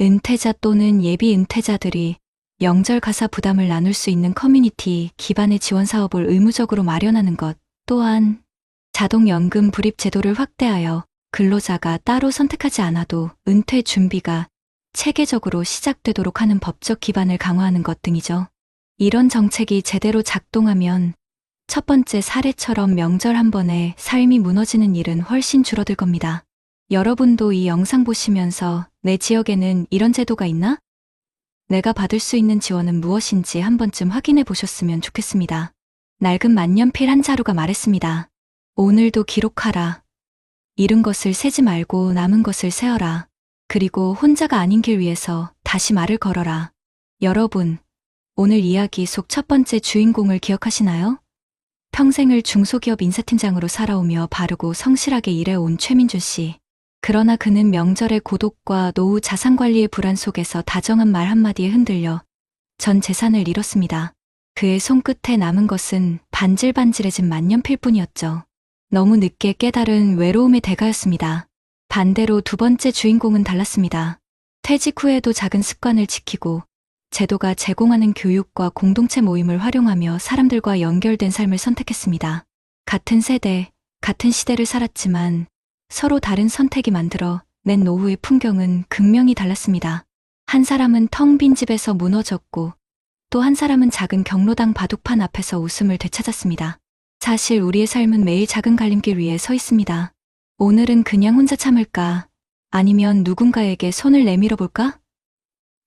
은퇴자 또는 예비 은퇴자들이 명절 가사 부담을 나눌 수 있는 커뮤니티 기반의 지원 사업을 의무적으로 마련하는 것, 또한 자동연금 불입 제도를 확대하여 근로자가 따로 선택하지 않아도 은퇴 준비가 체계적으로 시작되도록 하는 법적 기반을 강화하는 것 등이죠. 이런 정책이 제대로 작동하면 첫 번째 사례처럼 명절 한 번에 삶이 무너지는 일은 훨씬 줄어들 겁니다. 여러분도 이 영상 보시면서 내 지역에는 이런 제도가 있나? 내가 받을 수 있는 지원은 무엇인지 한 번쯤 확인해 보셨으면 좋겠습니다. 낡은 만년필 한 자루가 말했습니다. 오늘도 기록하라. 잃은 것을 세지 말고 남은 것을 세어라. 그리고 혼자가 아닌 길 위에서 다시 말을 걸어라. 여러분, 오늘 이야기 속 첫 번째 주인공을 기억하시나요? 평생을 중소기업 인사팀장으로 살아오며 바르고 성실하게 일해온 최민준 씨. 그러나 그는 명절의 고독과 노후 자산관리의 불안 속에서 다정한 말 한마디에 흔들려 전 재산을 잃었습니다. 그의 손끝에 남은 것은 반질반질해진 만년필뿐이었죠. 너무 늦게 깨달은 외로움의 대가였습니다. 반대로 두 번째 주인공은 달랐습니다. 퇴직 후에도 작은 습관을 지키고 제도가 제공하는 교육과 공동체 모임을 활용하며 사람들과 연결된 삶을 선택했습니다. 같은 세대, 같은 시대를 살았지만 서로 다른 선택이 만들어 낸 노후의 풍경은 극명히 달랐습니다. 한 사람은 텅 빈 집에서 무너졌고 또 한 사람은 작은 경로당 바둑판 앞에서 웃음을 되찾았습니다. 사실 우리의 삶은 매일 작은 갈림길 위에 서 있습니다. 오늘은 그냥 혼자 참을까? 아니면 누군가에게 손을 내밀어 볼까?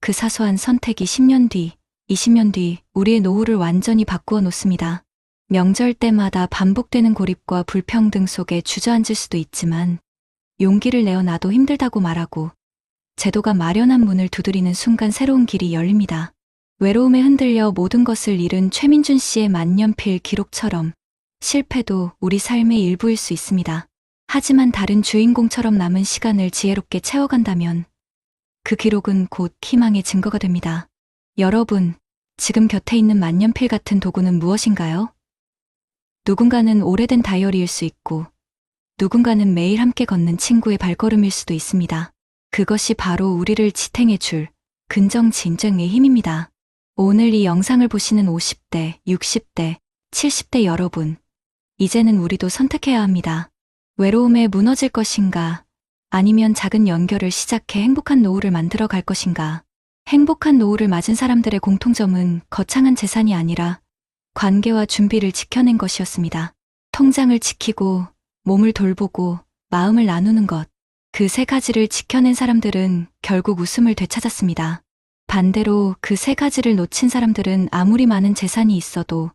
그 사소한 선택이 10년 뒤, 20년 뒤 우리의 노후를 완전히 바꾸어 놓습니다. 명절 때마다 반복되는 고립과 불평등 속에 주저앉을 수도 있지만 용기를 내어 나도 힘들다고 말하고 제도가 마련한 문을 두드리는 순간 새로운 길이 열립니다. 외로움에 흔들려 모든 것을 잃은 최민준 씨의 만년필 기록처럼 실패도 우리 삶의 일부일 수 있습니다. 하지만 다른 주인공처럼 남은 시간을 지혜롭게 채워간다면 그 기록은 곧 희망의 증거가 됩니다. 여러분, 지금 곁에 있는 만년필 같은 도구는 무엇인가요? 누군가는 오래된 다이어리일 수 있고 누군가는 매일 함께 걷는 친구의 발걸음일 수도 있습니다. 그것이 바로 우리를 지탱해줄 근정진정의 힘입니다. 오늘 이 영상을 보시는 50대, 60대, 70대 여러분, 이제는 우리도 선택해야 합니다. 외로움에 무너질 것인가? 아니면 작은 연결을 시작해 행복한 노후를 만들어 갈 것인가? 행복한 노후를 맞은 사람들의 공통점은 거창한 재산이 아니라 관계와 준비를 지켜낸 것이었습니다. 통장을 지키고, 몸을 돌보고, 마음을 나누는 것. 그 세 가지를 지켜낸 사람들은 결국 웃음을 되찾았습니다. 반대로 그 세 가지를 놓친 사람들은 아무리 많은 재산이 있어도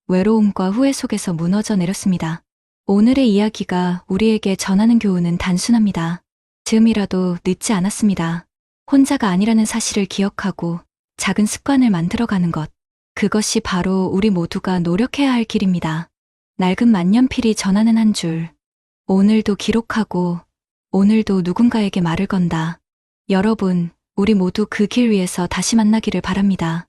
외로움과 후회 속에서 무너져 내렸습니다. 오늘의 이야기가 우리에게 전하는 교훈은 단순합니다. 지금이라도 늦지 않았습니다. 혼자가 아니라는 사실을 기억하고 작은 습관을 만들어가는 것. 그것이 바로 우리 모두가 노력해야 할 길입니다. 낡은 만년필이 전하는 한 줄. 오늘도 기록하고 오늘도 누군가에게 말을 건다. 여러분, 우리 모두 그 길 위에서 다시 만나기를 바랍니다.